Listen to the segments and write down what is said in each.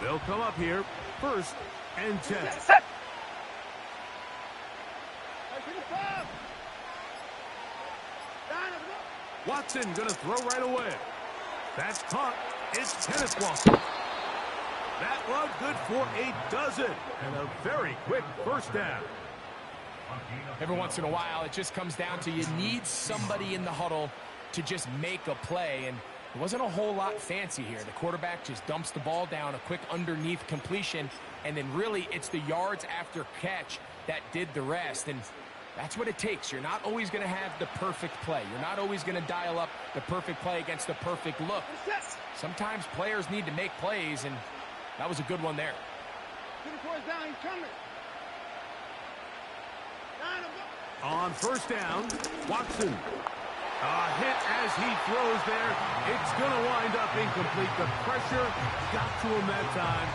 They'll come up here, 1st and 10. Watson going to throw right away. That's caught. It's Kenneth Walker. That one good for a dozen. And a very quick 1st down. Every once in a while, it just comes down to you need somebody in the huddle to just make a play. And it wasn't a whole lot fancy here. The quarterback just dumps the ball down, a quick underneath completion, and then really it's the yards after catch that did the rest. And that's what it takes. You're not always going to have the perfect play. You're not always going to dial up the perfect play against the perfect look. Sometimes players need to make plays, and that was a good one there. On 1st down, Watson. A hit as he throws there. It's going to wind up incomplete. The pressure got to him that time,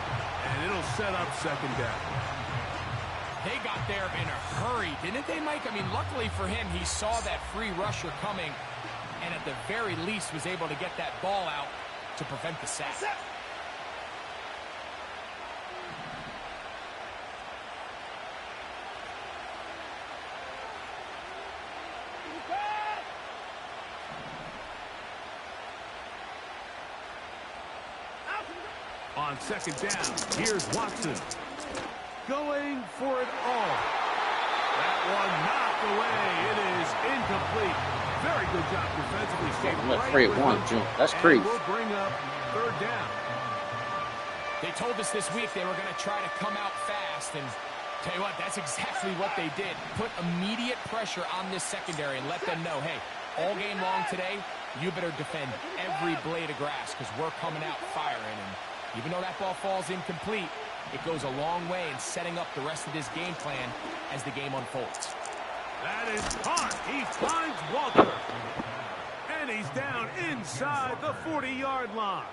and it'll set up 2nd down. They got there in a hurry, didn't they, Mike? I mean, luckily for him, he saw that free rusher coming, and at the very least was able to get that ball out to prevent the sack. On 2nd down, here's Watson. Going for it all. That one knocked away. It is incomplete. Very good job defensively. I'm afraid one, Jim. That's crazy. We'll bring up 3rd down. They told us this week they were going to try to come out fast, and tell you what, that's exactly what they did. Put immediate pressure on this secondary and let them know, hey, all game long today, you better defend every blade of grass because we're coming out firing. And even though that ball falls incomplete, it goes a long way in setting up the rest of this game plan as the game unfolds. That is caught. He finds Walker. And he's down inside the 40-yard line.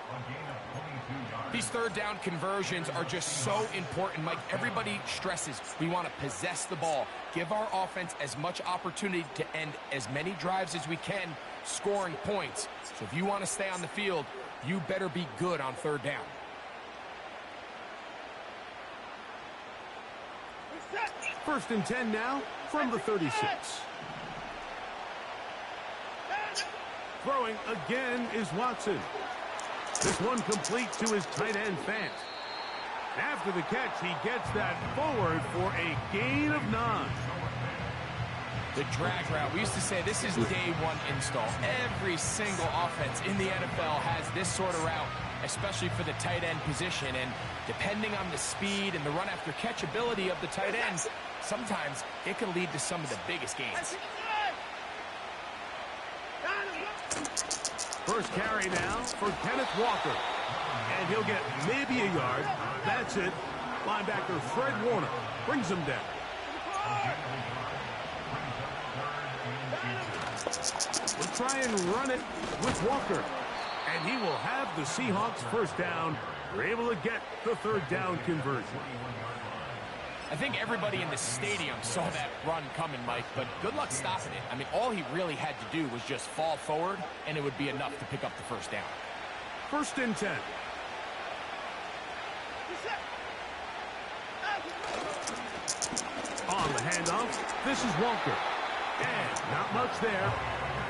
These 3rd down conversions are just so important, Mike. Everybody stresses we want to possess the ball, give our offense as much opportunity to end as many drives as we can, scoring points. So if you want to stay on the field, you better be good on 3rd down. First and 10 now from the 36. Throwing again is Watson. This one complete to his tight end Fant. After the catch, he gets that forward for a gain of 9. The drag route. We used to say this is day 1 install. Every single offense in the NFL has this sort of route, especially for the tight end position. And depending on the speed and the run after catch ability of the tight ends, sometimes it can lead to some of the biggest gains. First carry now for Kenneth Walker. And he'll get maybe a yard. That's it. Linebacker Fred Warner brings him down. We'll try and run it with Walker. And he will have the Seahawks 1st down. We're able to get the 3rd down conversion. I think everybody in the stadium saw that run coming, Mike, but good luck stopping it. I mean, all he really had to do was just fall forward, and it would be enough to pick up the 1st down. 1st and 10. On the handoff, this is Walker. And not much there.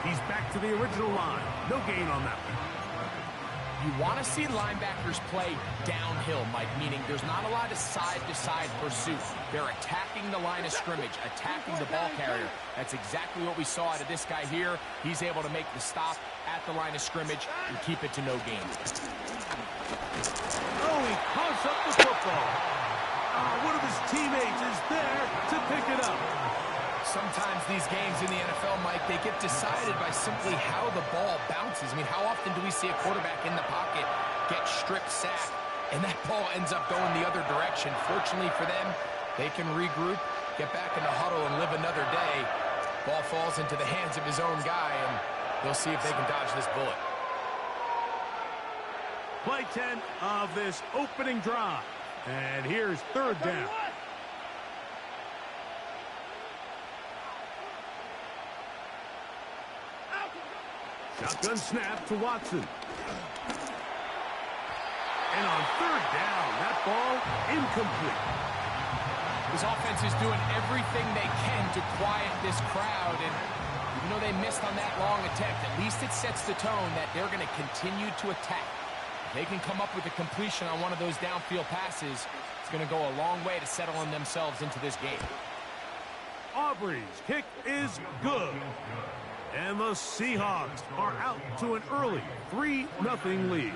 He's back to the original line. No gain on that one. You want to see linebackers play downhill, Mike, meaning there's not a lot of side-to-side pursuit. They're attacking the line of scrimmage, attacking the ball carrier. That's exactly what we saw out of this guy here. He's able to make the stop at the line of scrimmage and keep it to no gain. Oh, he pumps up the football. One of his teammates is there to pick it up. Sometimes these games in the NFL, Mike, they get decided by simply how the ball bounces. I mean, how often do we see a quarterback in the pocket get strip sacked, and that ball ends up going the other direction? Fortunately for them, they can regroup, get back in the huddle, and live another day. Ball falls into the hands of his own guy, and they'll see if they can dodge this bullet. Play 10 of this opening drive. And here's 3rd down. Shotgun snap to Watson. And on third down, that ball incomplete. This offense is doing everything they can to quiet this crowd, and even though they missed on that long attempt, at least it sets the tone that they're going to continue to attack. If they can come up with a completion on one of those downfield passes, it's going to go a long way to settling themselves into this game. Aubrey's kick is good. And the Seahawks are out to an early 3-0 lead.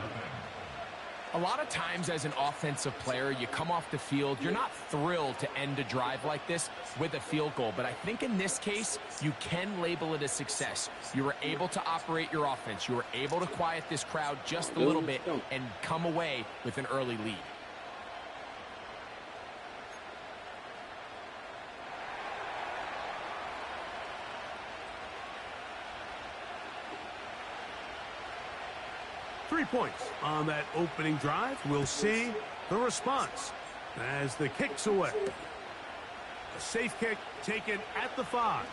A lot of times as an offensive player, you come off the field, you're not thrilled to end a drive like this with a field goal. But I think in this case, you can label it a success. You were able to operate your offense. You were able to quiet this crowd just a little bit and come away with an early lead. Three points on that opening drive. We'll see the response as the kick's away. A safe kick taken at the 5.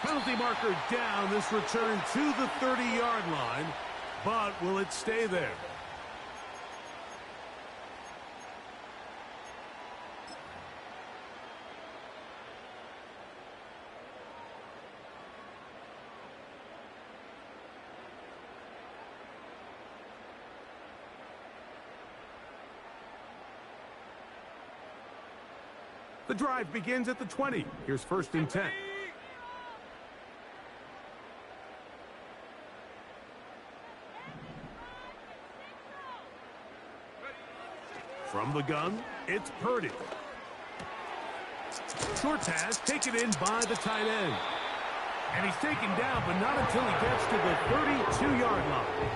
Penalty marker down. This return to the 30-yard line, but will it stay there? The drive begins at the 20. Here's 1st and 10. From the gun, it's Purdy. Short pass taken in by the tight end. And he's taken down, but not until he gets to the 32-yard line.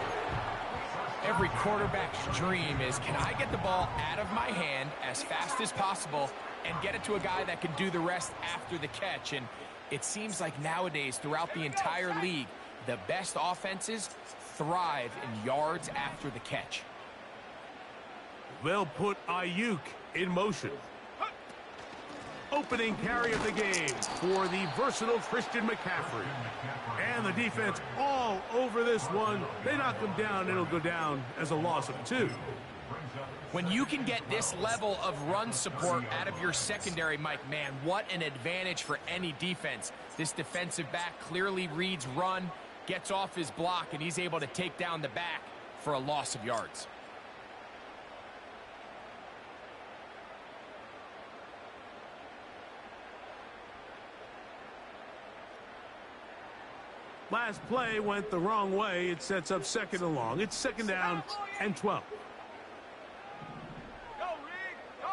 Every quarterback's dream is, can I get the ball out of my hand as fast as possible and get it to a guy that can do the rest after the catch? And it seems like nowadays, throughout the entire league, the best offenses thrive in yards after the catch. They'll put Ayuk in motion. Opening carry of the game for the versatile Christian McCaffrey. And the defense all over this one. They knock him down. It'll go down as a loss of 2. When you can get this level of run support out of your secondary, Mike, man, what an advantage for any defense. This defensive back clearly reads run, gets off his block, and he's able to take down the back for a loss of yards. Last play went the wrong way. It sets up 2nd and long. It's 2nd down and 12. Go, Rick, go.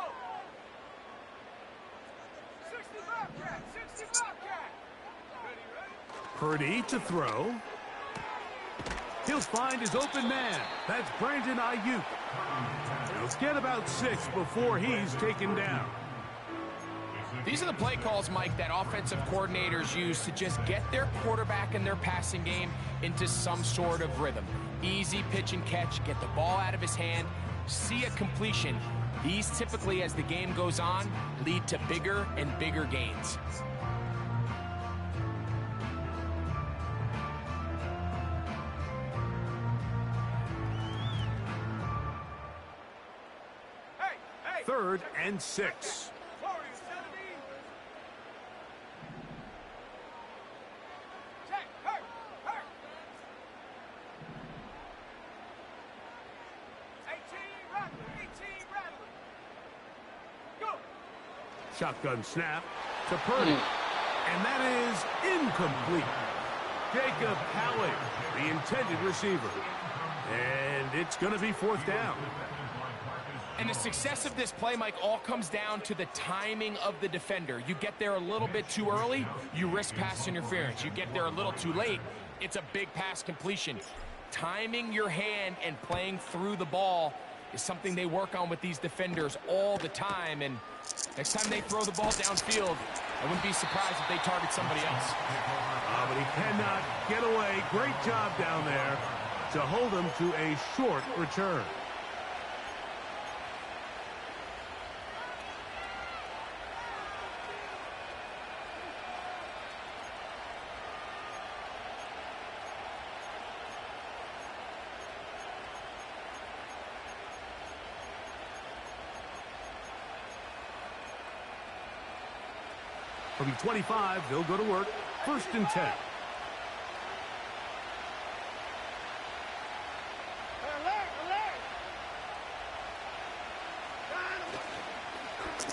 60 Bobcat, 60 Bobcat. Purdy to throw. He'll find his open man. That's Brandon Ayuk. He'll get about 6 before he's taken down. These are the play calls, Mike, that offensive coordinators use to just get their quarterback and their passing game into some sort of rhythm. Easy pitch and catch, get the ball out of his hand, see a completion. These typically, as the game goes on, lead to bigger and bigger gains. Hey. 3rd and 6. Shotgun snap to Purdy. And that is incomplete. Jacob Howard, the intended receiver. And it's going to be 4th down. And the success of this play, Mike, all comes down to the timing of the defender. You get there a little bit too early, you risk pass interference. You get there a little too late, it's a big pass completion. Timing your hand and playing through the ball is something they work on with these defenders all the time. And next time they throw the ball downfield, I wouldn't be surprised if they target somebody else. But he cannot get away. Great job down there to hold him to a short return. From the 25, they'll go to work. 1st and 10.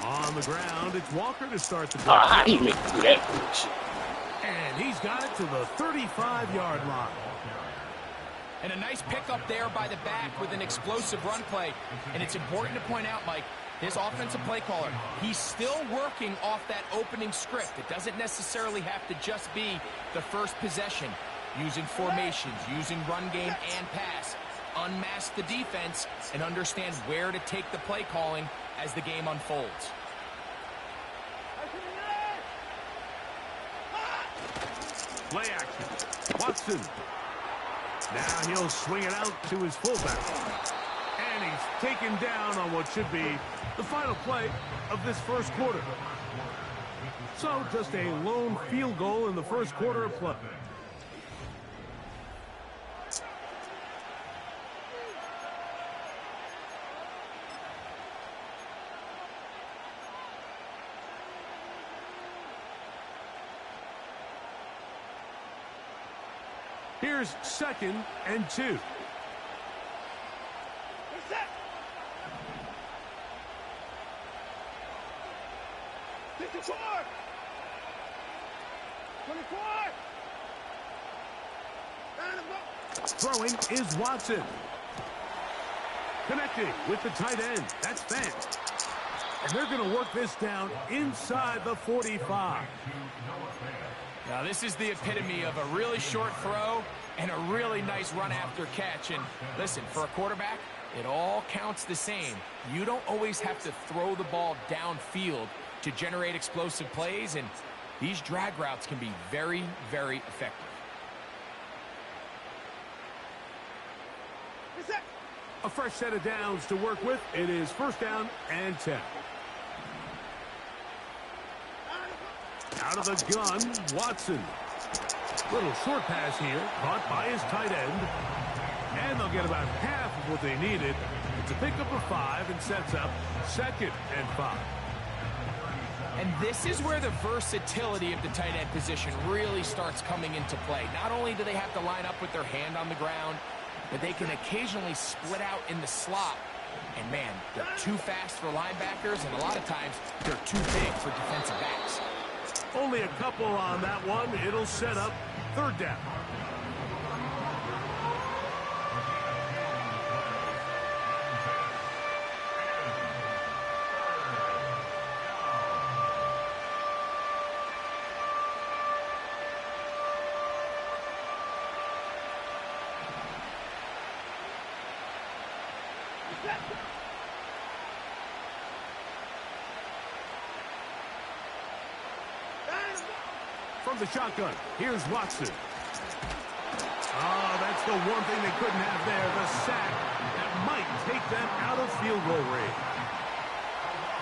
On the ground, it's Walker to start the drive. How do you make do that? And he's got it to the 35-yard line. And a nice pickup there by the back with an explosive run play. And it's important to point out, Mike, his offensive play caller, he's still working off that opening script. It doesn't necessarily have to just be the first possession. Using formations, using run game and pass. Unmask the defense and understand where to take the play calling as the game unfolds. Play action. Watson. Now he'll swing it out to his fullback. And he's taken down on what should be the final play of this first quarter. So just a lone field goal in the first quarter of play. Here's 2nd and 2. Throwing is Watson. Connecting with the tight end. That's Fant. And they're going to work this down inside the 45. Now, this is the epitome of a really short throw and a really nice run after catch. And listen, for a quarterback, it all counts the same. You don't always have to throw the ball downfield to generate explosive plays, and these drag routes can be very, very effective. A fresh set of downs to work with. It is 1st down and 10. Out of the gun, Watson. Little short pass here, caught by his tight end. And they'll get about half of what they needed. It's a pickup of 5 and sets up 2nd and 5. And this is where the versatility of the tight end position really starts coming into play. Not only do they have to line up with their hand on the ground, but they can occasionally split out in the slot. And man, they're too fast for linebackers, and a lot of times they're too big for defensive backs. Only a couple on that one. It'll set up 3rd down. From the shotgun, here's Watson. Oh, that's the one thing they couldn't have there, the sack that might take them out of field goal range.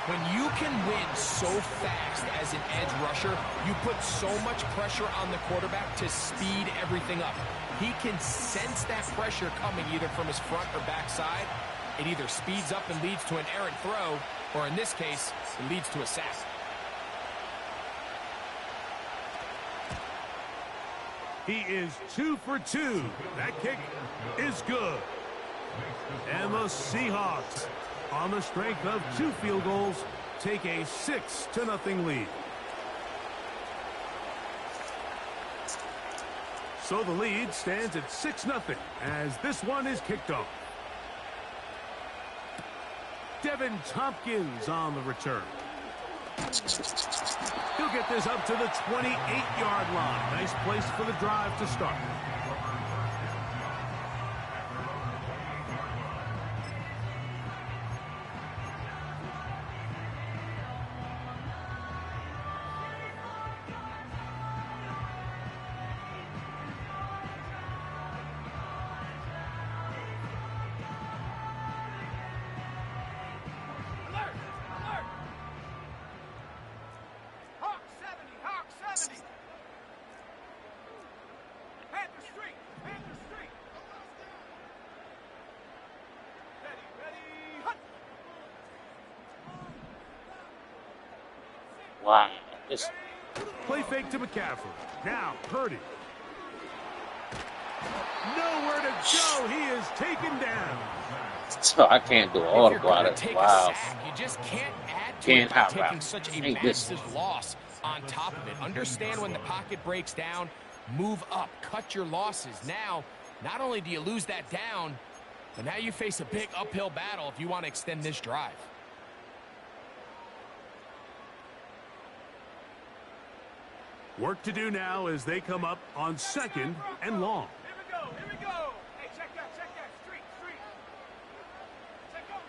When you can win so fast as an edge rusher, you put so much pressure on the quarterback to speed everything up. He can sense that pressure coming either from his front or back side. It either speeds up and leads to an errant throw, or in this case, it leads to a sack. He is 2 for 2. That kick is good. And the Seahawks, on the strength of 2 field goals, take a 6-0 lead. So the lead stands at 6-0 as this one is kicked off. Devin Tompkins on the return. He'll get this up to the 28-yard line. Nice place for the drive to start. Wow, this Play fake to McCaffrey. Now, Purdy. Nowhere to go. He is taken down. So I can't do If all you're about going to it. take Wow. a sack, you just can't add to Can't it by hot taking route. such a Ain't this massive loss on top of it. Understand when the pocket breaks down, move up, cut your losses. Now, not only do you lose that down, but now you face a big uphill battle if you want to extend this drive. Work to do now as they come up on 2nd and long. Here we go, here we go. Hey, check that, street. Check up.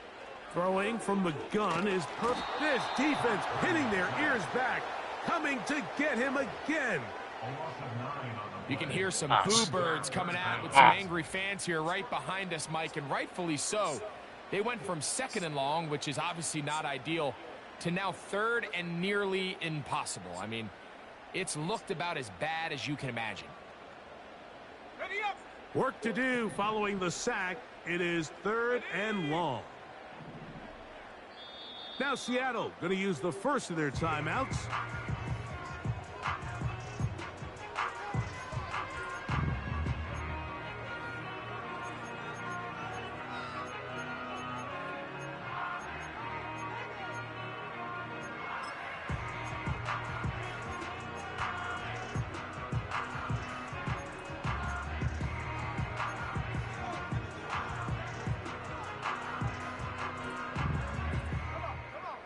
Throwing from the gun is perfect. This defense pinning their ears back, coming to get him again. You can hear some boo birds coming out with some angry fans here right behind us, Mike, and rightfully so. They went from 2nd and long, which is obviously not ideal, to now 3rd and nearly impossible. I mean, it's looked about as bad as you can imagine. Ready up. Work to do following the sack. It is 3rd and long. Now Seattle going to use the first of their timeouts.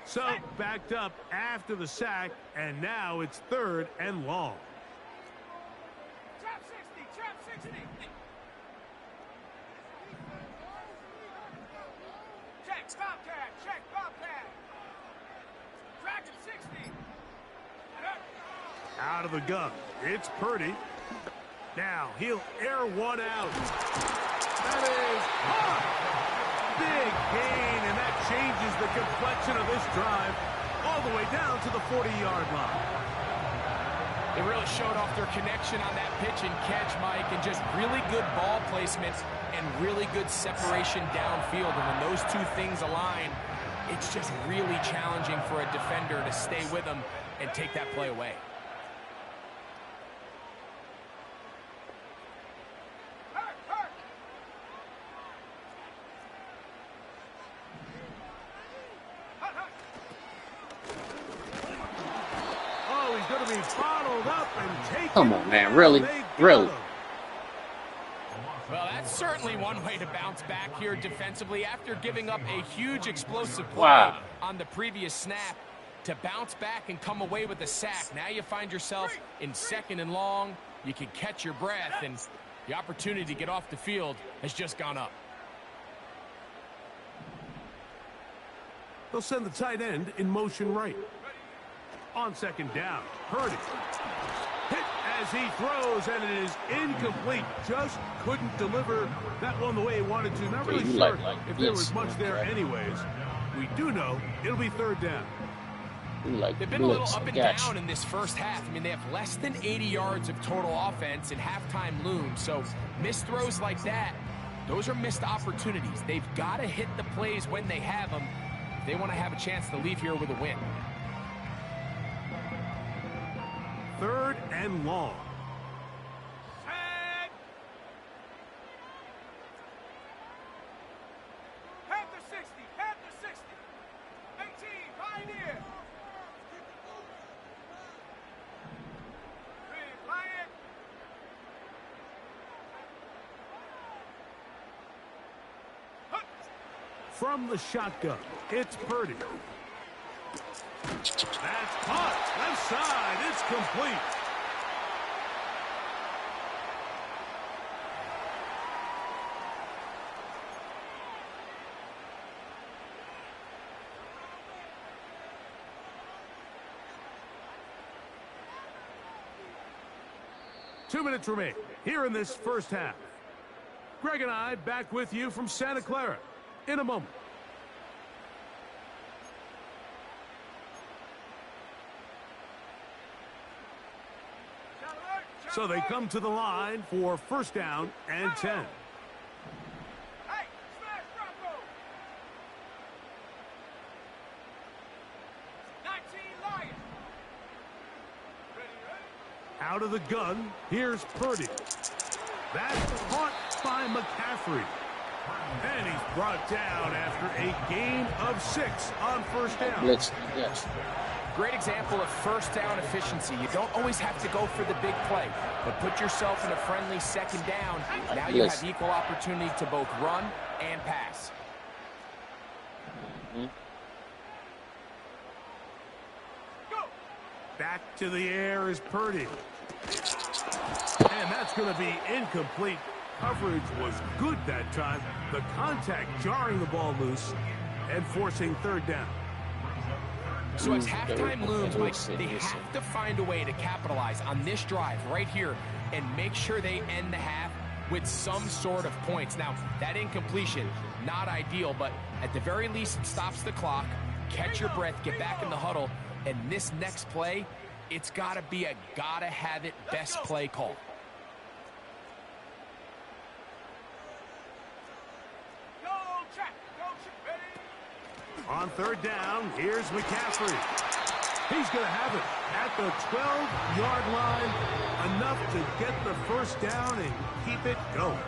So backed up after the sack, and now it's 3rd and long. Trap 60. Check Bobcat. Dragon 60. Out of the gun, it's Purdy. Now he'll air one out. That is caught. Big gain, and that changes the complexion of this drive all the way down to the 40-yard line. They really showed off their connection on that pitch and catch, Mike, and just really good ball placement and really good separation downfield. And when those two things align, it's just really challenging for a defender to stay with them and take that play away. Come on, man. Really? Really? Well, that's certainly one way to bounce back here defensively after giving up a huge explosive play on the previous snap. To bounce back and come away with a sack. Now you find yourself in 2nd and long. You can catch your breath, and the opportunity to get off the field has just gone up. They'll send the tight end in motion right. On 2nd down, Purdy. Hit as he throws, and it is incomplete. Just couldn't deliver that one the way he wanted to. Not really sure if there was much there anyways. We do know it'll be 3rd down. They've been a little up and down in this first half. I mean, they have less than 80 yards of total offense and halftime looms. So missed throws like that, those are missed opportunities. They've got to hit the plays when they have them if they want to have a chance to leave here with a win. 3rd and long. Tag. Panther 60. 18, Pioneer. Big Lion. From the shotgun, it's Purdy. That's caught. Left side. It's complete. Two minutes remain here in this first half. Greg and I back with you from Santa Clara in a moment. So they come to the line for 1st down and 10. Hey, smash Bronco. 19 Lions. Out of the gun, here's Purdy. That's caught by McCaffrey. And he's brought down after a gain of 6 on first down. Yes. Great example of first down efficiency. You don't always have to go for the big play, but put yourself in a friendly second down. Now you have equal opportunity to both run and pass. Back to the air is Purdy. And that's going to be incomplete. Coverage was good that time. The contact jarring the ball loose and forcing third down. So as halftime looms, Mike, they have to find a way to capitalize on this drive right here and make sure they end the half with some sort of points. Now, that incompletion, not ideal, but at the very least, it stops the clock. Catch your breath, get back in the huddle, and this next play, it's got to be a gotta-have-it best play call. On third down, here's McCaffrey. He's going to have it at the 12-yard line, enough to get the first down and keep it going.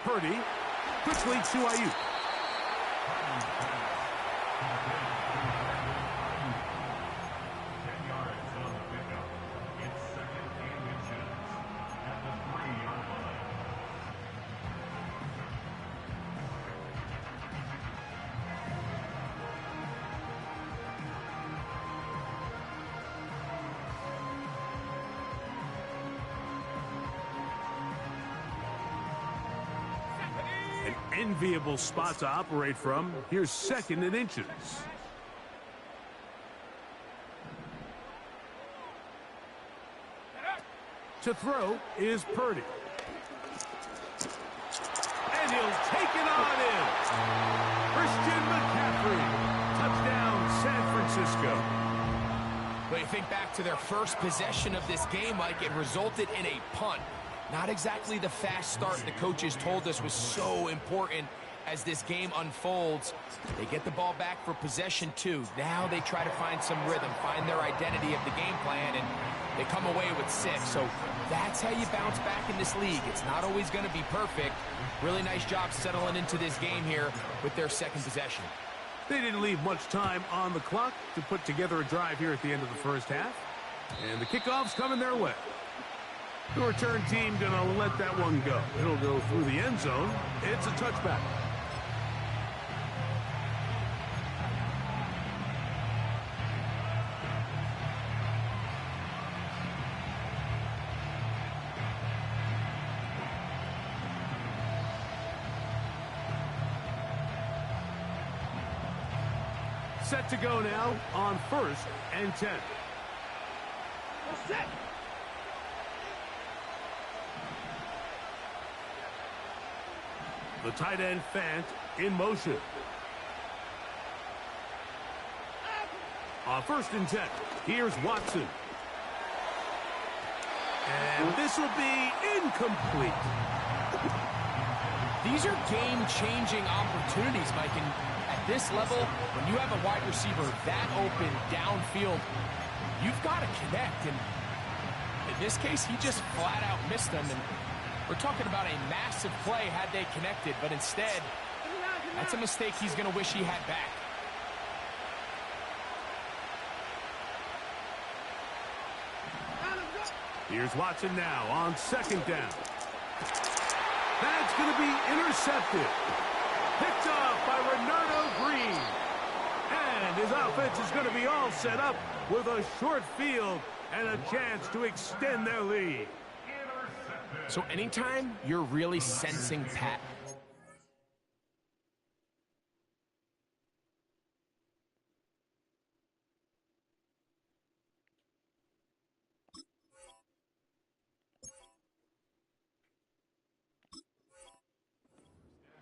Purdy quickly to Ayuk. Enviable spot to operate from. Here's second and inches. To throw is Purdy. And he'll take it on in. Christian McCaffrey. Touchdown, San Francisco. But you think back to their first possession of this game, Mike, it resulted in a punt. Not exactly the fast start the coaches told us was so important as this game unfolds. They get the ball back for possession 2. Now they try to find some rhythm, find their identity of the game plan, and they come away with 6. So that's how you bounce back in this league. It's not always going to be perfect. Really nice job settling into this game here with their second possession. They didn't leave much time on the clock to put together a drive here at the end of the first half. And the kickoff's coming their way. The return team going to let that one go. It'll go through the end zone. It's a touchback. Set to go now on 1st and 10. Set. The tight end Fant in motion. On 1st and 10, here's Watson. And this will be incomplete. These are game-changing opportunities, Mike. And at this level, when you have a wide receiver that open downfield, you've got to connect. And in this case, he just flat-out missed them. And we're talking about a massive play had they connected, but instead, that's a mistake he's going to wish he had back. Here's Watson now on 2nd down. That's going to be intercepted. Picked off by Renardo Green. And his offense is going to be all set up with a short field and a chance to extend their lead. So anytime you're really sensing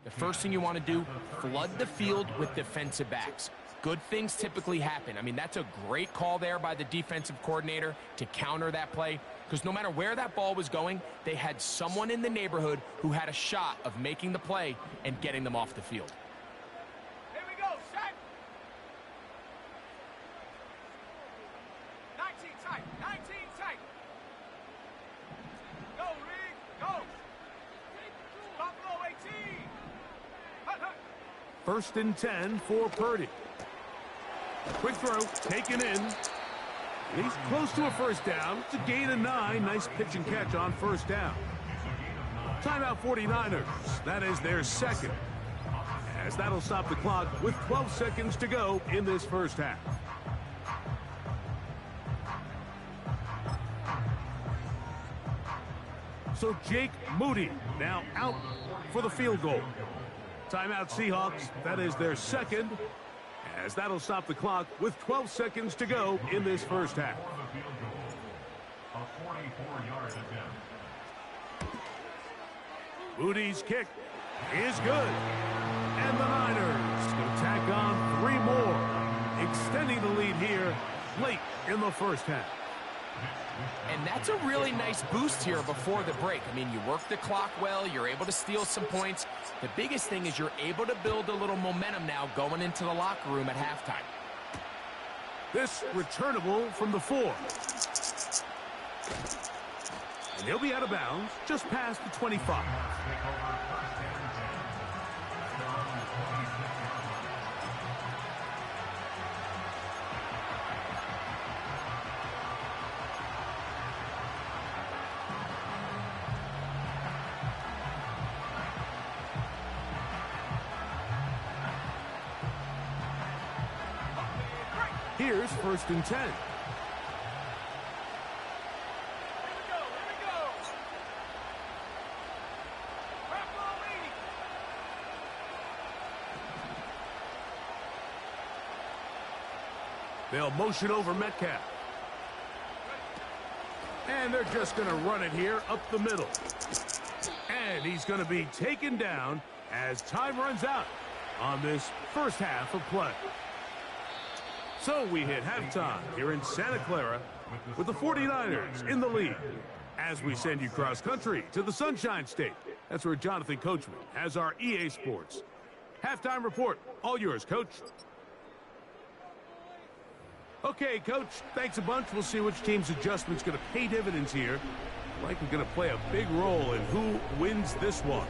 The first thing you want to do, flood the field with defensive backs. Good things typically happen. I mean, that's a great call there by the defensive coordinator to counter that play, because no matter where that ball was going, they had someone in the neighborhood who had a shot of making the play and getting them off the field. Here we go, set. 19 tight, 19 tight. Go, Reed, go. Buffalo 18. Hut, hut. 1st and 10 for Purdy. Quick throw, taken in. He's close to a first down. It's a gain of 9. Nice pitch and catch on first down. Timeout 49ers. That is their second. As that'll stop the clock with 12 seconds to go in this first half. So Jake Moody now out for the field goal. Timeout Seahawks. That is their second. As that'll stop the clock with 12 seconds to go in this first half. Moody's kick is good. And the Niners will tack on 3 more, extending the lead here late in the first half. And that's a really nice boost here before the break. I mean, you work the clock well, you're able to steal some points. The biggest thing is you're able to build a little momentum now going into the locker room at halftime. This returnable from the 4. And he'll be out of bounds just past the 25. Here's 1st and 10. Here we go, here we go. Buffalo lead. They'll motion over Metcalf. And they're just going to run it here up the middle. And he's going to be taken down as time runs out on this first half of play. So we hit halftime here in Santa Clara with the 49ers in the lead as we send you cross country to the Sunshine State. That's where Jonathan Coachman has our EA Sports halftime report. All yours, Coach. Okay, Coach, thanks a bunch. We'll see which team's adjustment's going to pay dividends here. Likely going to play a big role in who wins this one.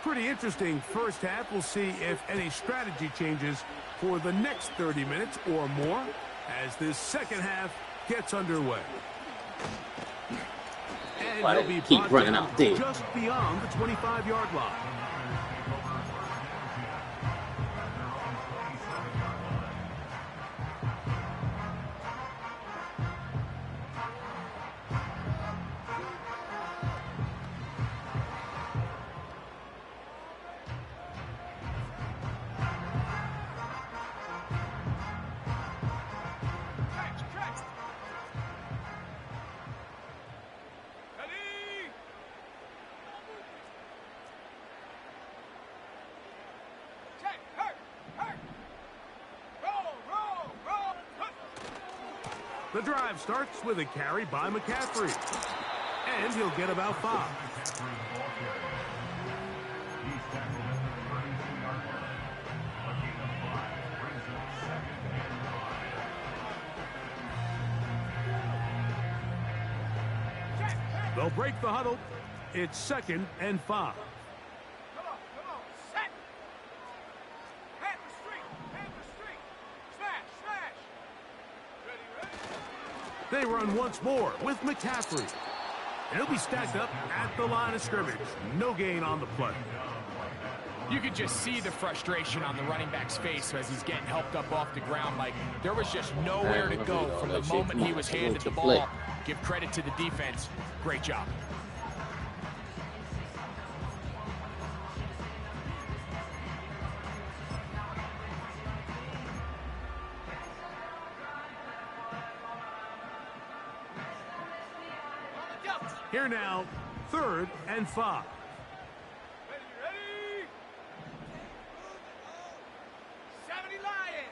Pretty interesting first half. We'll see if any strategy changes for the next 30 minutes or more as this second half gets underway. And Why he'll they be keep brought running down out there? just beyond the 25-yard line. The drive starts with a carry by McCaffrey. And he'll get about 5. They'll break the huddle. It's 2nd and 5. Come on, set. Panther streak, smash, smash. Ready, ready. They run once more with McCaffrey. And he'll be stacked up at the line of scrimmage. No gain on the play. You could just see the frustration on the running back's face as he's getting helped up off the ground. Like, there was just nowhere to go from the moment he was handed the ball. Give credit to the defense. Great job. Here now, 3rd and 5. Ready, ready? 70 Lion.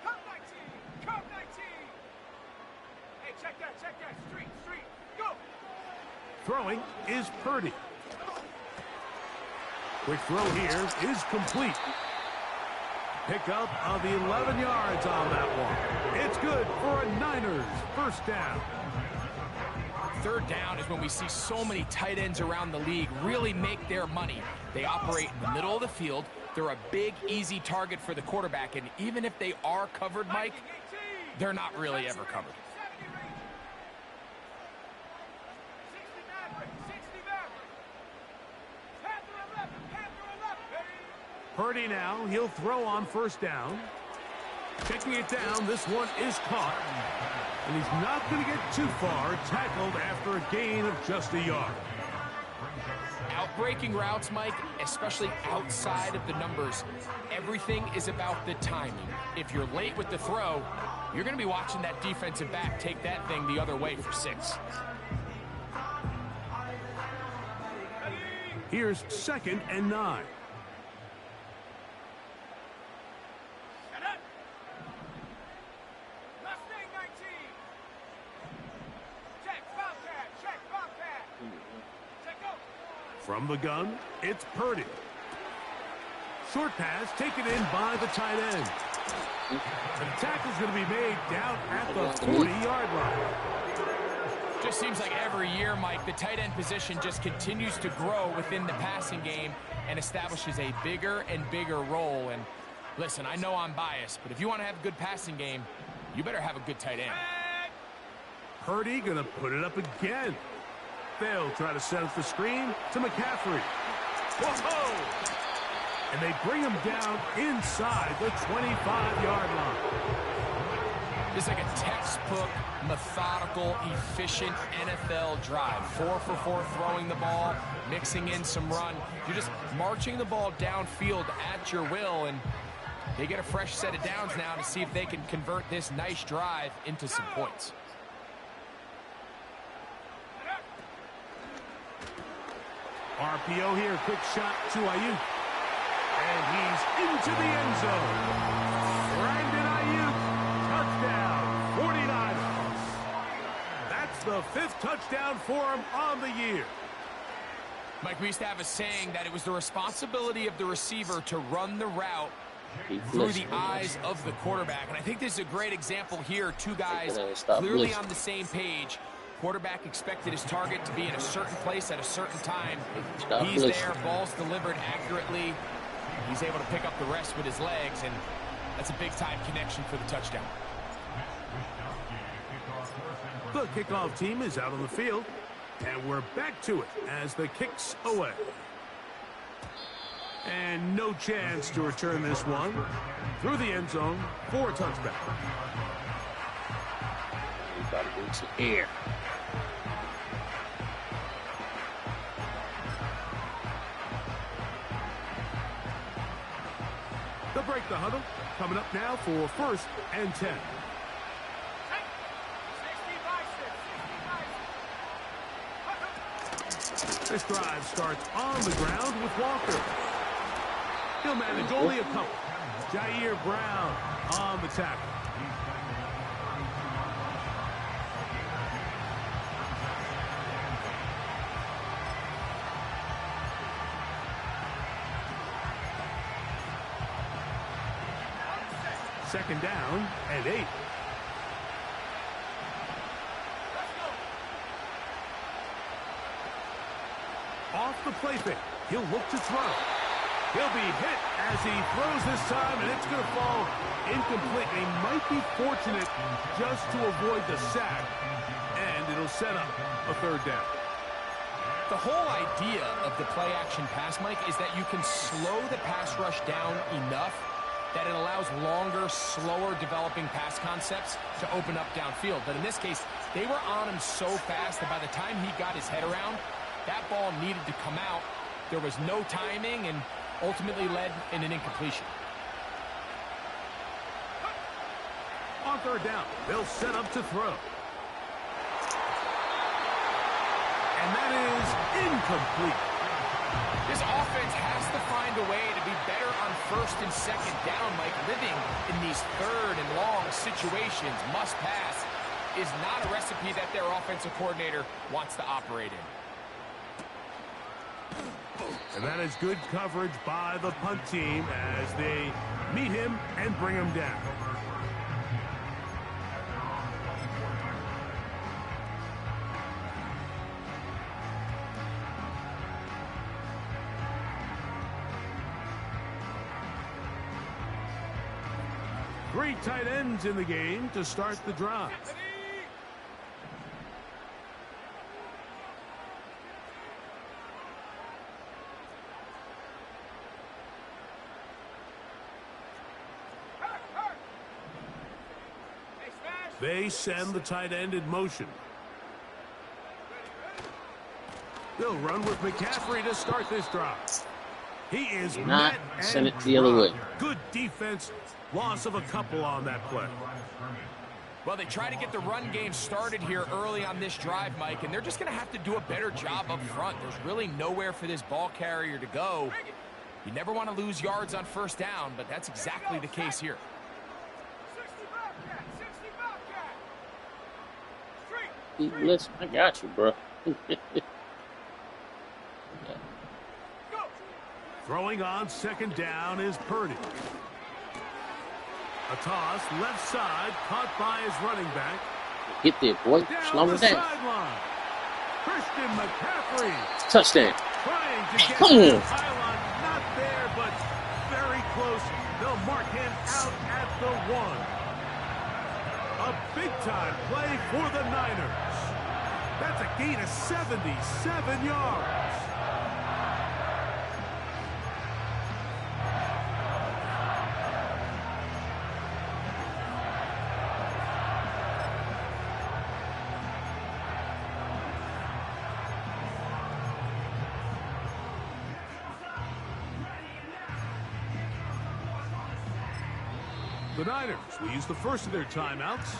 Come 19. Come 19. Hey, check that. Street. Go. Throwing is Purdy. Quick throw here is complete. Pickup of 11 yards on that one. It's good for a Niners first down. 3rd down is when we see so many tight ends around the league really make their money. They operate in the middle of the field. They're a big, easy target for the quarterback, and even if they are covered, Mike, they're not really ever covered. 60 Maverick. Panther 11. Purdy now, he'll throw on first down. Taking it down, this one is caught. And he's not going to get too far, tackled after a gain of just a yard. Outbreaking routes, Mike, especially outside of the numbers, everything is about the timing. If you're late with the throw, you're going to be watching that defensive back take that thing the other way for 6. Here's 2nd and 9. Shut up. Mustang 19. Check Bobcat. Check go. From the gun, it's Purdy. Short pass taken in by the tight end. The tackle's going to be made down at the 40-yard line. Just seems like every year, Mike, the tight end position just continues to grow within the passing game and establishes a bigger and bigger role. And listen, I know I'm biased, but if you want to have a good passing game, you better have a good tight end. Purdy going to put it up again. They'll try to set up the screen to McCaffrey. Whoa! And they bring him down inside the 25-yard line. It's like a textbook, methodical, efficient NFL drive. 4 for 4 throwing the ball, mixing in some run. You're just marching the ball downfield at your will, and they get a fresh set of downs now to see if they can convert this nice drive into some points. RPO here, quick shot to Ayuk. And he's into the end zone. Brandon Ayuk, touchdown, 49ers. That's the 5th touchdown for him on the year. Mike, we used to have a saying that it was the responsibility of the receiver to run the route through the eyes of the quarterback. And I think this is a great example here. 2 guys clearly on the same page. Quarterback expected his target to be in a certain place at a certain time. He's there, ball's delivered accurately. He's able to pick up the rest with his legs, and that's a big-time connection for the touchdown. The kickoff team is out on the field, and we're back to it as the kick's away. And no chance to return this one through the end zone for a touchback. Got to get some air. They'll break the huddle. Coming up now for 1st and 10. This drive starts on the ground with Walker. He'll manage only a couple. Jair Brown on the tackle. Second down and 8. Off the play fake. He'll look to throw. He'll be hit as he throws this time, and it's going to fall incomplete. He might be fortunate just to avoid the sack, and it'll set up a 3rd down. The whole idea of the play-action pass, Mike, is that you can slow the pass rush down enough that it allows longer, slower developing pass concepts to open up downfield. But in this case, they were on him so fast that by the time he got his head around, that ball needed to come out. There was no timing and ultimately led in an incompletion. On 3rd down, they'll set up to throw. And that is incomplete. This offense has to find a way to be better on first and second down, Mike. Living in these third and long situations, must pass, is not a recipe that their offensive coordinator wants to operate in. And that is good coverage by the punt team as they meet him and bring him down. Three tight ends in the game to start the drive. They send the tight end in motion. They'll run with McCaffrey to start this drive. He is not met send and it the other way. Good defense. Loss of a couple on that play. Well, they try to get the run game started here early on this drive, Mike, and they're just going to have to do a better job up front. There's really nowhere for this ball carrier to go. You never want to lose yards on first down, but that's exactly the case here. 60 Bobcat, Listen, I got you, bro. Throwing on second down is Purdy. A toss, left side, caught by his running back. Get there, boy. Slow Down him the down. sideline. Christian McCaffrey Touchdown. trying to get Come the on. pylon. Not there, but very close. They'll mark him out at the 1. A big-time play for the Niners. That's a gain of 77 yards. The Niners will use the first of their timeouts.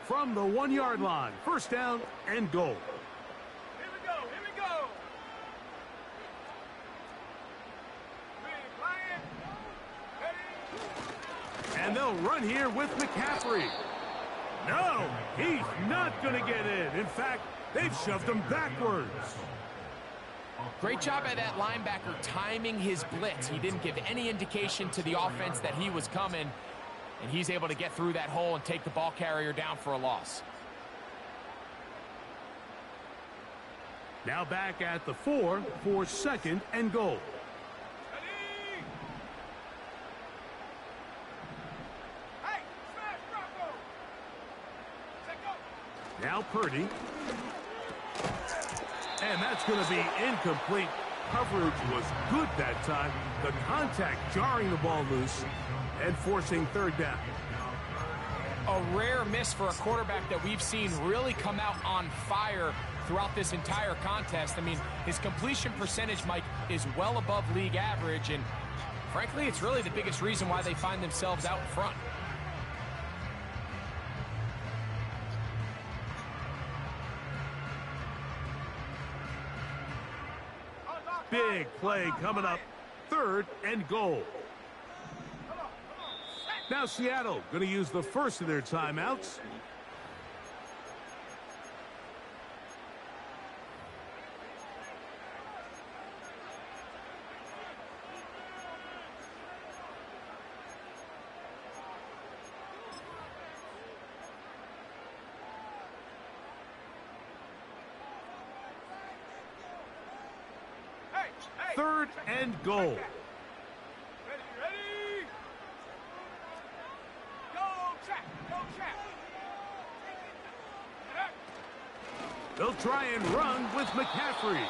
From the 1-yard line, first down and goal. Here we go, here we go. Ready, And they'll run here with McCaffrey. No, he's not going to get in. In fact, they've shoved him backwards. Great job by that linebacker timing his blitz. He didn't give any indication to the offense that he was coming, and he's able to get through that hole and take the ball carrier down for a loss. Now back at the 4 for second and goal. ready. Hey, smash Bravo. Take go. Now Purdy. And that's going to be incomplete. Coverage was good that time. The contact jarring the ball loose and forcing third down. A rare miss for a quarterback that we've seen really come out on fire throughout this entire contest. I mean, his completion percentage, Mike, is well above league average, and frankly, it's really the biggest reason why they find themselves out front. Big play coming up. Third and goal. Now Seattle going to use the first of their timeouts. Hey, hey. Third and goal. Ready, ready. Go, check, go, check. They'll try and run with McCaffrey.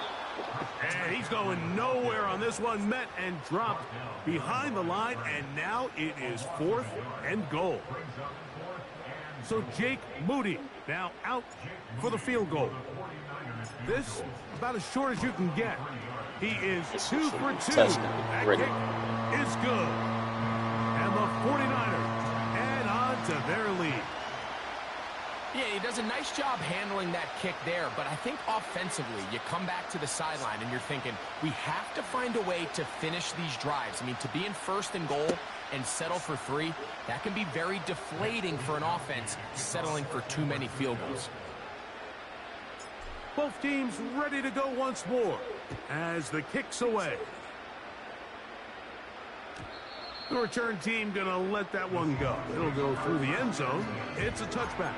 And he's going nowhere on this one. Met and dropped behind the line. And now it is fourth and goal. So Jake Moody now out for the field goal. This about as short as you can get. He is It's 2 for 2. touchdown. That Ready. kick is good. And the 49ers add on to their lead. Yeah, he does a nice job handling that kick there, but I think offensively, you come back to the sideline and you're thinking, we have to find a way to finish these drives. I mean, to be in 1st and goal and settle for 3, that can be very deflating for an offense settling for too many field goals. Both teams ready to go once more as the kick's away. The return team going to let that one go. It'll go through the end zone. It's a touchback.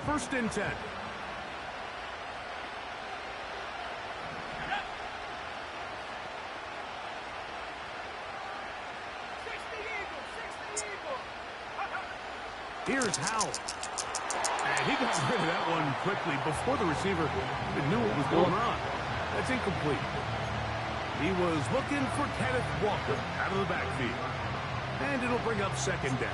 First and 10. Here's Howell. And he got rid of that one quickly before the receiver even knew what was going on. That's incomplete. He was looking for Kenneth Walker out of the backfield. And it'll bring up 2nd down.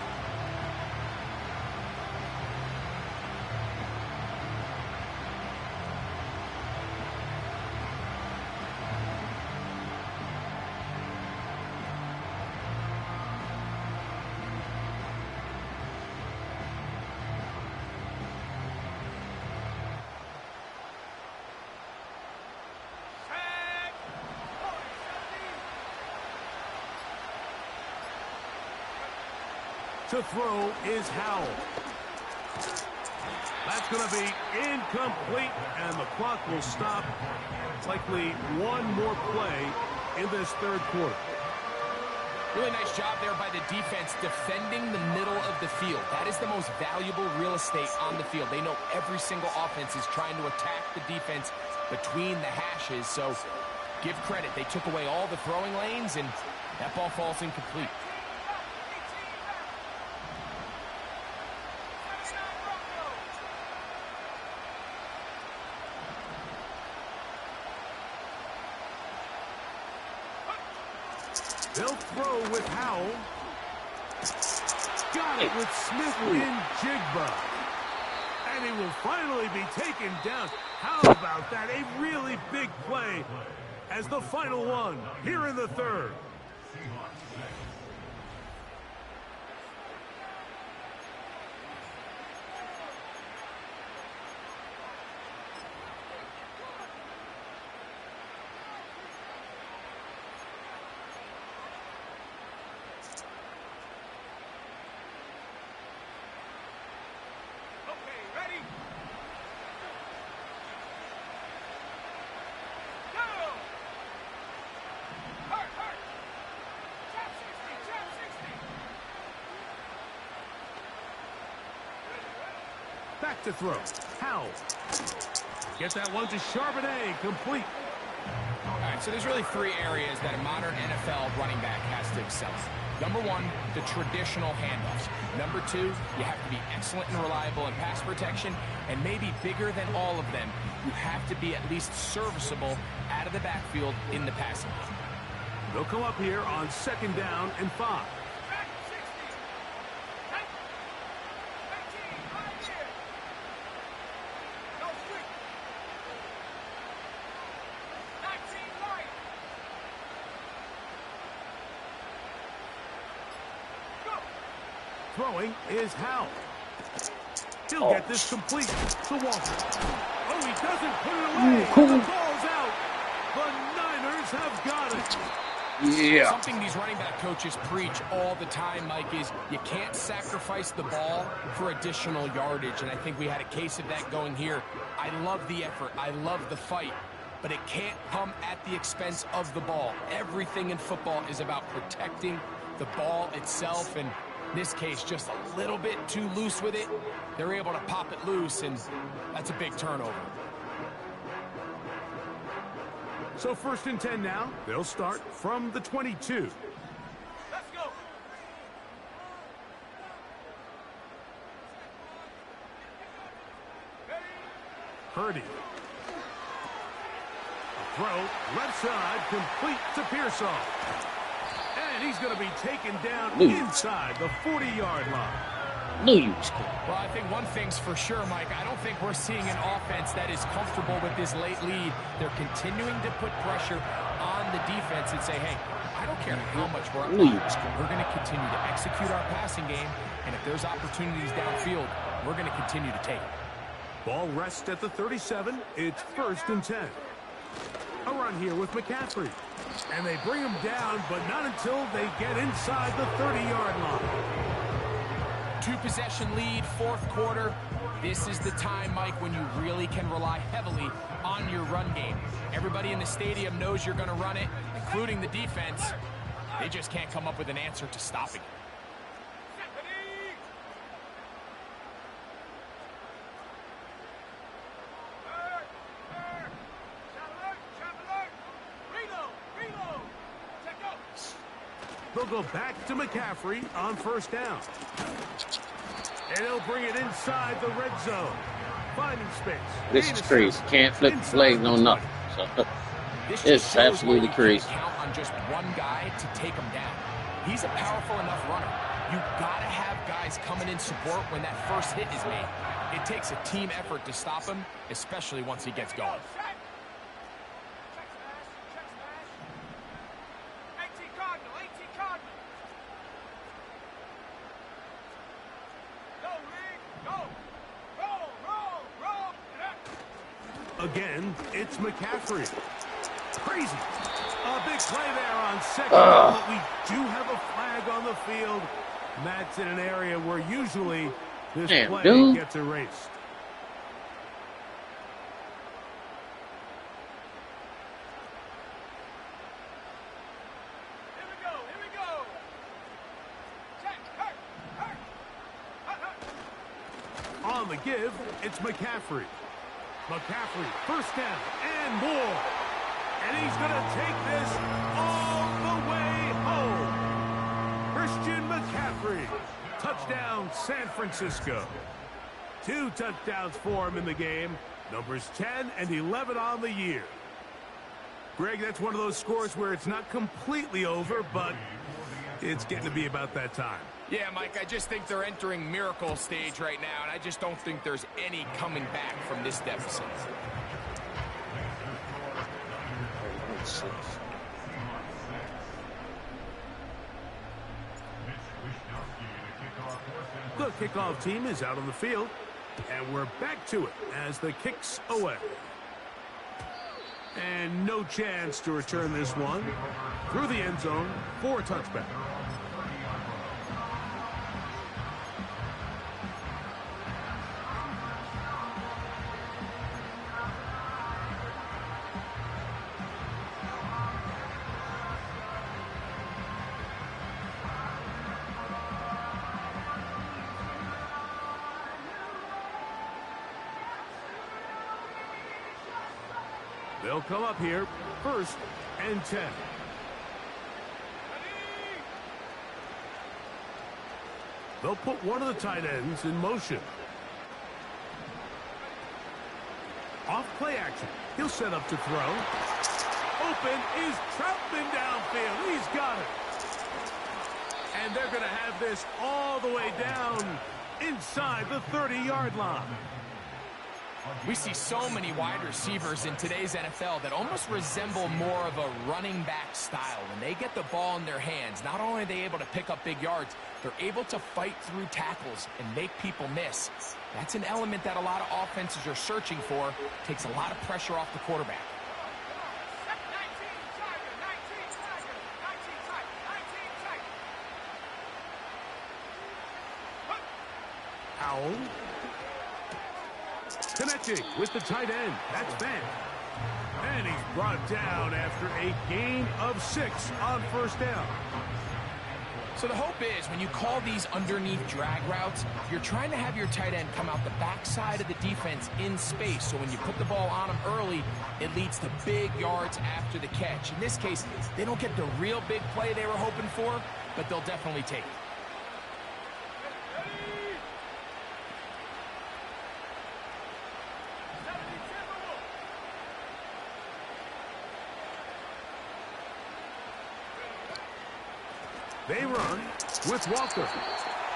To throw is Howell. That's going to be incomplete, and the clock will stop. Likely one more play in this 3rd quarter. Really nice job there by the defense defending the middle of the field. That is the most valuable real estate on the field. They know every single offense is trying to attack the defense between the hashes, so give credit. They took away all the throwing lanes, and that ball falls incomplete. They'll throw with Howell. Got it with Smith in Jigba. And he will finally be taken down. How about that? A really big play as the final one here in the 3rd. Back to throw. Howell. Get that one to Charbonnet. Complete. All right, so there's really 3 areas that a modern NFL running back has to excel in. Number 1, the traditional handoffs. Number 2, you have to be excellent and reliable in pass protection. And maybe bigger than all of them, you have to be at least serviceable out of the backfield in the passing game. They'll come up here on 2nd down and 5. Throwing is Howell. He'll get this complete to Walker. Oh, he doesn't put it away. The ball's out. The Niners have got it. Yeah. Something these running back coaches preach all the time, Mike, is you can't sacrifice the ball for additional yardage. And I think we had a case of that going here. I love the effort. I love the fight. But it can't come at the expense of the ball. Everything in football is about protecting the ball itself, and in this case, just a little bit too loose with it. They're able to pop it loose, and that's a big turnover. So 1st and 10 now. They'll start from the 22. Let's go. Purdy. Throw, left side, complete to Pearsall. And he's going to be taken down inside the 40-yard line. Knew you was coming. Well, I think one thing's for sure, Mike. I don't think we're seeing an offense that is comfortable with this late lead. They're continuing to put pressure on the defense and say, hey, I don't care how much we're up. We're going to continue to execute our passing game, and if there's opportunities downfield, we're going to continue to take it. Ball rests at the 37. It's 1st and 10. A run here with McCaffrey. And they bring him down, but not until they get inside the 30-yard line. 2-possession lead, 4th quarter. This is the time, Mike, when you really can rely heavily on your run game. Everybody in the stadium knows you're going to run it, including the defense. They just can't come up with an answer to stopping it. They'll go back to McCaffrey on 1st down. And he'll bring it inside the red zone. Finding space. This is crazy. Can't flip the flag, no nothing. So, it's absolutely crazy. Count on just one guy to take him down. He's a powerful enough runner. You got to have guys coming in support when that first hit is made. It takes a team effort to stop him, especially once he gets going. Again, it's McCaffrey. Crazy. A big play there on 2nd down, but we do have a flag on the field. And that's in an area where usually this play gets erased. Here we go. Check. On the give, it's McCaffrey. McCaffrey, 1st down and more. And he's going to take this all the way home. Christian McCaffrey. Touchdown, San Francisco. 2 touchdowns for him in the game. Numbers 10 and 11 on the year. Greg, that's one of those scores where it's not completely over, but it's getting to be about that time. Yeah, Mike, I just think they're entering miracle stage right now, and I just don't think there's any coming back from this deficit. The kickoff team is out on the field, and we're back to it as the kick's away. And no chance to return this one through the end zone for a touchback. They'll come up here, 1st and 10. They'll put one of the tight ends in motion. Off play action. He'll set up to throw. Open is Troutman downfield. He's got it. And they're going to have this all the way down inside the 30-yard line. We see so many wide receivers in today's NFL that almost resemble more of a running back style. When they get the ball in their hands, not only are they able to pick up big yards, they're able to fight through tackles and make people miss. That's an element that a lot of offenses are searching for. Takes a lot of pressure off the quarterback. 19 Howell. Connecting with the tight end. That's Ben. And he's brought down after a gain of 6 on 1st down. So the hope is when you call these underneath drag routes, you're trying to have your tight end come out the backside of the defense in space. So when you put the ball on him early, it leads to big yards after the catch. In this case, they don't get the real big play they were hoping for, but they'll definitely take it. They run with Walker.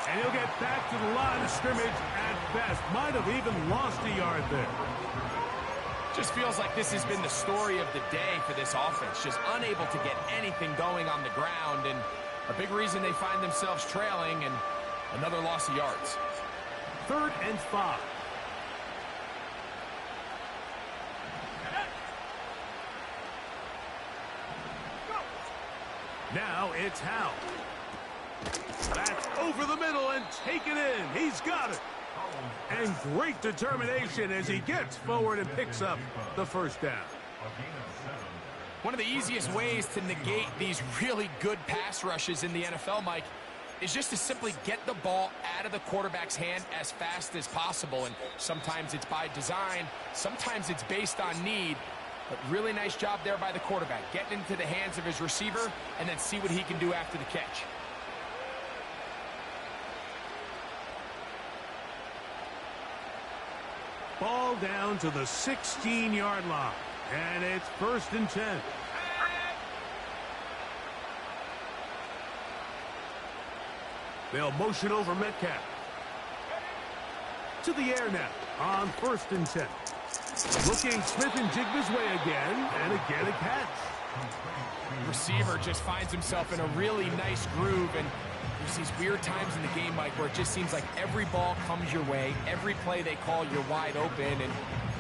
And he'll get back to the line of scrimmage at best. Might have even lost a yard there. Just feels like this has been the story of the day for this offense. Just unable to get anything going on the ground. And a big reason they find themselves trailing and another loss of yards. 3rd and 5. Now it's Howe. That's over the middle and taken in. He's got it. And great determination as he gets forward and picks up the first down. One of the easiest ways to negate these really good pass rushes in the NFL, Mike, is just to simply get the ball out of the quarterback's hand as fast as possible. And sometimes it's by design, sometimes it's based on need. But really nice job there by the quarterback, getting into the hands of his receiver and then see what he can do after the catch. Ball down to the 16-yard line. And it's 1st and 10. They'll motion over Metcalf. To the air now on 1st and 10. Looking Smith and Jigba's way again, and again a catch. Receiver just finds himself in a really nice groove, and there's these weird times in the game, Mike, where it just seems like every ball comes your way, every play they call, you're wide open, and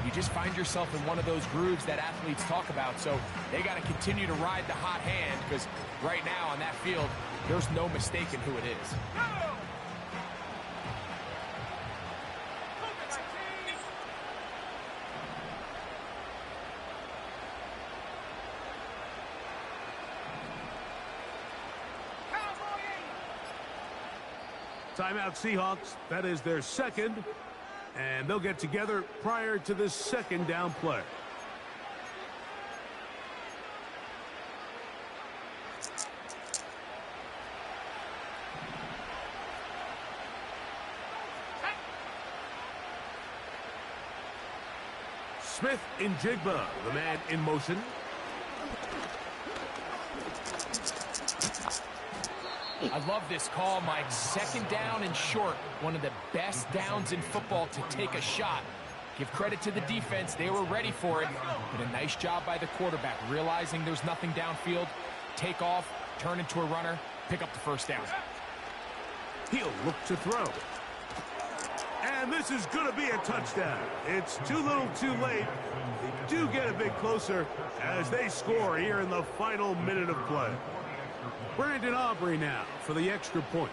you just find yourself in one of those grooves that athletes talk about. So they got to continue to ride the hot hand, because right now on that field, there's no mistaking who it is. Timeout Seahawks. That is their 2nd. And they'll get together prior to the 2nd down play. Smith in Jigba, the man in motion. I love this call, Mike. 2nd down and short. One of the best downs in football to take a shot. Give credit to the defense. They were ready for it. But a nice job by the quarterback, realizing there's nothing downfield. Take off, turn into a runner, pick up the 1st down. He'll look to throw. And this is going to be a touchdown. It's too little too late. They do get a bit closer as they score here in the final minute of play. Brandon Aubrey now for the extra point.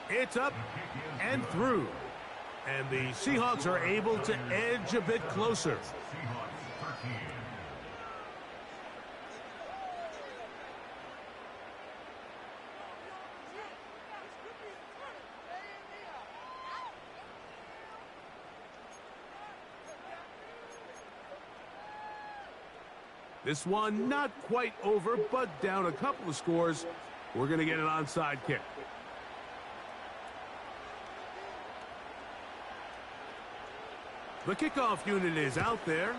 It's up and through. And the Seahawks are able to edge a bit closer. This one not quite over, but down a couple of scores. We're going to get an onside kick. The kickoff unit is out there,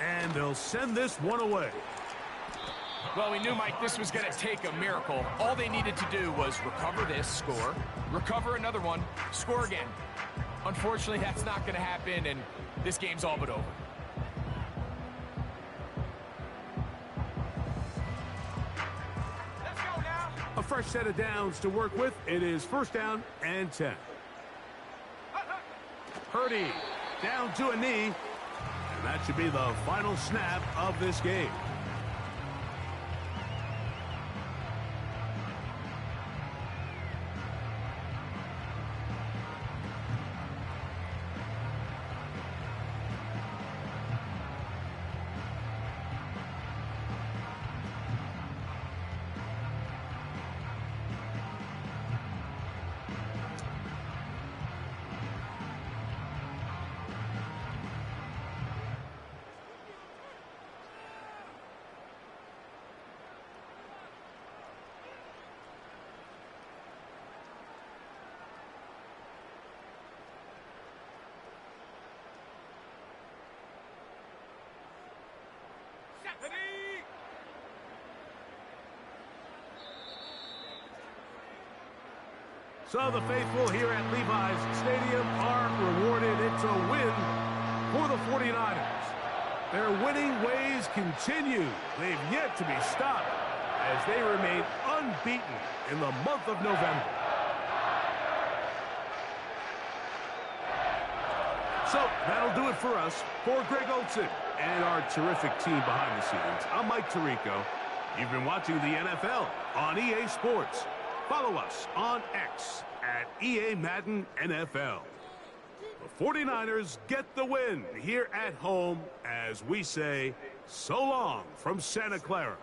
and they'll send this one away. Well, we knew, Mike, this was going to take a miracle. All they needed to do was recover this, score, recover another one, score again. Unfortunately, that's not going to happen, and this game's all but over. A fresh set of downs to work with. It is 1st down and 10. Purdy down to a knee. And that should be the final snap of this game. So the faithful here at Levi's Stadium are rewarded. It's a win for the 49ers. Their winning ways continue. They've yet to be stopped as they remain unbeaten in the month of November. So that'll do it for us. For Greg Olson and our terrific team behind the scenes, I'm Mike Tirico. You've been watching the NFL on EA Sports. Follow us on X at EA Madden NFL. The 49ers get the win here at home as we say so long from Santa Clara.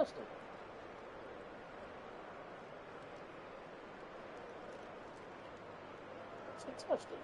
touchdown. It's a touchdown.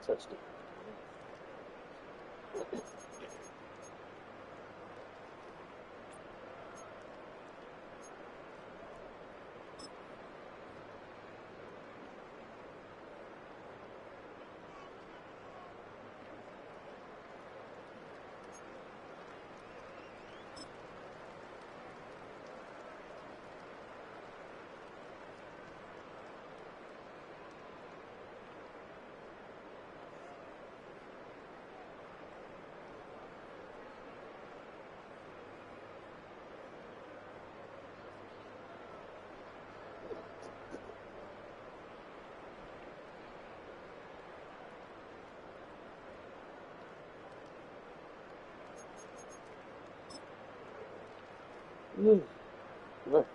Touchdown. Look.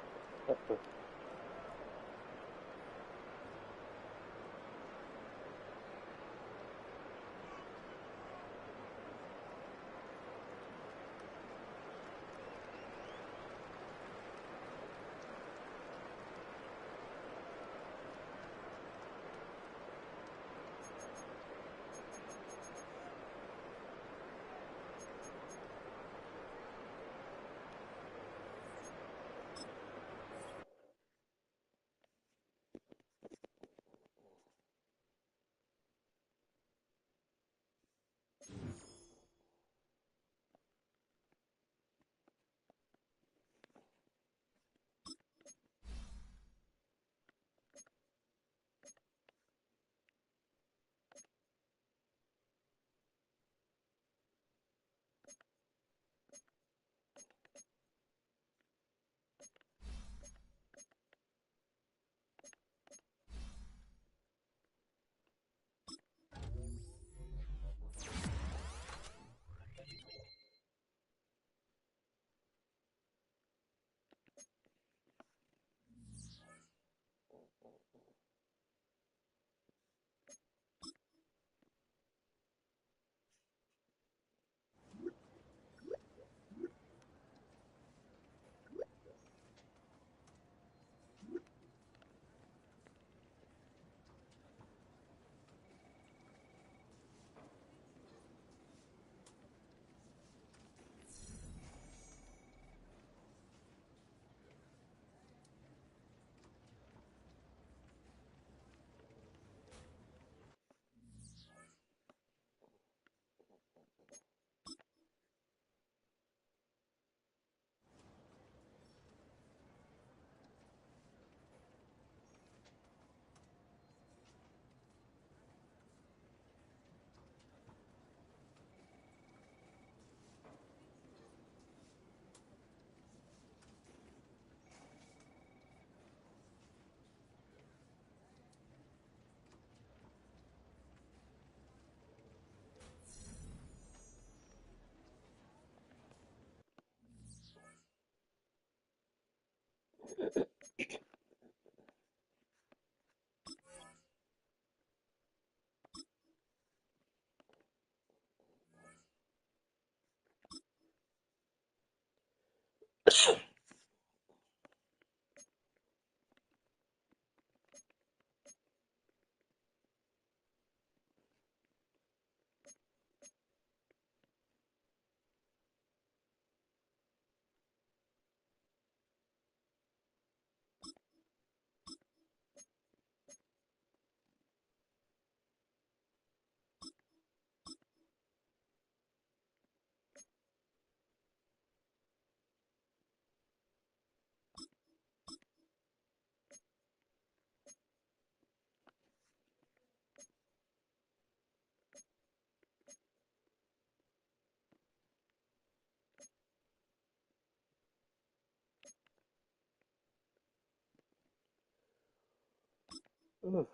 Ugh.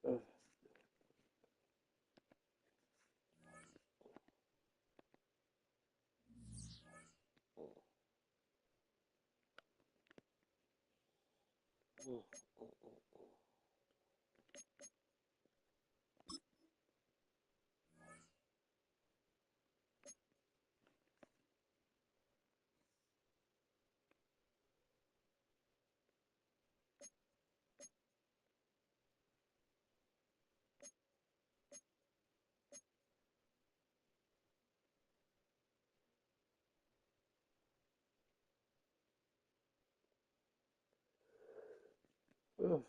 Ugh. Ugh.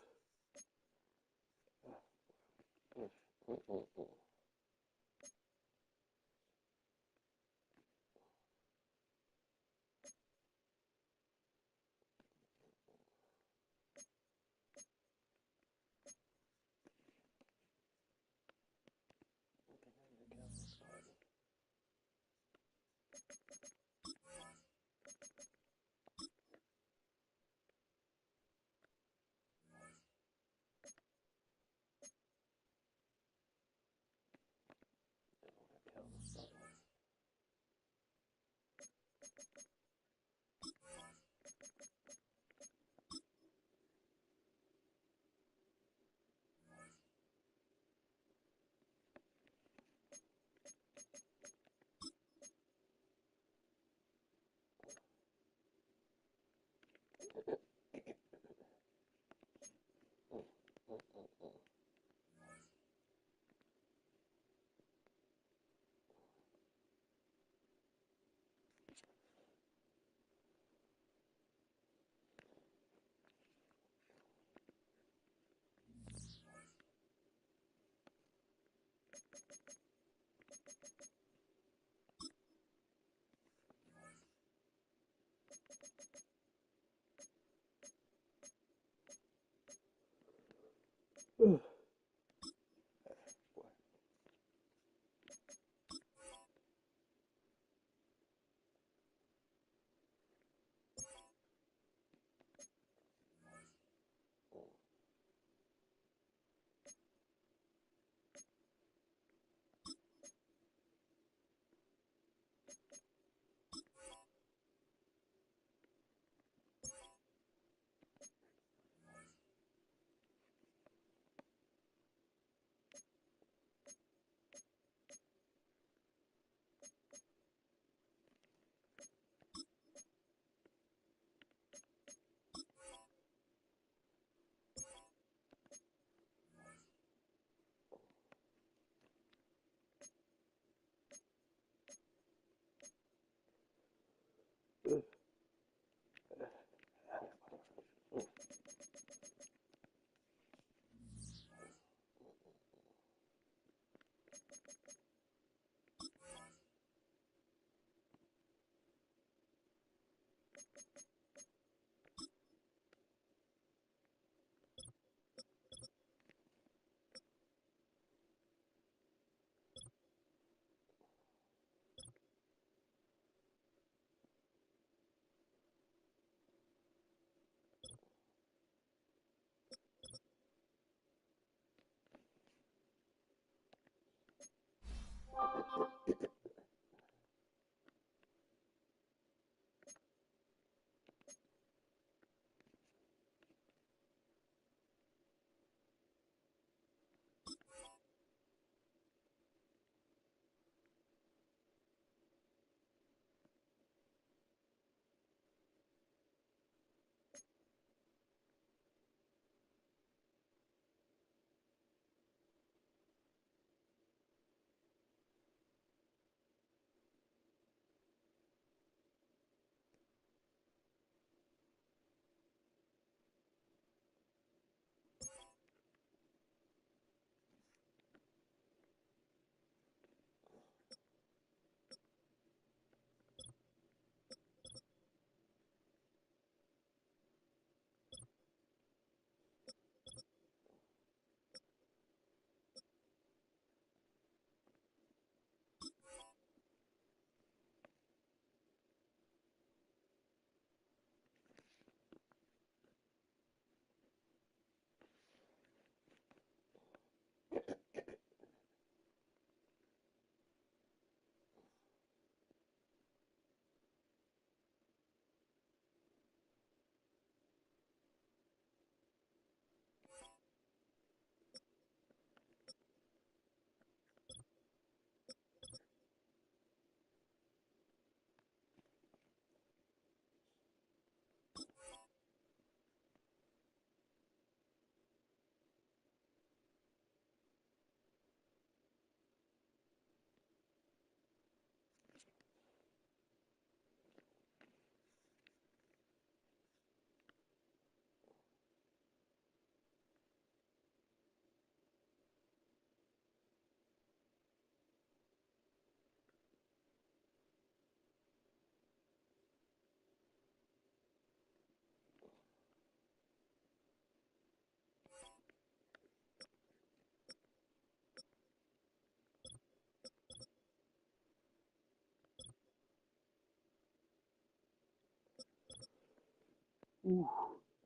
Ooh.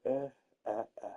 Uh, uh, uh.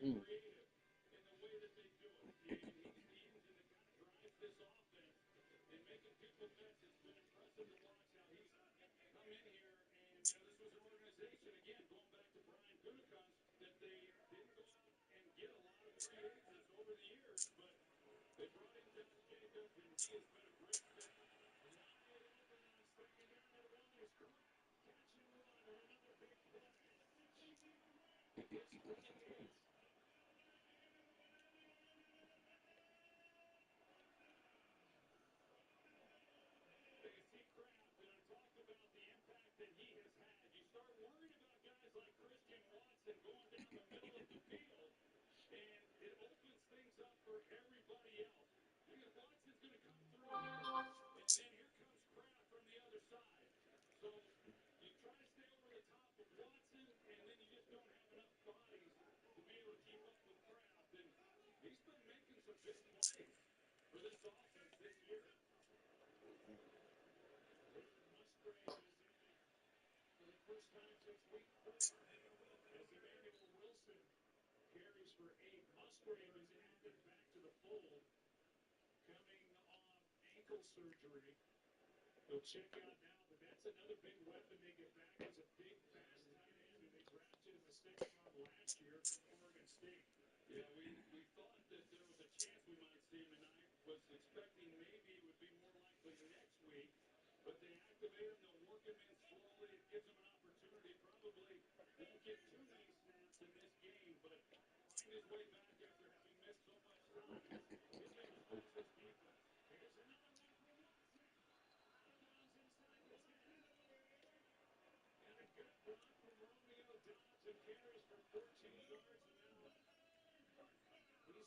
Mm.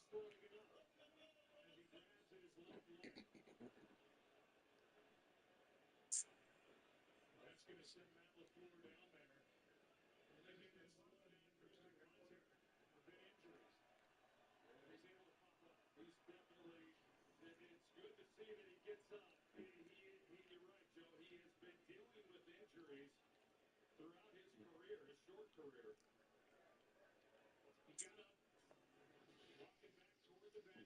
slowing it up as he grabs at his left leg. That's going to send Matt LaFleur down there. And they think that's slowed down for some contact. There have been injuries. And he's able to pop up. He's definitely, it's good to see that he gets up. You're right, Joe. He has been dealing with injuries throughout his career, his short career. He got up, walking back toward the bench. First down when we come back. What's for dinner? What's for dinner?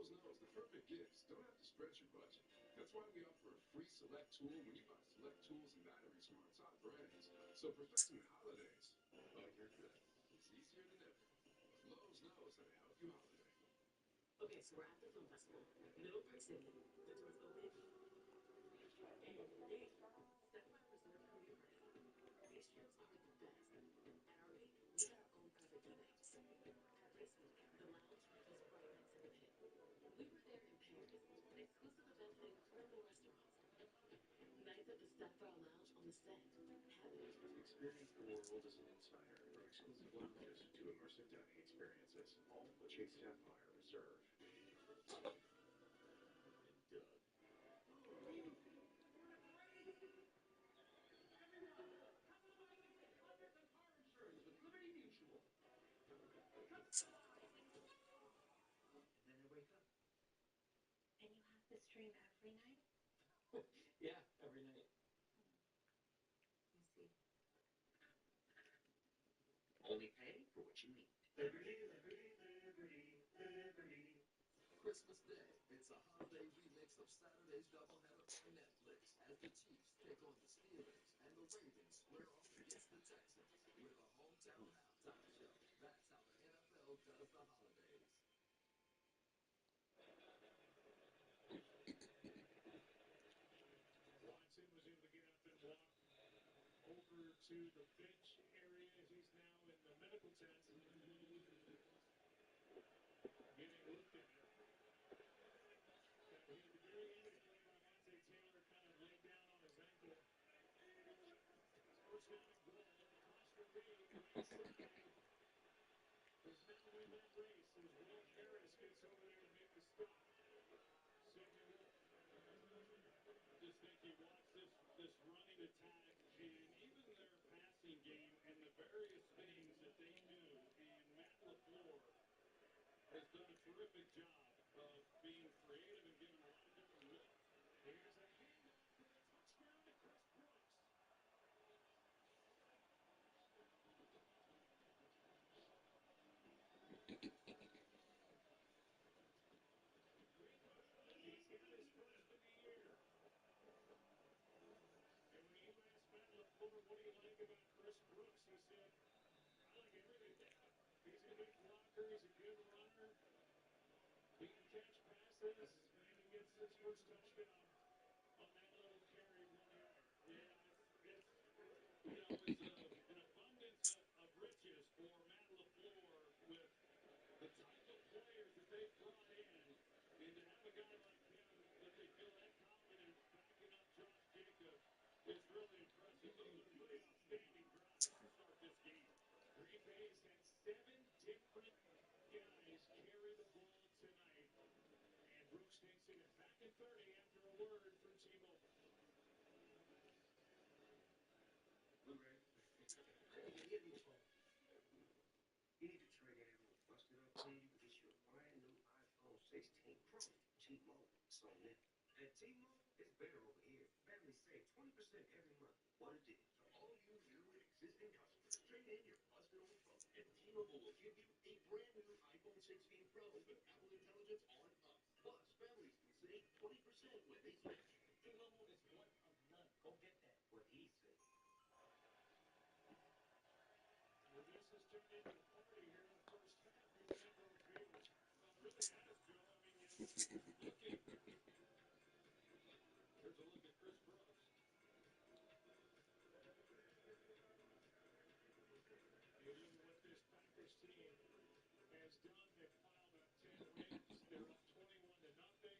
Lowe's knows the perfect gifts don't have to stretch your budget. That's why we offer a free select tool when you buy select tools and batteries from our top brands. So perfecting the holidays, oh, you're good. It's easier than ever. Lowe's knows how to help you holiday. Okay, so we're at the film festival, middle Park City. The doors open, and they 75% of premium party. Pastries are the best. At our peak, we got our own private D-Night. At Racemeet, the lounge feels right next to the pit. We were there in Paris, exclusive events at incredible restaurants. Nights at the Sapphire Lounge on the set. Have it. Experience the world as an insider from exclusive lounges to immersive dining experiences, all which a Sapphire reserve. And then I wake up. And you have this dream every night? Yeah, every night. You see. Only pay for what you need. Liberty, liberty, liberty, liberty. Christmas Day. It's a holiday remix of Saturday's doubleheader on Netflix as the Chiefs take on the Steelers and the Ravens square off against the Texans with a hometown halftime show. That's how the NFL does the holidays. Watson was able to get up and walk over to the bench area. He's now in the medical tent. Getting looked at. At the very end of the play by Monte Taylor, kind of laid down on his ankle. First down and goal across the lead, right side. Does not win that race as Will Harris gets over there to make the stop. Second Wolf. Just think you watch this running attack and even their passing game and the various things that they do. And Matt LaFleur has done a terrific job of being creative and giving a lot of different looks. Here's a handoff for the touchdown to Chris Brooks. He's got his first of the year. And when you asked Matt LaFleur, what do you like about Chris Brooks? He said, I like everything. He's a good blocker. He's a good runner. He can catch passes. And he gets his first touchdown on that little carry 1 yard. Yeah, it's an abundance of riches for Matt LaFleur with the type of players that they've brought in. And to have a guy like him that they feel that confident backing up Josh Jacobs is really impressive. Those are 3 outstanding drives to start this game. Green Bay's had 7 different guys carry the ball tonight. And Brooks takes it at back at 30 after a word from T-Mobile. Blu-ray. You need a phone. You need to trade that old busted up TV and get you a brand new iPhone 16 Pro. T-Mobile. It's on there. At T-Mobile, it's better over here. Family save 20% every month. What it is. For all you new and existing customers, trade in your busted And T-Mobile will give you a brand new iPhone 16 Pro with Apple Intelligence on us. Plus, families can save 20% when they switch. T-Mobile is one of none. Go get that. What he said. Well, this has turned into a party here in the first half for the Lambeau Field. Well, it really has, Joe. I mean, looking. Here's a look at Chris Brooks. You look at what this Packers team has done. They've piled up 10 wins. They're up 21 to nothing.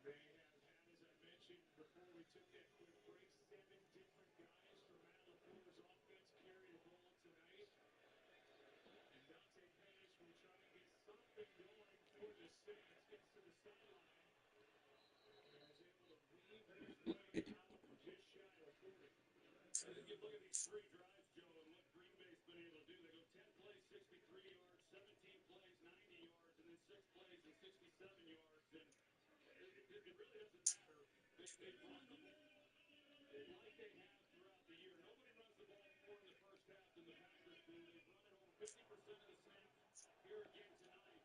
They have had, as I mentioned before we took that quick break, 7 different guys from Matt LaFleur's offense carry the ball tonight. And Dante Pettis will try and get something going for the Saints. Gets to the sideline and is able to weave his way out just shy of 40. I think you look at these 3 drives, Joe, and what Green Bay's been able to do. They go 10 plays, 63 yards, 17 plays, 90 yards, and then 6 plays and 67 yards. And it really doesn't matter. They run the ball like they have throughout the year. Nobody runs the ball more in the first half than the Packers do. They've run it over 50% of the snaps here again tonight. But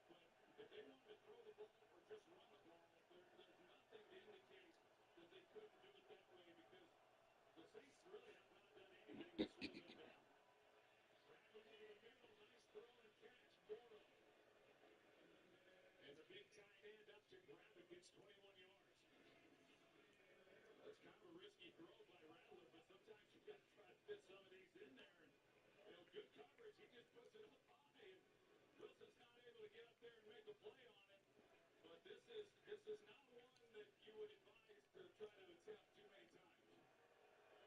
if they wanted to throw the ball or just run the ball, there's nothing to indicate that they couldn't do it that way because the Saints really have not done anything to slow them down. Rattler over the middle. Nice throw and catch. Morrow. And the big tight end up to grab it. Gets 21 yards. That's kind of a risky throw by Rattler, but sometimes you've got to try to fit some of these in there. And, good coverage. He just puts it up high, and Wilson's not able to get up there and make a play on it. But this is not one that you would advise to try to attempt too many times. But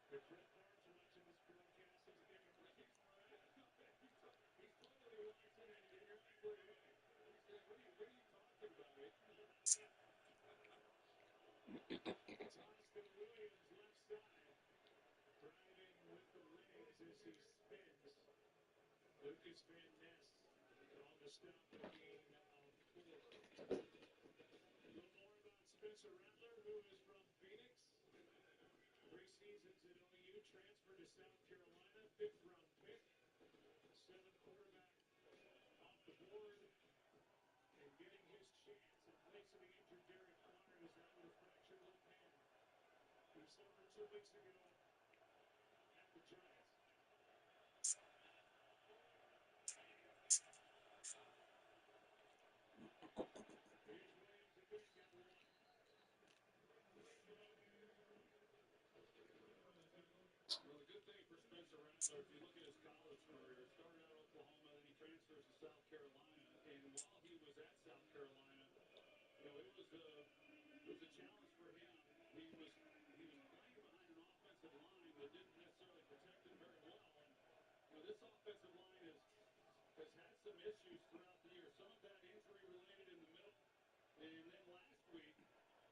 Chris Barnes watching this broadcast. He's thinking, what is He's totally watching, and you're absolutely right. He's saying, what are you talking about? toss to Williams, left side. Driving with the legs as he spins. Lucas Van Ness on the stop and a gain of 4. A little more about Spencer Rattler, who is from Phoenix. 3 seasons at OU, transferred to South Carolina, 5th-round pick. 7th quarterback off the board. And getting his chance in place of the injured Derek Carr, who's out with a fractured left hand. He suffered 2 weeks ago at the Giants. Here's Williams again, got 1. Well, the good thing for Spencer Rattler, if you look at his college career, started out at Oklahoma, then he transfers to South Carolina. And while he was at South Carolina, it was a challenge for him. He was playing behind an offensive line that didn't necessarily protect him very well. And this offensive line has had some issues throughout the year. Some of that injury related in the middle. And then last week,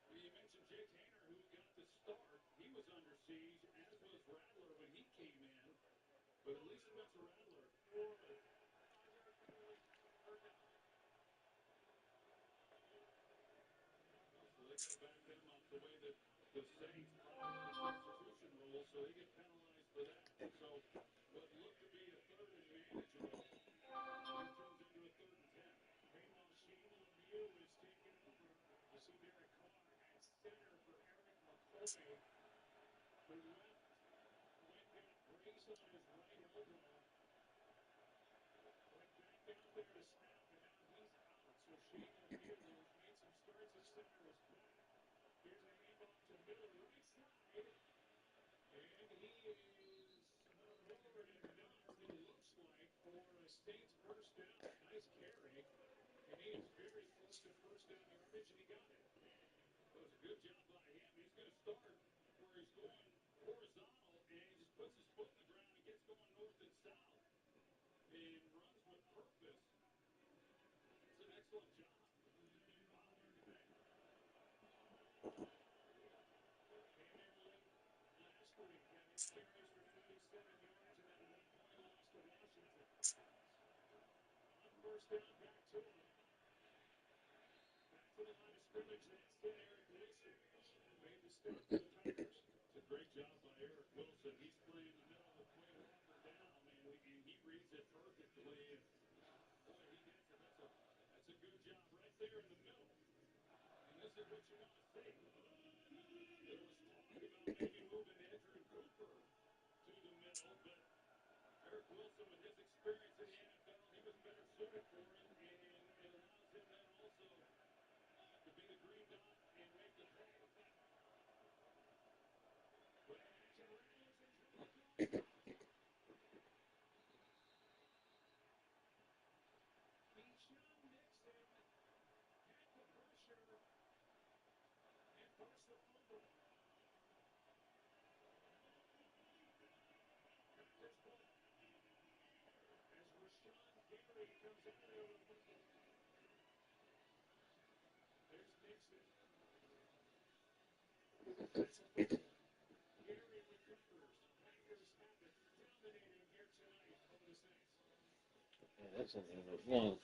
you mentioned Jake Haener, who got the start. He was under siege, as was Rattler when he came in. But at least Spencer Rattler. So they got to back them up the way that the Saints follow the substitution rule, so they get penalized for that. So what looked to be a 3rd and manageable now turns into a 3rd and 10. Meanwhile, Shane Lemieux is taking over. You see Derek Carr at center for Eric McCoy, who left when got brace on his right elbow. Went back out there to snap, and now he's out. So Shane Lemieux, who's made some starts at center, is back. Here's a handoff to Miller, right side. And he is forward and done, it looks like, for a Saints first down. Nice carry. And he is very close to first down yardage, and he got it. That was a good job by him. He's going to start where he's going horizontal, and he just puts his foot in the ground and gets going north and south and runs with purpose. It's an excellent job. Wow. Came in late last week. Got 8 carries for 97 yards and that 1-point loss to Washington. On first down, back to him. Back to the line of scrimmage. That's been Eric Wilson. Made the start for the Packers. It's a great job by Eric Wilson. He's playing the middle with Quay Walker a good job right there in the middle. And this is what you want to see. There was talk about maybe moving Andrew Cooper to the middle, but Eric Wilson, with his experience in the NFL, he was better suited for it, and it allows him then also to be the green dot and make the play. Play action, Rams is going to call it. Keyshawn Nixon had the pressure and forced the fumble. Packers ball as Rashawn Gary comes out there with a fumble. There's Nixon. That's a fumble. Gary recovers. Packers have it, dominating here tonight over the Saints. Yeah, that's an end of game.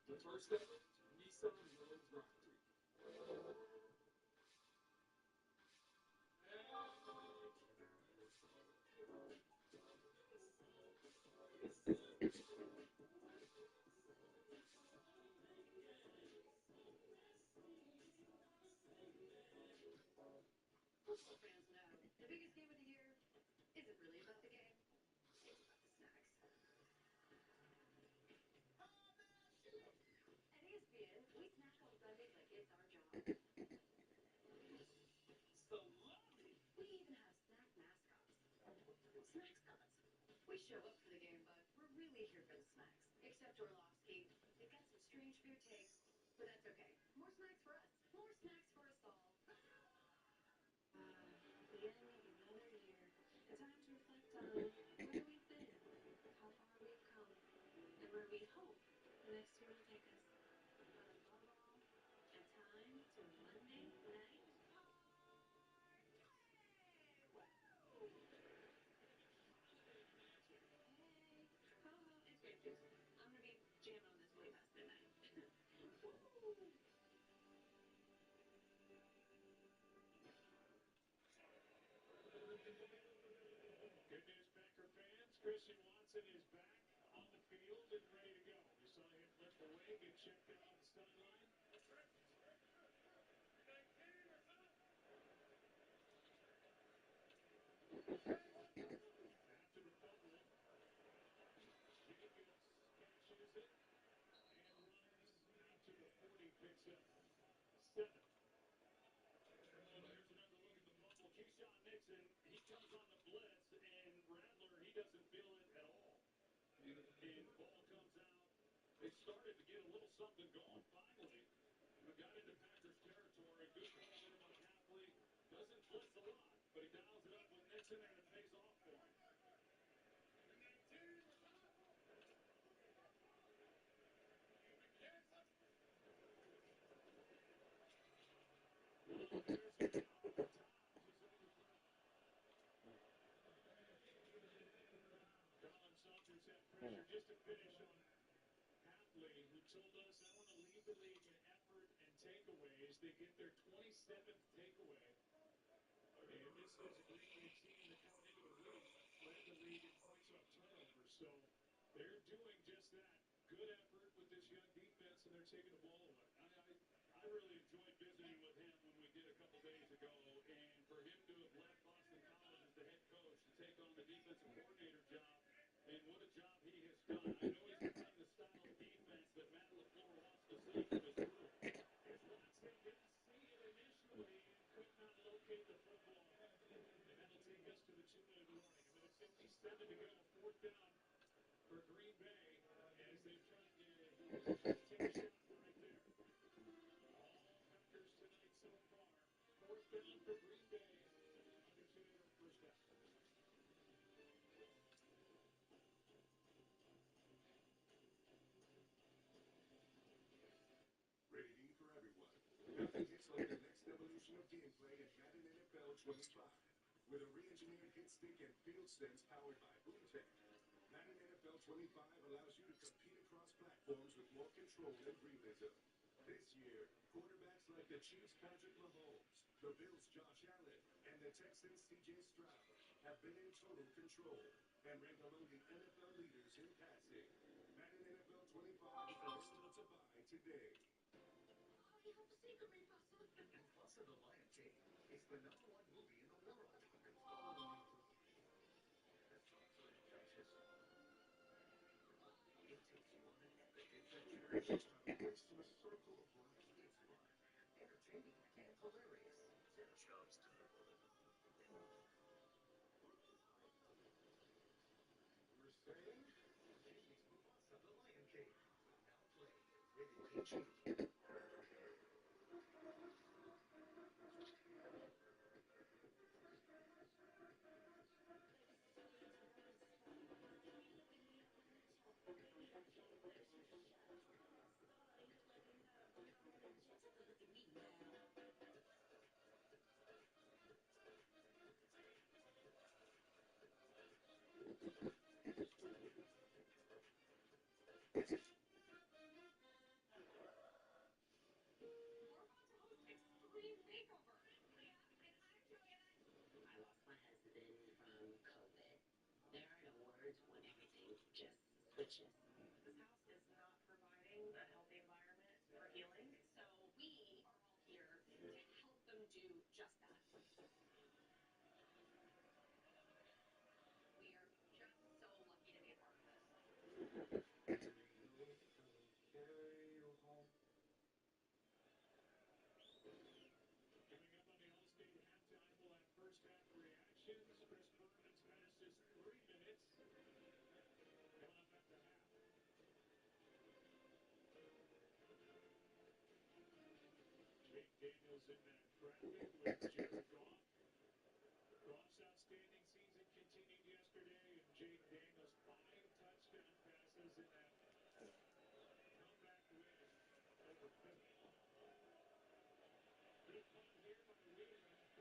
The first ever Nissan Rogue Rockery. Football fans know the biggest game of the year isn't really about the game. It's about the snacks. At ESPN, we snack on Sundays like it's our job. Salami. We even have snack mascots. Snackscots. We show up for the game, but we're really here for the snacks. Except Orlovsky. They've got some strange food takes, but that's okay. More snacks for us. More snacks for us all. The end of another year. A time to reflect on where we've been, how far we've come, and where we hope the next year will take us. But above all, a time to Monday night party! Woo! Hey, ho-ho, and grape juice. I'm going to be jamming on this way past midnight. Woo! Good news, Packer fans. Christian Watson is back on the field and ready to go. You saw him lift the leg and checked out on the sideline. After the fumble, Jacobs catches it and runs out to the 40, picks up 7. Here's another look at the fumble. Keyshawn Nixon, he comes on the blitz, and Rattler, he doesn't feel it at all. And ball comes out. They started to get a little something going finally. Got into Packers territory. Good cover by Hafley. Doesn't blitz a lot, but he dials it up with Nixon, and it pays off for him. There's a foul on top, just overthrown. Colin Saunders had pressure just to finish on Hafley, who told us, I want to lead the league in effort and takeaways. They get their 27th takeaway. And this is a Green Bay team that coming into the week led the league in points off turnovers. So they're doing just that. Good effort with this young defense, and they're taking the ball away. I really enjoyed visiting with him when we did a couple days ago, and for him to have left Boston College as the head coach to take on the defensive coordinator job, and what a job he has done. I know he's running the style of defense that Matt LaFleur wants to see from his group. Here's Take a shot right there. All Packers tonight so far. Fourth down for Green Bay. Understood on first down. Rating for everyone. Nothing hits like the next evolution of gameplay in Madden NFL 25. With a re-engineered hit stick and field stance powered by BoomTech, Madden NFL 25 allows you to compete across platforms with more control and realism. This year, quarterbacks like the Chiefs' Patrick Mahomes, the Bills' Josh Allen, and the Texans' C.J. Stroud have been in total control and rank among the NFL leaders in passing. Madden NFL 25 is available to buy today. I have a secret, Mufasa. Mufasa the Lion King is the #1 movie in the world. The songs are infectious. It takes you on an epic adventure. A race to the circle of life. It's fun, entertaining, and hilarious. Then it comes to You were saying? Disney's Mufasa the Lion King will now play rated PG. We're about to host Extreme Makeover. Yeah, and I lost my husband from COVID. There are no words when everything just switches. This house is not providing a healthy environment for healing, so we are all here to help them do just that. We are just so lucky to be a part of this. carry you home. Coming up on the Allstate halftime, we'll have first half reactions. Chris Berman's fastest 3 minutes. Coming up after half. Jake Daniels in that traffic with Jared Goff. Goff's outstanding season continued yesterday, and Jake Daniels 5 touchdown passes in that comeback win over Philly. Good punt here by Wheeler. Sails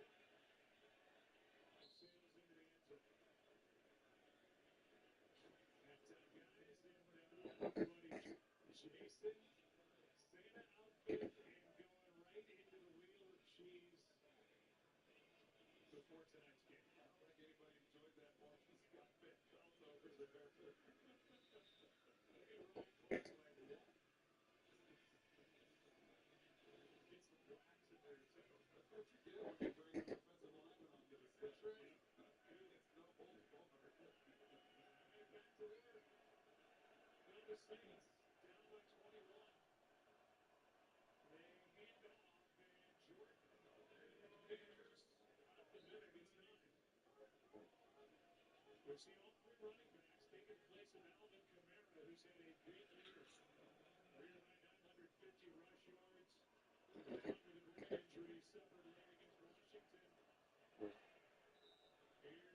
into the end zone. Halftime guys, and everybody chasing Santa outfit and going right into the wheel of cheese before tonight's game. I don't think anybody enjoyed that more than Scott Van Pelt over there. Look at Ryan Clark like, what? Get some wax in there, too. That's what you get when you bring an offensive lineman onto the set. That's right. It's no holds barred. All right, back to work. Go the Saints, down by 21. They hand off, and Jordan is up the middle, gets 9. We've seen all 3 running backs taking the place of Alvin Kamara, who's had a big year. Career high 950 rush yards.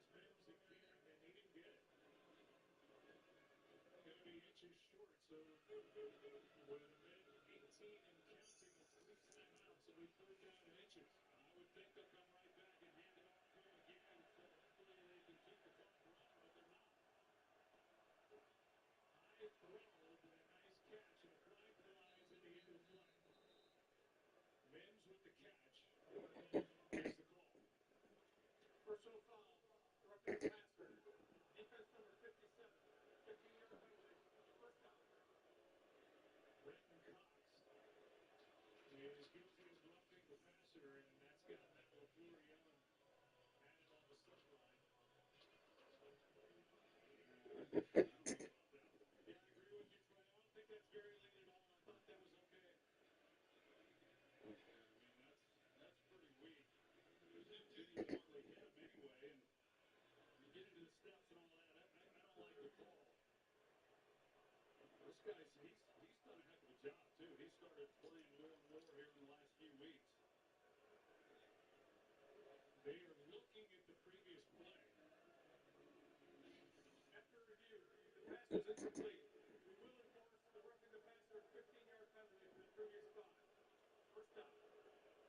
Down with a groin injury suffered late against Washington. Here's Mims again, and he didn't get it. Going to be inches short, so with a minute 18 and counting and 3 timeouts, it'll be 3rd down and inches. I would think they'll come right back and hand it off here again, so hopefully they can keep the clock running, but they're not. High throw, but a nice catch, and a flag flies at the end of the play. Mims with the catch. Here's the call. Personal foul, roughing the passer. Defense number 57. 15-yard penalty. First down. Brenton Cox is guilty of roughing the passer, and that's got Matt LaFleur yelling at him on the sideline. I don't know about that one. Yeah, I agree with you, Trey. I don't think that's very late at all. I thought that was okay. Yeah, I mean, that's pretty weak. Didn't even hardly hit him anyway, and you get into the steps and all that. I don't like the call. This guy's, he's done a heck of a job, too. He started playing more and more here in the last few weeks. They are looking at the previous play. After review, the pass was incomplete. We will enforce the roughing the passer 15-yard penalty for the previous spot. First down. Mims went up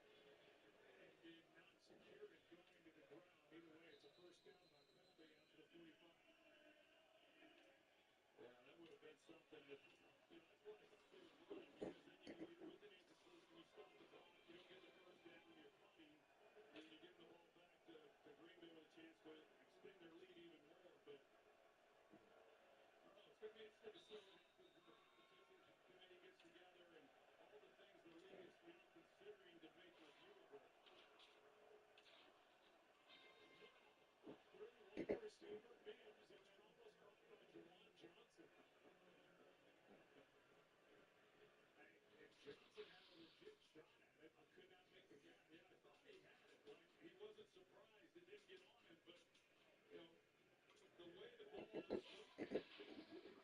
to get it and did not secure it going to the ground. Either way, it's a first down by penalty out to the 45. Yeah, that would have been something if, that's why I say run, because then with an incomplete, you stop the clock, you don't get the first down, you're punting, and then you give the ball back to Green Bay with a chance to extend their lead even more. But, I don't know, it's going to be interesting to see what happens when the competition committee gets together and all the things the league is now considering to make reviewable. Through one receiver, Mims, and then almost caught by Juwan Johnson. If Johnson had a legit shot at it, I could not make the catch. Yeah, I thought he had it. Like, he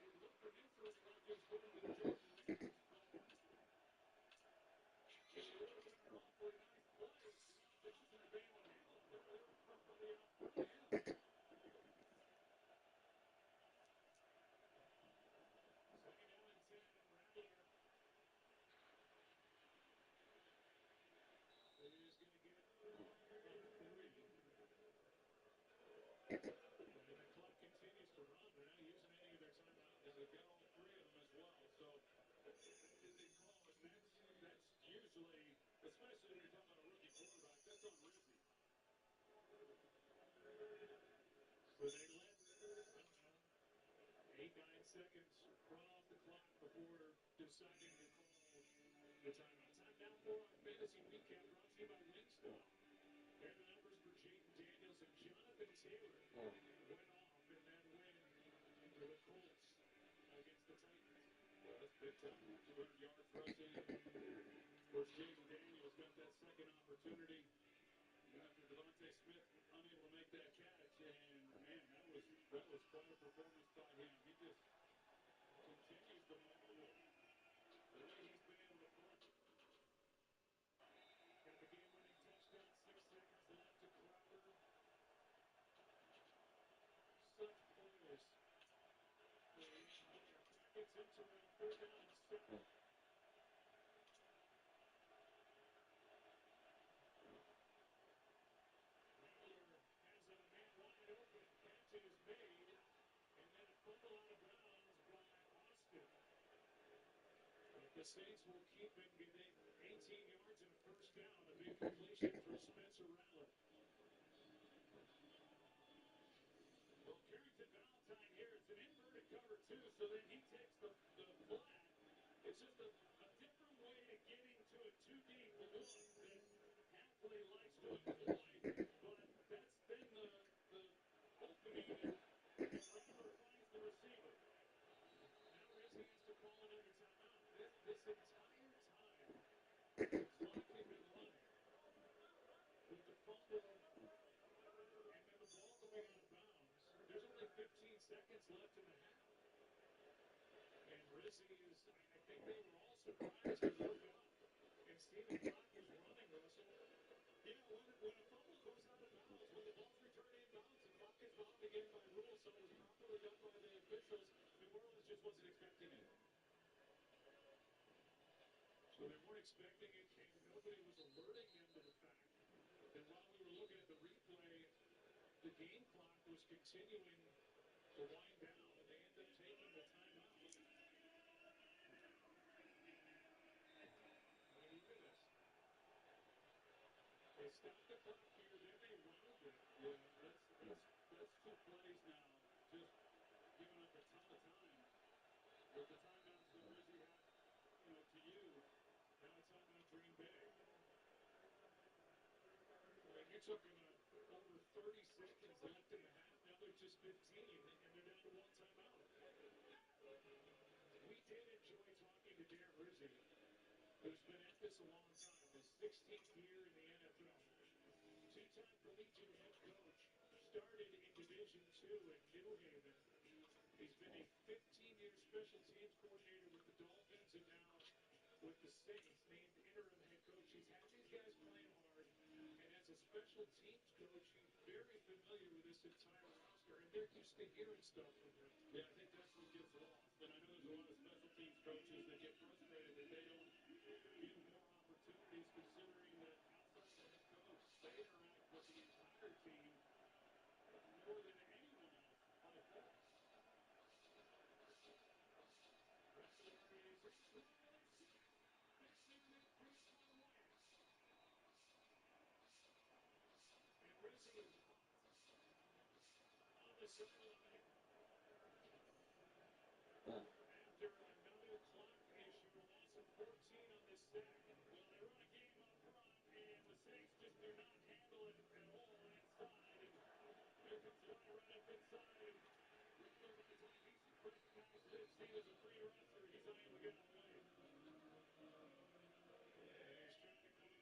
wasn't surprised it didn't get on him, but, the way the ball was thrown, it looked initially like it was going to the Jordan Reeds, but it would have been an awfully nice play. Johnson and Bama would handle it. They were probably out in front of him. Second down and 10, and Rattler is going to get about 3. And the clock continues to run. They're not using any of their timeouts. They've got all 3 of them as well. So they call it, and that's usually, especially when you're talking about a rookie quarterback, that's on Rizzi. So they let, 8, 9 seconds run off the clock before deciding to call the timeout. Time now for our fantasy recap, brought to you by Wingstop. Here are the numbers for Jaden Daniels and Jonathan Taylor. Went off in that win for the Colts against the Titans. Well, that's big time. 200 yards rushing. Of course, Jaden Daniels got that second opportunity after Devontae Smith unable to make that catch. And, man, that was quite a performance by him. He just continues to marvel the way he's been able to throw. Got the game-winning touchdown, 6 seconds left to Crowder. Such poise for a young player. Clock gets into it on 3rd down and 7. Rattler has a man wide open. Catch is made, and then a fumble out of bounds by Austin. But the Saints will keep it, get 18 yards and a first down. A big completion for Spencer Rattler. Well, Carrington Valentine here, it's an inverted cover, too, so then he takes the flat. It's just a different way of getting to a two-deep look that Hafley likes to employ, but that's then the opening, and Rattler finds the receiver. Now Rizzi has to call another timeout. This entire time, the clock had been running with the fumble and then the ball going out of bounds. There's only 15 seconds left in the half. And Rizzi is, I think they were all surprised to look up and see the clock was running, Russell. Yeah, when a fumble goes out of bounds, when the ball's returned inbounds, the clock is wound again by rule, so it was properly done by the officials. New Orleans just wasn't expecting it. So they weren't expecting it, and nobody was alerting them to the fact that while we were looking at the replay, the game clock was continuing to wind down, and they end up taking the timeout. I mean, look at this. They stopped the clock here, then they wound it. Yeah, that's 2 plays now, just giving up a ton of time. With the timeouts that Rizzi had, to you, now it's timeout Green Bay. I mean, you're talking over 30 seconds left in the half. Now there's just 15, and they're down to 1 timeout. We did enjoy talking to Darren Rizzi, who's been at this a long time, his 16th year in the NFL. 2-time collegiate head coach, started in Division II at New Haven, He's been a 15-year special teams coordinator with the Dolphins and now with the Saints, named interim head coach. He's had these guys playing hard, and as a special teams coach, he's very familiar with this entire roster, and they're used to hearing stuff from him. Yeah, I think that's what gets lost. And I know there's a lot of special teams coaches that get frustrated that they don't get more opportunities, considering that outside the head coach, they interact with the entire team more than anyone else on the field. Back to the RAC throws. Fixed in and through by Wyatt. And Rizzi is caught on the sideline after another clock issue. A loss of 14 on the sack. Well, they run a game up front, and the Saints just do not handle it at all inside. And here comes Johnny right up inside, and Rickler, by the time he recognized this, he was a free rusher. He's not able to get out of the way. And he's trying to call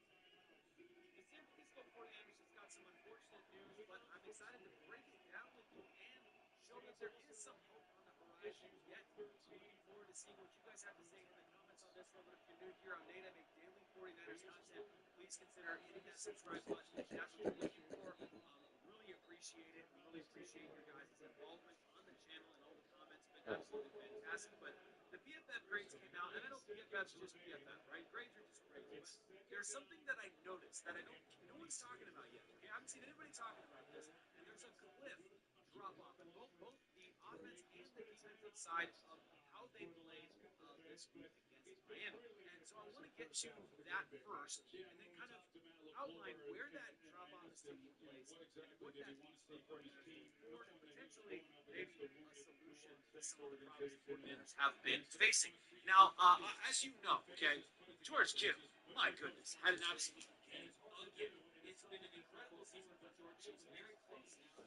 a timeout. The San Francisco 49ers just got some unfortunate news, but I'm excited to break it down with you and show that there is some hope on the horizon yet. So looking forward to seeing what you guys have to say in the comments on this one. But if you're new here on Nate, I make daily 49ers content. Please consider hitting that subscribe button if that's what you're looking for. Really appreciate it. Really appreciate your guys' involvement on the channel, and all the comments have been absolutely fantastic. But the PFF grades came out, and I know PFF's just PFF, right? Grades are just grades. But there's something that I noticed that no one's talking about yet. Okay, I haven't seen anybody talking about this, and there's a cliff drop off in both the offense and the defensive side of how they played this week against Miami. And so I want to get to that first, and then kind of outline where that drop off is taking place and what that means for the 49ers or potentially maybe a solution to some of the problems the 49ers have been facing. Now, as you know, okay, George Kittle, my goodness, had an absolute game again. It's been an incredible season for George. He's very close now.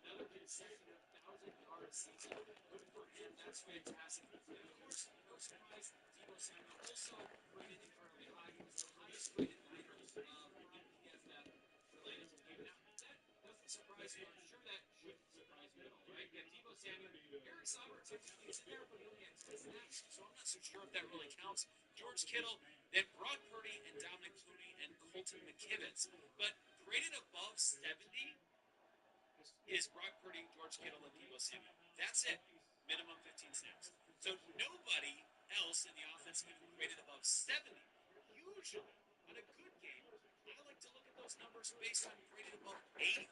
Another consecutive 1,000-yard season. Good for him. That's fantastic. And of course, no surprise, Deebo Samuel also rated incredibly high. He was the highest rated Niner from PFF related to him. Now, that doesn't surprise you. I'm sure that shouldn't surprise you at all, right? Yeah, Deebo Samuel, Eric Sauber typically is in there, but he only had 10 snaps, so I'm not so sure if that really counts. George Kittle, then Brock Purdy and Dominic Clooney and Colton McKivitz. But graded above 70 is Brock Purdy, George Kittle, and Deebo Samuel. That's it. Minimum 15 snaps. So nobody else in the offense even graded above 70. Usually, on a good game, I like to look at those numbers based on graded above 80.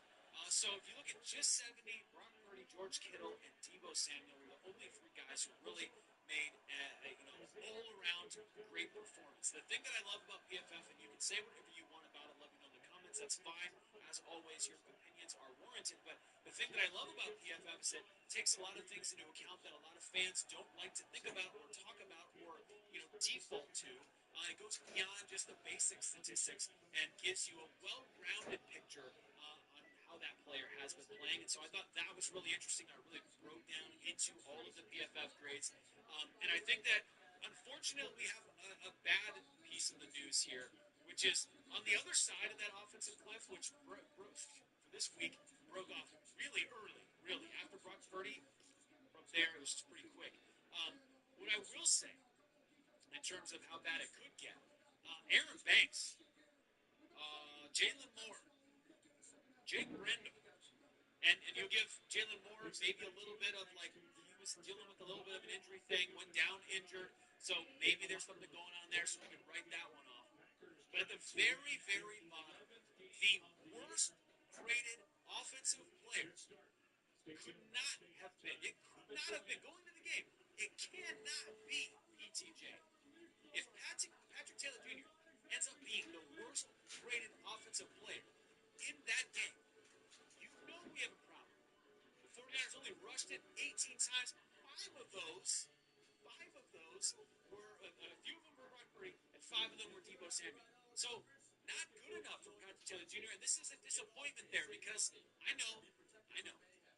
So if you look at just 70, Brock Purdy, George Kittle, and Deebo Samuel were the only three guys who really made all-around great performance. The thing that I love about PFF, and you can say whatever you want about it, let me know in the comments, that's fine. As always, your opinions are warranted, but the thing that I love about PFF is it takes a lot of things into account that a lot of fans don't like to think about or talk about or default to. It goes beyond just the basic statistics and gives you a well-rounded picture on how that player has been playing. And so I thought that was really interesting. I really broke down into all of the PFF grades. And I think that, unfortunately, we have a bad piece of the news here, which is on the other side of that offensive cliff, which for this week broke off really early, really. After Brock Purdy, from there, it was just pretty quick. What I will say, in terms of how bad it could get, Aaron Banks, Jalen Moore, Jake Brendel, and you'll give Jalen Moore maybe a little bit of he was dealing with a little bit of an injury thing, went down injured, so maybe there's something going on there, so we can write that one off. But at the very, very bottom, the worst graded offensive player could not have been going to the game. It cannot be PTJ. If Patrick Taylor Jr. ends up being the worst graded offensive player in that game, you know we have a problem. The 49ers only rushed it 18 times. Five of those were, a few of them were Brock Purdy, and 5 of them were Deebo Samuel. So, not good enough for Patrick Taylor Jr., and this is a disappointment there because I know,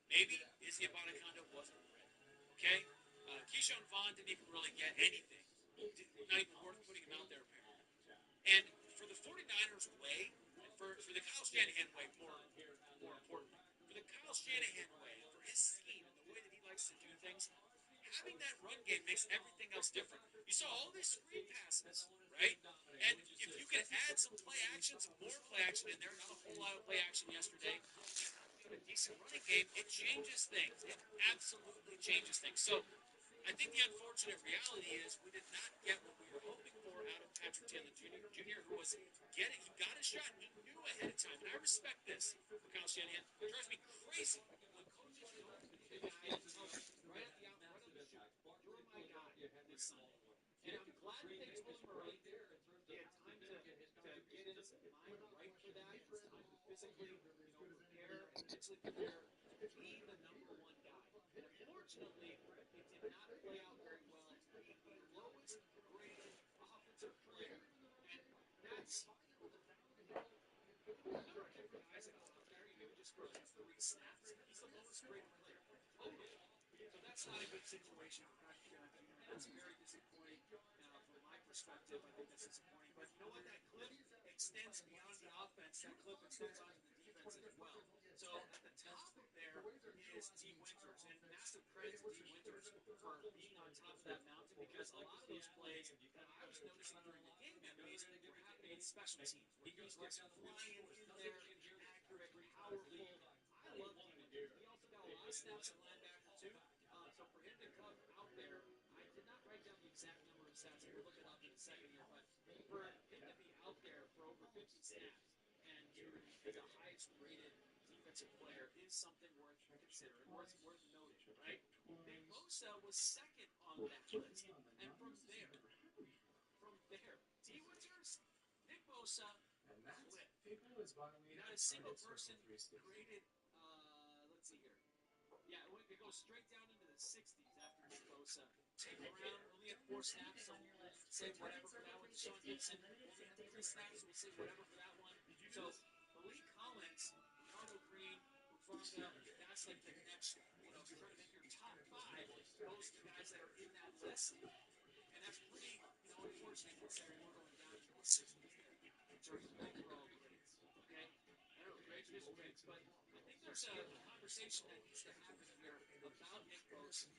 maybe Izzy Abanikanda wasn't ready, okay? Keyshawn Vaughn didn't even really get anything. Not even worth putting him out there, apparently. And for the 49ers way, and for the Kyle Shanahan way, more importantly, for the Kyle Shanahan way, for his scheme and the way that he likes to do things, things, having that run game makes everything else different. You saw all these screen passes, right? And if you can add some play action, some more play action in there, not a whole lot of play action yesterday, you have a decent running game, it changes things. It absolutely changes things. So I think the unfortunate reality is we did not get what we were hoping for out of Patrick Taylor Jr., who was getting, he got a shot, he knew ahead of time. And I respect this for Kyle Shanahan. It drives me crazy when coaches don't the guy and tell him right at the out, right on the shoot, you're my guy this Sunday. And I'm glad that they told him early. He had time to get his mind right for that. He had time to physically, prepare and mentally prepare to be the number one guy. And unfortunately, it did not play out very well to be the lowest graded offensive player. And that's there are different guys that go out there, even just for like 3 snaps. He's the lowest graded player total. So that's not a good situation for Patrick Taylor Jr. That's very disappointing from my perspective. I think that's disappointing. But you know what? That clip extends beyond the offense. That clip extends onto the defense as well. So at the top there is D. Winters, and massive credit to D. Winters for being on top of that mountain because a lot of those plays that I was noticing during the game at least were happening in special teams where he's just flying in there, accurate, powerful. I love D. Winters. He also got a lot of snaps at linebacker too. So for him to come out there, I did not write down the exact number of snaps. We'll look it up in a second here, but for him to be out there for over 50 snaps and to be the highest rated defensive player is something worth considering, worth noting, right? Nick Bosa was second on that list. And from there, D. Winters, Nick Bosa, clip. Not a single person graded, let's see here. Yeah, it goes straight down into the 60s after Nick Bosa. Jake Brown only had 4 snaps, so we'll say whatever for that one. Sean Gibson only had 3 snaps, so we'll say whatever for that one. So Malik Collins, Bernardo Green, Hufanga, that's like the next, trying to make your top 5. Those are the guys that are in that list. And that's pretty, unfortunate considering we're going down into the 60s there in terms of overall grades. Okay? I don't know, grades are just grades, but I think there's a conversation that needs to happen here about Nick Bosa.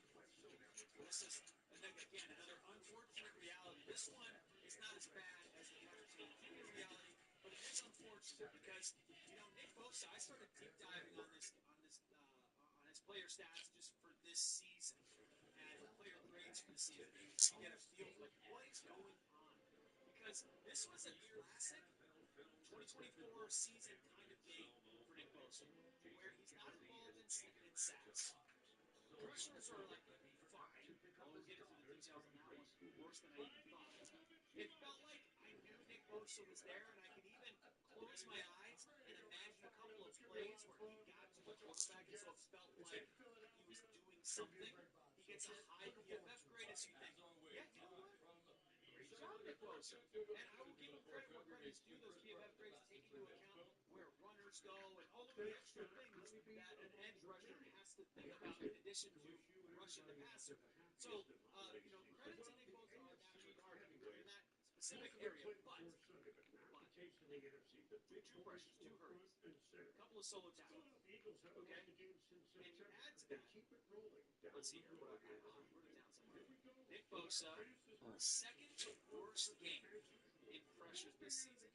This is, again, another unfortunate reality. This one is not as bad as the Patrick Taylor Jr. reality, but it is unfortunate because, Nick Bosa, I started deep diving on his player stats just for this season and player grades for the season to get a feel for what is going on. Because this was a classic 2024 season kind of game for Nick Bosa, where he's not involved in sacks. Pressures are like fine. We'll get into the details on that one. Worse than I even thought. It felt like I knew Nick Bosa was there, and I could even close my eyes and imagine a couple of plays where he got to the quarterback, and so it felt like he was doing something. He gets a high PFF grade, so you think, yeah, you know what? Great job, Nick Bosa. And I will give him credit where credit is due. Those PFF grades take into account where runners go and all of the extra things that an edge rusher has to think about in addition to rushing the passer. So, credit to Nick Bosa on that regard in that specific area. But two pressures, 2 hurries, a couple of solo tackles. Okay? And you add to that, let's see here, wrote it down somewhere. Nick Bosa, second to worst game in pressures this season.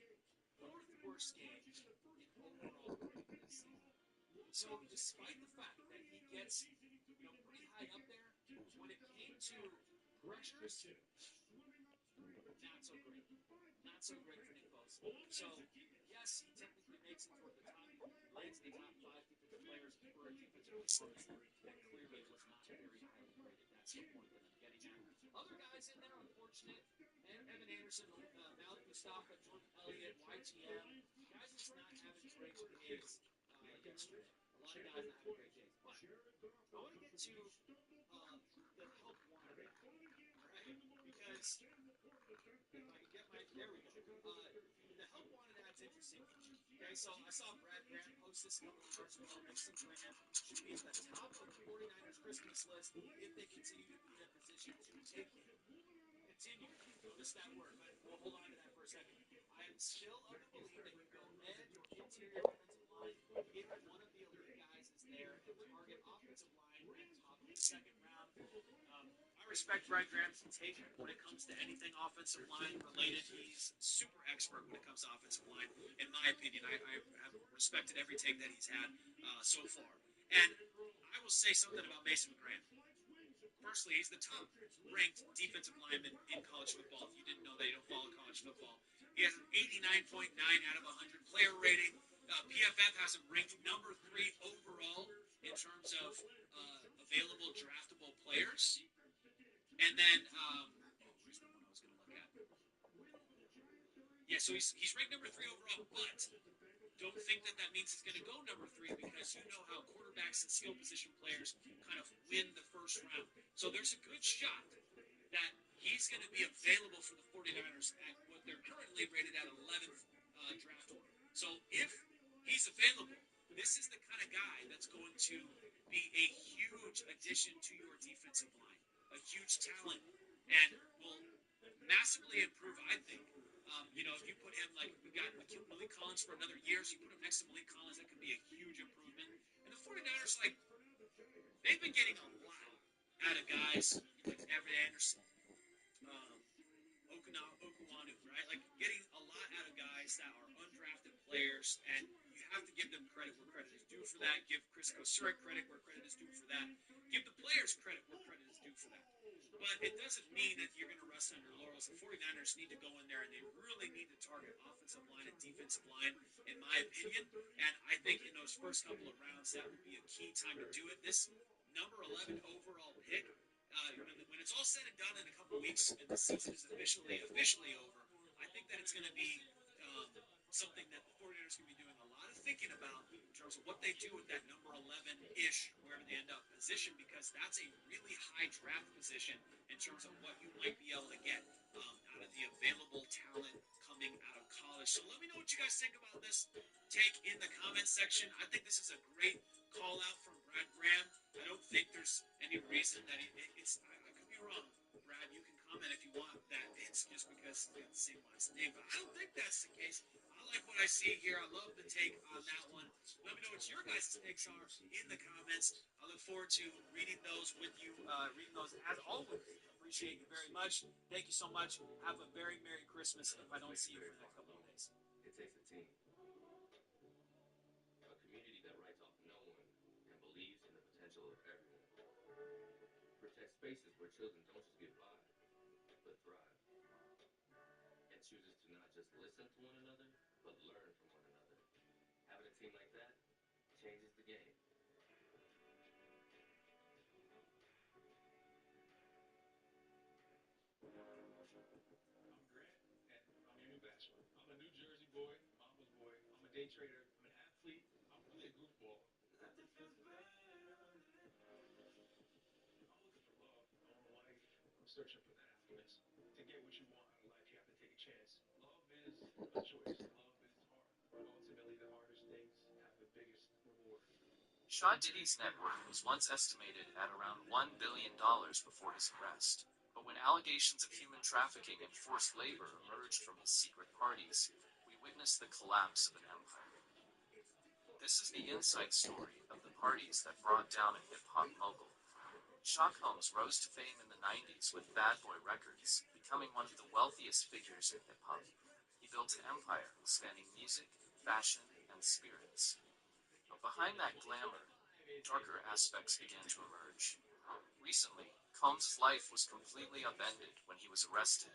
4th worst game in overall grading this season. So despite the fact that he gets, pretty high up there, when it came to pressures, not so great. Not so great for Nick Bosa. So, yes, he technically makes it toward the top, lands in the top 5 defensive players for a defensive performance that clearly was not very highly graded. That's the point that I'm getting at. Other guys in there, unfortunate. Evan Anderson, Malik Mustafa, Jordan Elliott, YTM. Guys just not having great days yesterday. A lot of guys not having great days. But I want to get to the help wanted guy. All right? Because if I can get there we go. The help wanted ad's interesting. Okay, so I saw Brad Grant post this a couple of hours ago. Mason Graham should be at the top of the 49ers Christmas list if they continue to be in a position to take him. Continue. Notice that word, but we'll hold on to that for a second. I am still of the belief that you go edge or interior defensive line if one of the elite guys is there and target offensive line at top of the 2nd round respect Brad Graham's take when it comes to anything offensive line related. He's super expert when it comes to offensive line, in my opinion. I have respected every take that he's had so far. And I will say something about Mason Graham. Firstly, he's the top-ranked defensive lineman in college football. If you didn't know that, you don't follow college football. He has an 89.9 out of 100 player rating. PFF has him ranked number 3 overall in terms of available draftable players. And then, where's the one I was going to look at? Yeah, so he's ranked number 3 overall, but don't think that means he's going to go number 3, because you know how quarterbacks and skill position players kind of win the first round. So there's a good shot that he's going to be available for the 49ers at what they're currently rated at 11th draft order. So if he's available, this is the kind of guy that's going to be a huge addition to your defensive line, a huge talent, and will massively improve, I think. If you put him, like, we got Malik Collins for another year, so you put him next to Malik Collins, that could be a huge improvement. And the 49ers, like, they've been getting a lot out of guys like Everett Anderson, Okuwanu, right? Like, getting a lot out of guys that are undrafted players, and you have to give them credit where credit is due for that. Give Chris Kosuric credit where credit is due for that. Give the players credit where credit is due for that. But it doesn't mean that you're going to rest on your laurels. The 49ers need to go in there, and they really need to target offensive line and defensive line, in my opinion. And I think in those first couple of rounds, that would be a key time to do it. This number 11 overall pick, when it's all said and done in a couple of weeks and the season is officially over, I think that it's going to be something that the 49ers are going to be doing a lot of thinking about in terms of what they do with that number 11-ish, wherever they end up position, because that's a really high draft position in terms of what you might be able to get out of the available talent coming out of college. So let me know what you guys think about this take in the comments section. I think this is a great call out from Brad Graham. I don't think there's any reason that it's I could be wrong. Brad, you can comment if you want that it's just because we have the same last name, but I don't think that's the case. I like what I see here. I love the take on that one. Let me know what your guys' takes are in the comments. I look forward to reading those with you, reading those as always. Appreciate you very much. Thank you so much. Have a very Merry Christmas if I don't see you for the next couple of days. It takes a team. A community that writes off no one and believes in the potential of everyone. Protect spaces where children don't just get by, but thrive. And chooses to not just listen to one another, but learn from one another. Having a team like that changes the game. I'm Grant, and I'm your new bachelor. I'm a New Jersey boy, mama's boy. I'm a day trader. I'm an athlete. I'm really a goofball. Nothing feels better. I'm looking for love. I want a wife. I'm searching for that happiness. To get what you want out of life, you have to take a chance. Love is a choice. Love is hard. But ultimately, the hardest things have the biggest reward. Sean Diddy's net worth was once estimated at around $1 billion before his arrest. But when allegations of human trafficking and forced labor emerged from his secret parties, we witnessed the collapse of an empire. This is the inside story of the parties that brought down a hip-hop mogul. Shock Holmes rose to fame in the 90s with Bad Boy Records, becoming one of the wealthiest figures in hip-hop. He built an empire spanning music, fashion, and spirits. But behind that glamour, darker aspects began to emerge. Recently, Combs' life was completely upended when he was arrested,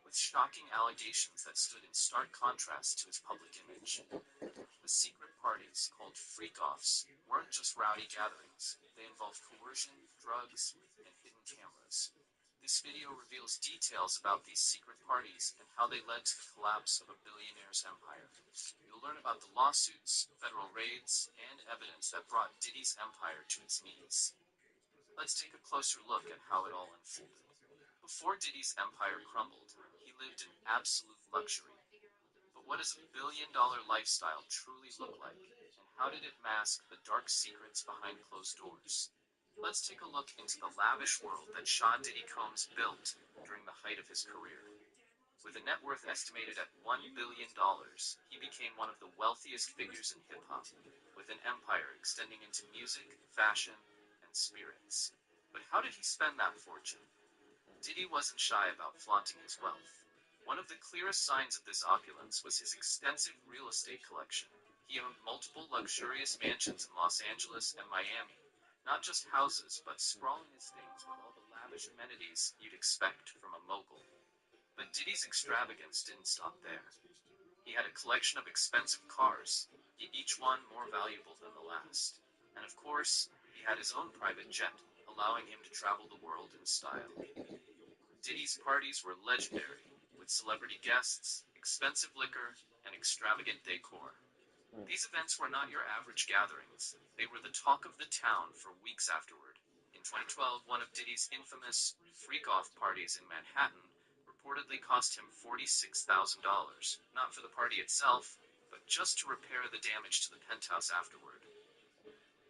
with shocking allegations that stood in stark contrast to his public image. The secret parties, called freak-offs, weren't just rowdy gatherings. They involved coercion, drugs, and hidden cameras. This video reveals details about these secret parties and how they led to the collapse of a billionaire's empire. You'll learn about the lawsuits, federal raids, and evidence that brought Diddy's empire to its knees. Let's take a closer look at how it all unfolded. Before Diddy's empire crumbled, he lived in absolute luxury. But what does a billion-dollar lifestyle truly look like, and how did it mask the dark secrets behind closed doors? Let's take a look into the lavish world that Sean Diddy Combs built during the height of his career. With a net worth estimated at $1 billion, he became one of the wealthiest figures in hip-hop, with an empire extending into music, fashion, and spirits. But how did he spend that fortune? Diddy wasn't shy about flaunting his wealth. One of the clearest signs of this opulence was his extensive real estate collection. He owned multiple luxurious mansions in Los Angeles and Miami, not just houses, but sprawling estates with all the lavish amenities you'd expect from a mogul. But Diddy's extravagance didn't stop there. He had a collection of expensive cars, each one more valuable than the last. And of course, he had his own private jet, allowing him to travel the world in style. Diddy's parties were legendary, with celebrity guests, expensive liquor, and extravagant decor. These events were not your average gatherings. They were the talk of the town for weeks afterward. In 2012, one of Diddy's infamous freak-off parties in Manhattan reportedly cost him $46,000, not for the party itself, but just to repair the damage to the penthouse afterward.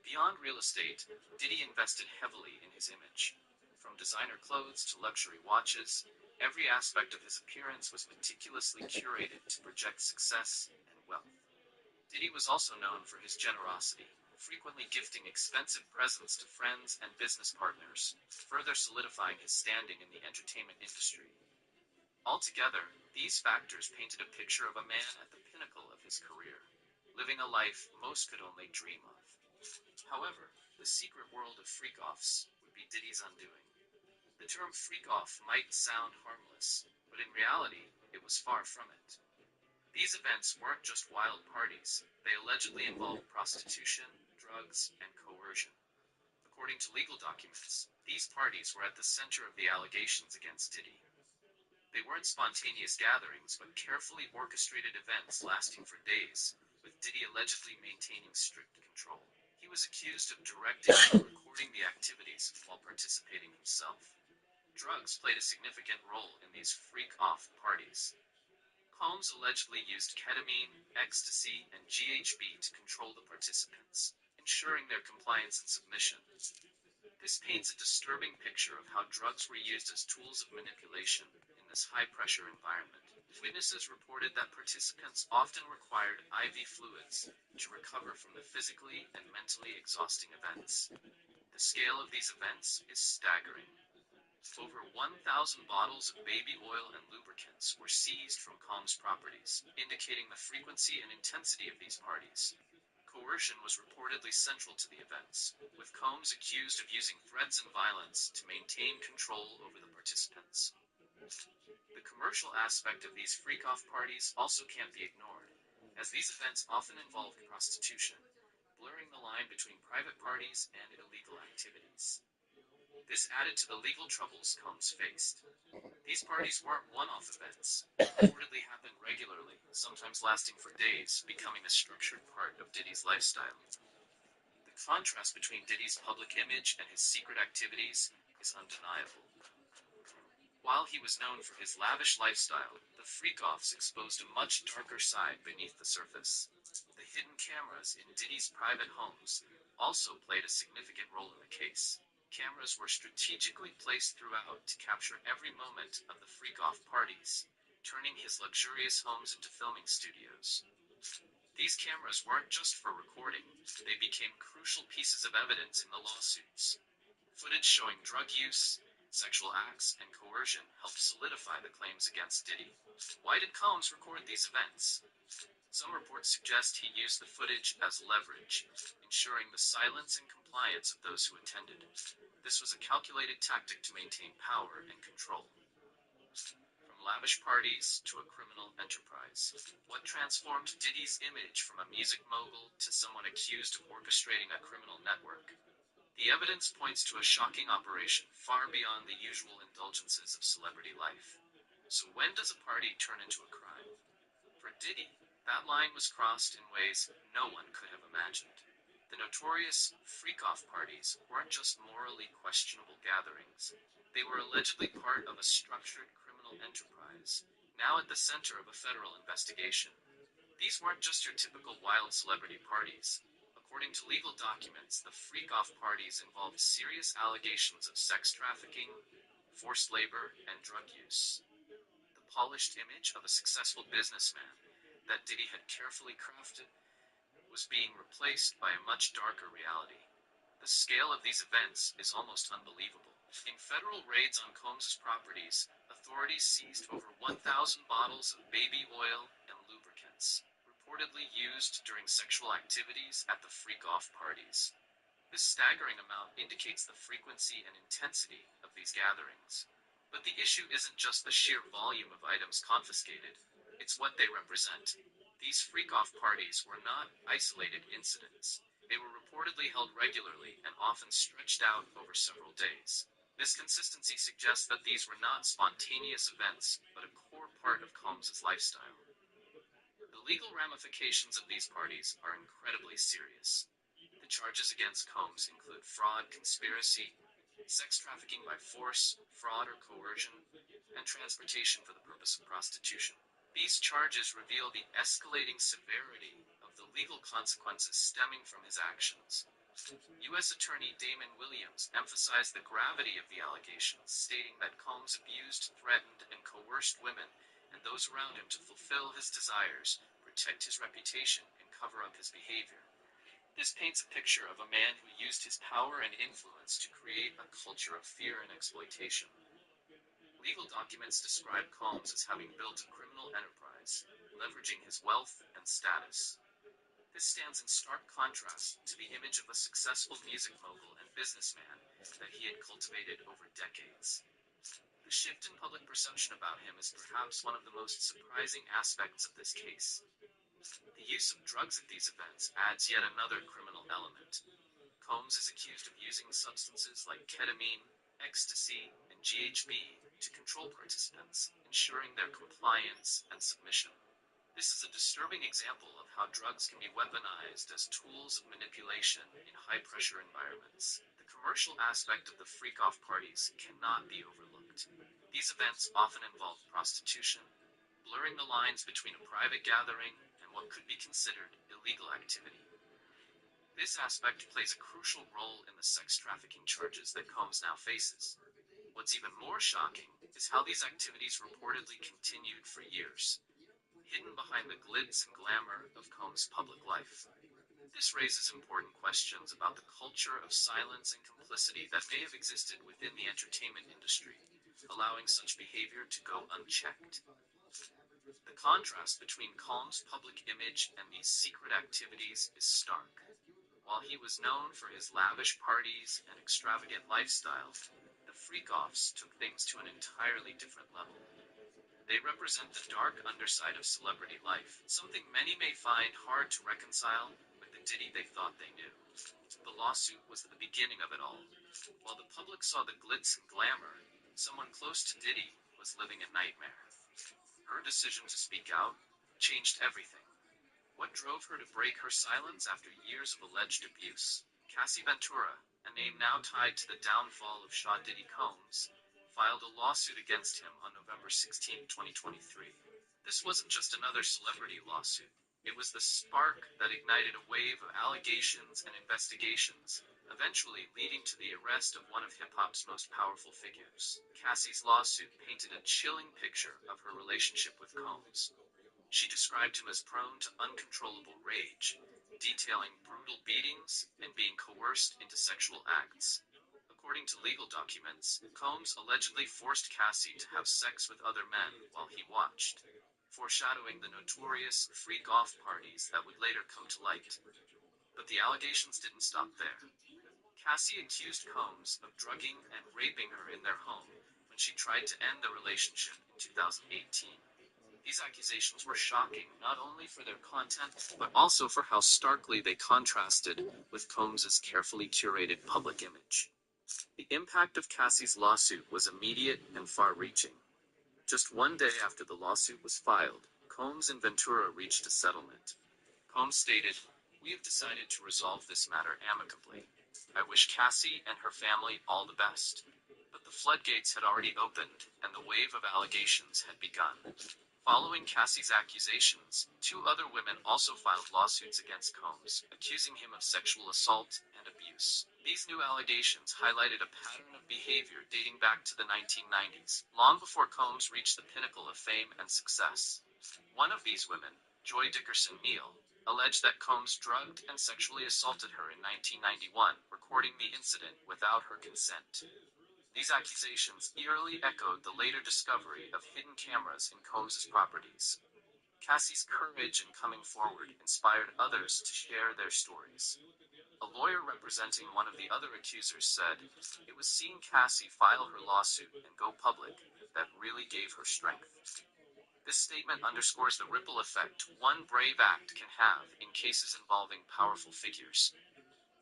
Beyond real estate, Diddy invested heavily in his image. From designer clothes to luxury watches, every aspect of his appearance was meticulously curated to project success and wealth. Diddy was also known for his generosity, frequently gifting expensive presents to friends and business partners, further solidifying his standing in the entertainment industry. Altogether, these factors painted a picture of a man at the pinnacle of his career, living a life most could only dream of. However, the secret world of freak-offs would be Diddy's undoing. The term freak-off might sound harmless, but in reality, it was far from it. These events weren't just wild parties, they allegedly involved prostitution, drugs, and coercion. According to legal documents, these parties were at the center of the allegations against Diddy. They weren't spontaneous gatherings, but carefully orchestrated events lasting for days, with Diddy allegedly maintaining strict control. He was accused of directing and recording the activities while participating himself. Drugs played a significant role in these freak-off parties. Combs allegedly used ketamine, ecstasy, and GHB to control the participants, ensuring their compliance and submission. This paints a disturbing picture of how drugs were used as tools of manipulation in this high-pressure environment. Witnesses reported that participants often required IV fluids to recover from the physically and mentally exhausting events. The scale of these events is staggering. Over 1,000 bottles of baby oil and lubricants were seized from Combs' properties, indicating the frequency and intensity of these parties. Coercion was reportedly central to the events, with Combs accused of using threats and violence to maintain control over the participants. The commercial aspect of these freak-off parties also can't be ignored, as these events often involved prostitution, blurring the line between private parties and illegal activities. This added to the legal troubles Combs faced. These parties weren't one-off events. They reportedly happened regularly, sometimes lasting for days, becoming a structured part of Diddy's lifestyle. The contrast between Diddy's public image and his secret activities is undeniable. While he was known for his lavish lifestyle, the freak-offs exposed a much darker side beneath the surface. The hidden cameras in Diddy's private homes also played a significant role in the case. Cameras were strategically placed throughout to capture every moment of the freak-off parties, turning his luxurious homes into filming studios. These cameras weren't just for recording, they became crucial pieces of evidence in the lawsuits. Footage showing drug use, sexual acts, and coercion helped solidify the claims against Diddy. Why did Combs record these events? Some reports suggest he used the footage as leverage, ensuring the silence and compliance of those who attended. This was a calculated tactic to maintain power and control. From lavish parties to a criminal enterprise, what transformed Diddy's image from a music mogul to someone accused of orchestrating a criminal network? The evidence points to a shocking operation far beyond the usual indulgences of celebrity life. So when does a party turn into a crime? For Diddy, that line was crossed in ways no one could have imagined. The notorious freak-off parties weren't just morally questionable gatherings. They were allegedly part of a structured criminal enterprise, now at the center of a federal investigation. These weren't just your typical wild celebrity parties. According to legal documents, the freak-off parties involved serious allegations of sex trafficking, forced labor, and drug use. The polished image of a successful businessman that Diddy had carefully crafted was being replaced by a much darker reality. The scale of these events is almost unbelievable. In federal raids on Combs' properties, authorities seized over 1,000 bottles of baby oil and lubricants, reportedly used during sexual activities at the freak-off parties. This staggering amount indicates the frequency and intensity of these gatherings. But the issue isn't just the sheer volume of items confiscated, it's what they represent. These freak-off parties were not isolated incidents. They were reportedly held regularly and often stretched out over several days. This consistency suggests that these were not spontaneous events, but a core part of Combs' lifestyle. The legal ramifications of these parties are incredibly serious. The charges against Combs include fraud, conspiracy, sex trafficking by force, fraud or coercion, and transportation for the purpose of prostitution. These charges reveal the escalating severity of the legal consequences stemming from his actions. U.S. Attorney Damon Williams emphasized the gravity of the allegations, stating that Combs abused, threatened, and coerced women and those around him to fulfill his desires, protect his reputation, and cover up his behavior. This paints a picture of a man who used his power and influence to create a culture of fear and exploitation. Legal documents describe Combs as having built a criminal enterprise, leveraging his wealth and status. This stands in stark contrast to the image of a successful music mogul and businessman that he had cultivated over decades. The shift in public perception about him is perhaps one of the most surprising aspects of this case. The use of drugs at these events adds yet another criminal element. Combs is accused of using substances like ketamine, ecstasy, and GHB to control participants, ensuring their compliance and submission. This is a disturbing example of how drugs can be weaponized as tools of manipulation in high-pressure environments. The commercial aspect of the freak-off parties cannot be overlooked. These events often involve prostitution, blurring the lines between a private gathering and what could be considered illegal activity. This aspect plays a crucial role in the sex trafficking charges that Combs now faces. What's even more shocking is how these activities reportedly continued for years, hidden behind the glitz and glamour of Combs' public life. This raises important questions about the culture of silence and complicity that may have existed within the entertainment industry, allowing such behavior to go unchecked. The contrast between Combs' public image and these secret activities is stark. While he was known for his lavish parties and extravagant lifestyle, the freak-offs took things to an entirely different level. They represent the dark underside of celebrity life, something many may find hard to reconcile with the Diddy they thought they knew. The lawsuit was the beginning of it all. While the public saw the glitz and glamour, someone close to Diddy was living a nightmare. Her decision to speak out changed everything. What drove her to break her silence after years of alleged abuse? Cassie Ventura, a name now tied to the downfall of Shaw Diddy Combs, filed a lawsuit against him on November 16, 2023. This wasn't just another celebrity lawsuit. It was the spark that ignited a wave of allegations and investigations, eventually leading to the arrest of one of hip-hop's most powerful figures. Cassie's lawsuit painted a chilling picture of her relationship with Combs. She described him as prone to uncontrollable rage, detailing brutal beatings and being coerced into sexual acts. According to legal documents, Combs allegedly forced Cassie to have sex with other men while he watched, foreshadowing the notorious freak-off parties that would later come to light. But the allegations didn't stop there. Cassie accused Combs of drugging and raping her in their home when she tried to end the relationship in 2018. These accusations were shocking, not only for their content, but also for how starkly they contrasted with Combs' carefully curated public image. The impact of Cassie's lawsuit was immediate and far-reaching. Just one day after the lawsuit was filed, Combs and Ventura reached a settlement. Combs stated, "We have decided to resolve this matter amicably. I wish Cassie and her family all the best." But the floodgates had already opened, and the wave of allegations had begun. Following Cassie's accusations, 2 other women also filed lawsuits against Combs, accusing him of sexual assault and abuse. These new allegations highlighted a pattern of behavior dating back to the 1990s, long before Combs reached the pinnacle of fame and success. One of these women, Joy Dickerson Neal, alleged that Combs drugged and sexually assaulted her in 1991, recording the incident without her consent. These accusations eerily echoed the later discovery of hidden cameras in Combs' properties. Cassie's courage in coming forward inspired others to share their stories. A lawyer representing one of the other accusers said, "It was seeing Cassie file her lawsuit and go public that really gave her strength." This statement underscores the ripple effect one brave act can have in cases involving powerful figures.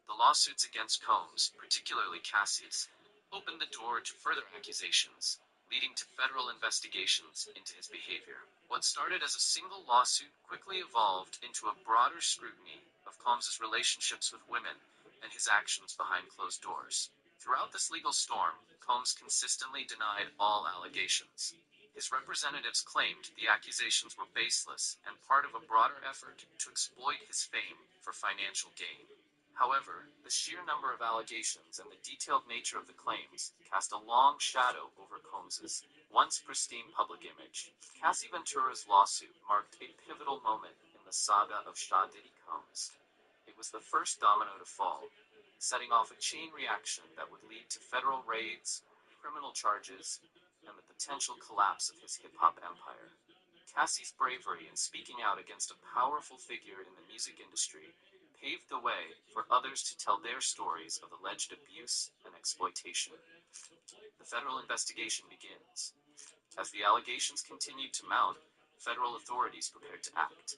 The lawsuits against Combs, particularly Cassie's, opened the door to further accusations, leading to federal investigations into his behavior. What started as a single lawsuit quickly evolved into a broader scrutiny of Combs' relationships with women and his actions behind closed doors. Throughout this legal storm, Combs consistently denied all allegations. His representatives claimed the accusations were baseless and part of a broader effort to exploit his fame for financial gain. However, the sheer number of allegations and the detailed nature of the claims cast a long shadow over Combs' once pristine public image. Cassie Ventura's lawsuit marked a pivotal moment in the saga of Shaw Diddy Combs. It was the first domino to fall, setting off a chain reaction that would lead to federal raids, criminal charges, and the potential collapse of his hip-hop empire. Cassie's bravery in speaking out against a powerful figure in the music industry paved the way for others to tell their stories of alleged abuse and exploitation. The federal investigation begins. As the allegations continued to mount, federal authorities prepared to act.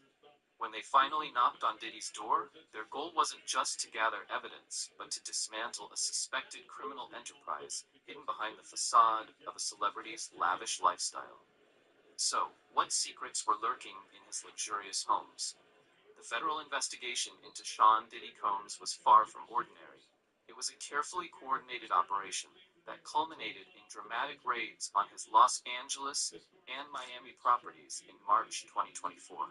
When they finally knocked on Diddy's door, their goal wasn't just to gather evidence, but to dismantle a suspected criminal enterprise hidden behind the facade of a celebrity's lavish lifestyle. So, what secrets were lurking in his luxurious homes? The federal investigation into Sean Diddy Combs was far from ordinary. It was a carefully coordinated operation that culminated in dramatic raids on his Los Angeles and Miami properties in March 2024.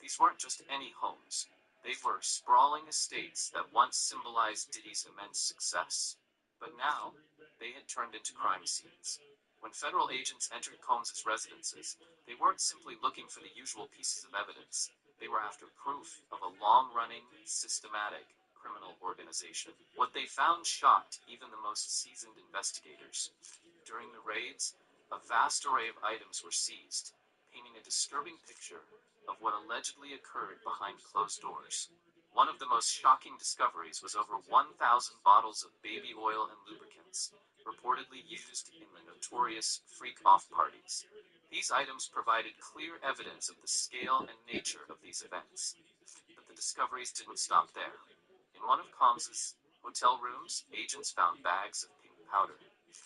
These weren't just any homes. They were sprawling estates that once symbolized Diddy's immense success. But now, they had turned into crime scenes. When federal agents entered Combs' residences, they weren't simply looking for the usual pieces of evidence. They were after proof of a long-running, systematic criminal organization. What they found shocked even the most seasoned investigators. During the raids, a vast array of items were seized, painting a disturbing picture of what allegedly occurred behind closed doors. One of the most shocking discoveries was over 1,000 bottles of baby oil and lubricants, reportedly used in the notorious freak-off parties. These items provided clear evidence of the scale and nature of these events. But the discoveries didn't stop there. In one of Combs' hotel rooms, agents found bags of pink powder.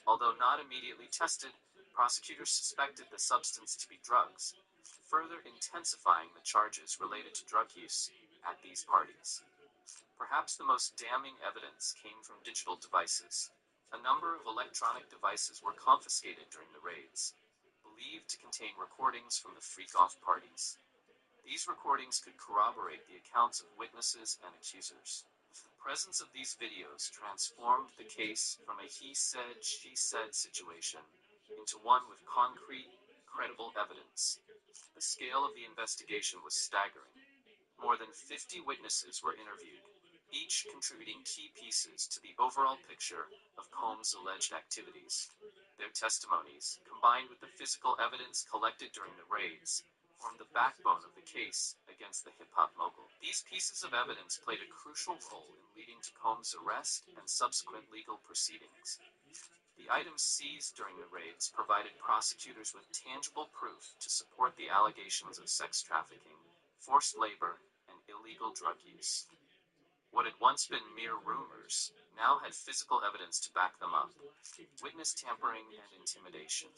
Although not immediately tested, prosecutors suspected the substance to be drugs, further intensifying the charges related to drug use at these parties. Perhaps the most damning evidence came from digital devices. A number of electronic devices were confiscated during the raids, believed to contain recordings from the freak-off parties. These recordings could corroborate the accounts of witnesses and accusers. The presence of these videos transformed the case from a he said, she said situation into one with concrete, credible evidence. The scale of the investigation was staggering. More than 50 witnesses were interviewed, each contributing key pieces to the overall picture of Combs' alleged activities. Their testimonies, combined with the physical evidence collected during the raids, formed the backbone of the case against the hip-hop mogul. These pieces of evidence played a crucial role in leading to Combs' arrest and subsequent legal proceedings. The items seized during the raids provided prosecutors with tangible proof to support the allegations of sex trafficking, forced labor, and illegal drug use. What had once been mere rumors now had physical evidence to back them up: witness tampering and intimidation.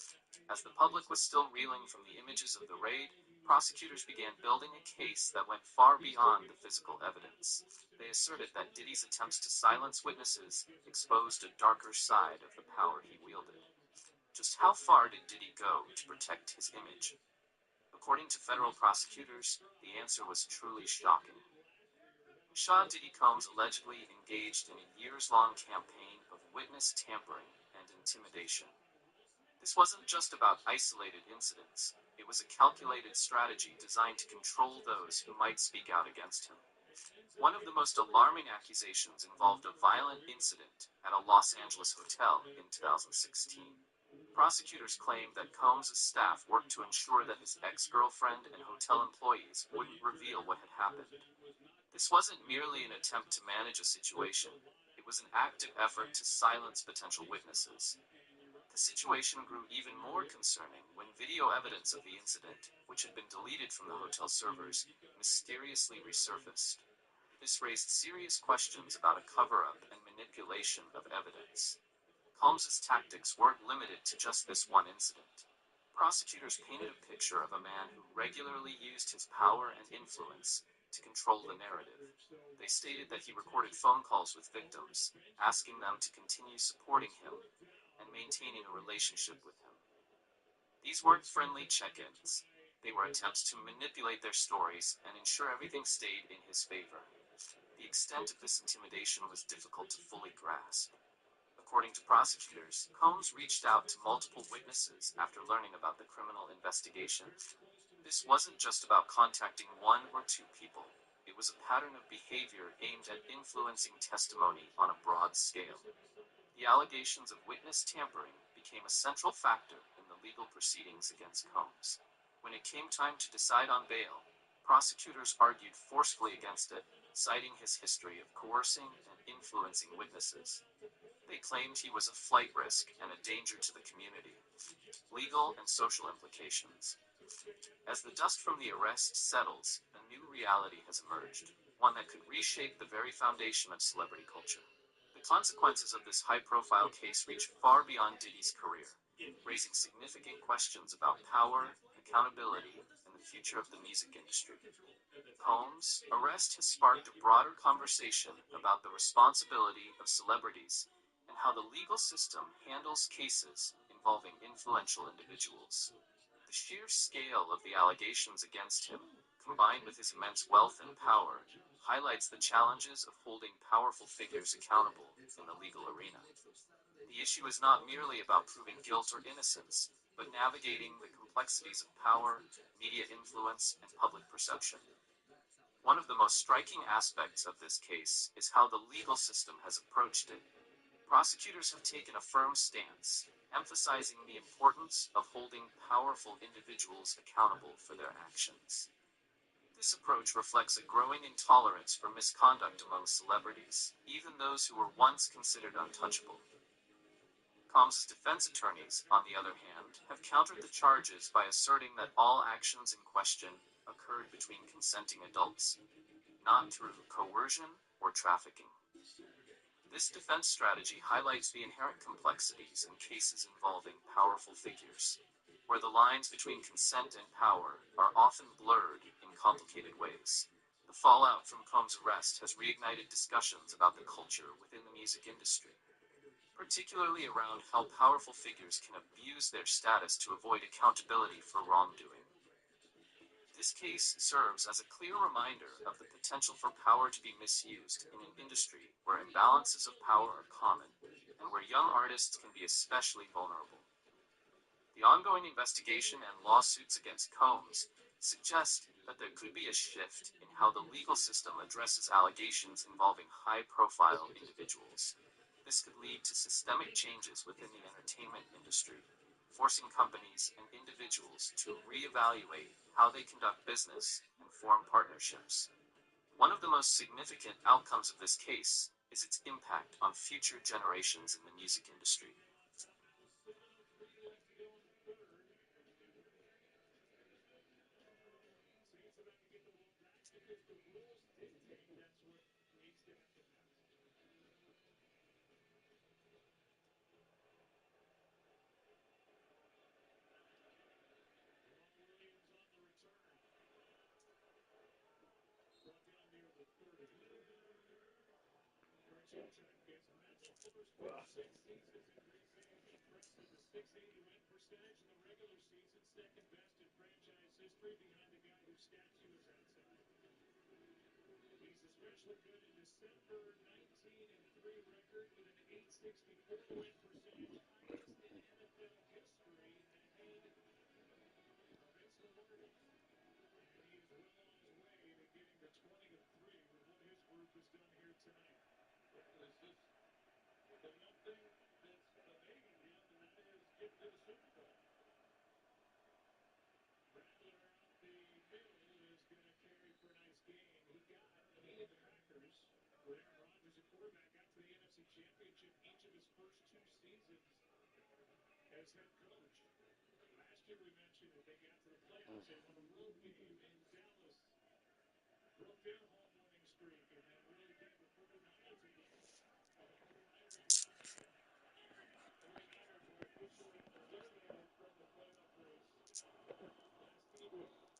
As the public was still reeling from the images of the raid, prosecutors began building a case that went far beyond the physical evidence. They asserted that Diddy's attempts to silence witnesses exposed a darker side of the power he wielded. Just how far did Diddy go to protect his image? According to federal prosecutors, the answer was truly shocking. Shaw Diddy Combs allegedly engaged in a years-long campaign of witness tampering and intimidation. This wasn't just about isolated incidents. It was a calculated strategy designed to control those who might speak out against him. One of the most alarming accusations involved a violent incident at a Los Angeles hotel in 2016. Prosecutors claimed that Combs' staff worked to ensure that his ex-girlfriend and hotel employees wouldn't reveal what had happened. This wasn't merely an attempt to manage a situation. It was an active effort to silence potential witnesses. The situation grew even more concerning when video evidence of the incident, which had been deleted from the hotel servers, mysteriously resurfaced. This raised serious questions about a cover-up and manipulation of evidence. Combs' tactics weren't limited to just this one incident. Prosecutors painted a picture of a man who regularly used his power and influence to control the narrative. They stated that he recorded phone calls with victims, asking them to continue supporting him and maintaining a relationship with him. These weren't friendly check-ins. They were attempts to manipulate their stories and ensure everything stayed in his favor. The extent of this intimidation was difficult to fully grasp. According to prosecutors, Combs reached out to multiple witnesses after learning about the criminal investigation. This wasn't just about contacting one or two people. It was a pattern of behavior aimed at influencing testimony on a broad scale. The allegations of witness tampering became a central factor in the legal proceedings against Combs. When it came time to decide on bail, prosecutors argued forcefully against it, citing his history of coercing and influencing witnesses. They claimed he was a flight risk and a danger to the community. Legal and social implications. As the dust from the arrest settles, a new reality has emerged, one that could reshape the very foundation of celebrity culture. The consequences of this high-profile case reach far beyond Diddy's career, raising significant questions about power, accountability, and the future of the music industry. Combs' arrest has sparked a broader conversation about the responsibility of celebrities and how the legal system handles cases involving influential individuals. The sheer scale of the allegations against him, combined with his immense wealth and power, highlights the challenges of holding powerful figures accountable in the legal arena. The issue is not merely about proving guilt or innocence, but navigating the complexities of power, media influence, and public perception. One of the most striking aspects of this case is how the legal system has approached it. Prosecutors have taken a firm stance, emphasizing the importance of holding powerful individuals accountable for their actions. This approach reflects a growing intolerance for misconduct among celebrities, even those who were once considered untouchable. Combs' defense attorneys, on the other hand, have countered the charges by asserting that all actions in question occurred between consenting adults, not through coercion or trafficking. This defense strategy highlights the inherent complexities in cases involving powerful figures, where the lines between consent and power are often blurred in complicated ways. The fallout from Combs' arrest has reignited discussions about the culture within the music industry, particularly around how powerful figures can abuse their status to avoid accountability for wrongdoing. This case serves as a clear reminder of the potential for power to be misused in an industry where imbalances of power are common and where young artists can be especially vulnerable. The ongoing investigation and lawsuits against Combs suggest that there could be a shift in how the legal system addresses allegations involving high-profile individuals. This could lead to systemic changes within the entertainment industry, forcing companies and individuals to reevaluate how they conduct business and form partnerships. One of the most significant outcomes of this case is its impact on future generations in the music industry. the one thing that's evading him, and that is getting to the Super Bowl. Rattler up the middle is going to carry for a nice gain. He and the Packers, with Aaron Rodgers at quarterback, got to the NFC Championship each of his first 2 seasons as head coach. Last year we mentioned that they got to the playoffs. They won a road game in Dallas, broke their home winning streak, and then really gave the 49ers a game. And the 49ers won that game. 49ers were officially eliminated from the playoff race last evening. Here's a handoff to the middle. Nothing.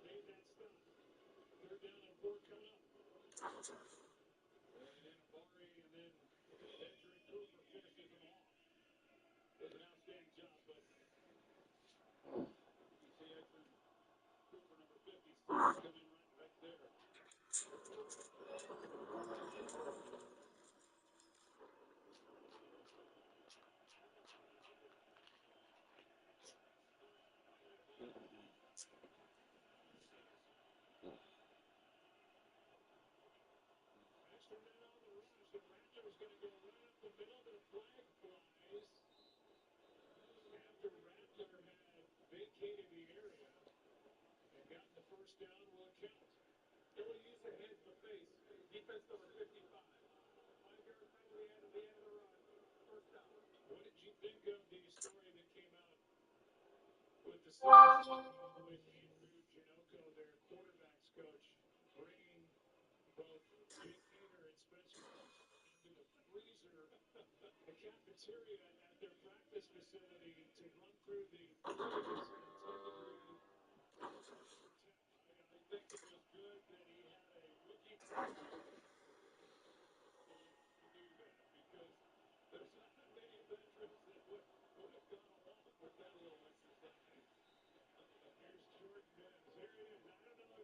Barre made that stop. 3rd down and 4 coming up. And Barre and then Edgerrin Cooper finishes them off. Does an outstanding job, but you see Edgerrin Cooper, number 56, come in right there. Extra men on the rush, and Rattler's going to go right up the middle, but a flag flies after Rattler had vacated the area and gotten the first down. Will it count? Illegal use of head in the face. Defense number 55. 5-yard penalty out of the end of the run. First down. What did you think of the story that came out with the Saints, with Andrew Janocko, their quarterbacks coach, bringing both Jake Hader and Spencer into the freezer, the cafeteria at their practice facility to run through the plays in 10-degree super temp? I think it was good that he had a rookie quarterback to do that, because there's not many veterans that would have gone along with that little exercise. Here's Jordan Mims. Here he is. I don't know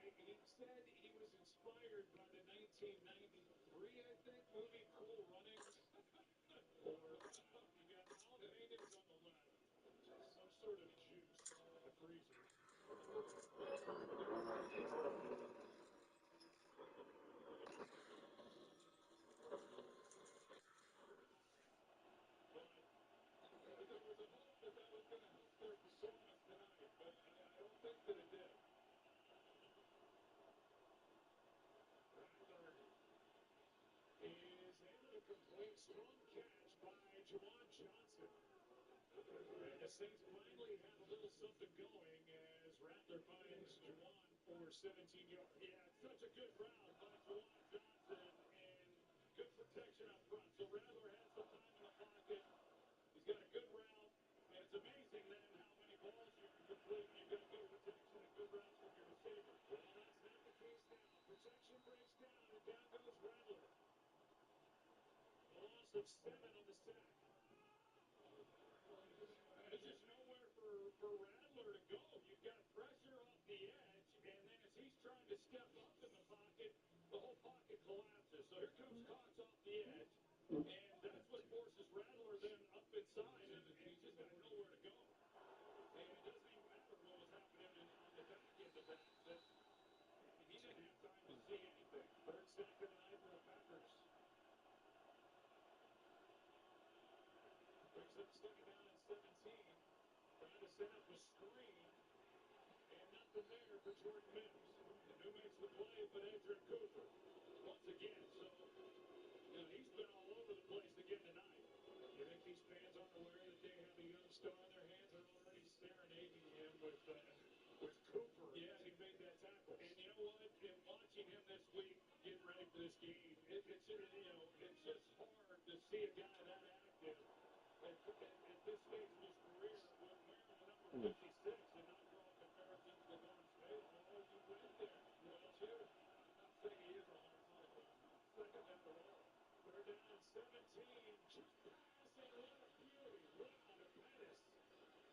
if he said he was inspired by the 1993, I think, movie Cool Runnings. Or you got Mount Haynes on the left. Some sort of juice in the freezer. But there was a hope that that was going to help their performance tonight, but I don't think that it did. Rattler is able to complete strong catch by Juwan Johnson. And the Saints finally have a little something going as Rattler finds Juwan for 17 yards. Yeah, it's such a good route by Juwan Johnson and good protection up front. So Rattler had some time in the pocket. He's got a good route, and it's amazing then how many balls you can complete when you've got good protection and good routes from your receiver. Well, that's not the case now. Protection breaks down, and down goes Rattler. A loss of 7 on the sack. There's just nowhere for Rattler to go. You've got pressure off the edge, and then as he's trying to step up in the pocket, the whole pocket collapses. So here comes Cox off the edge, and that's what forces Rattler then up inside, and he's just got nowhere to go. And it doesn't even matter what was happening on the back end of that he didn't have time to see anything. 3rd sack of the night for the Packers. Brings up 2nd down and 17. Trying to set up a screen. And nothing there for Jordan Mims. And who makes the play but Edgerrin Cooper? Once again. So, he's been all over the place again tonight. You think these fans aren't aware that they have a young star on their hands? They're already serenading him with Cooper as he made that tackle. And you know what? In watching him this week, getting ready for this game, it's just hard to see a guy that active at this stage of his career with wearing the number 56 and not drawing comparisons to Norm Spade. Oh, you went there. Well, too. I'm not saying he is a Hall of Famer. Second down the roll. 3rd down and 17. Check pass, and what a beauty. Wow, to Pettis. Hey, come on.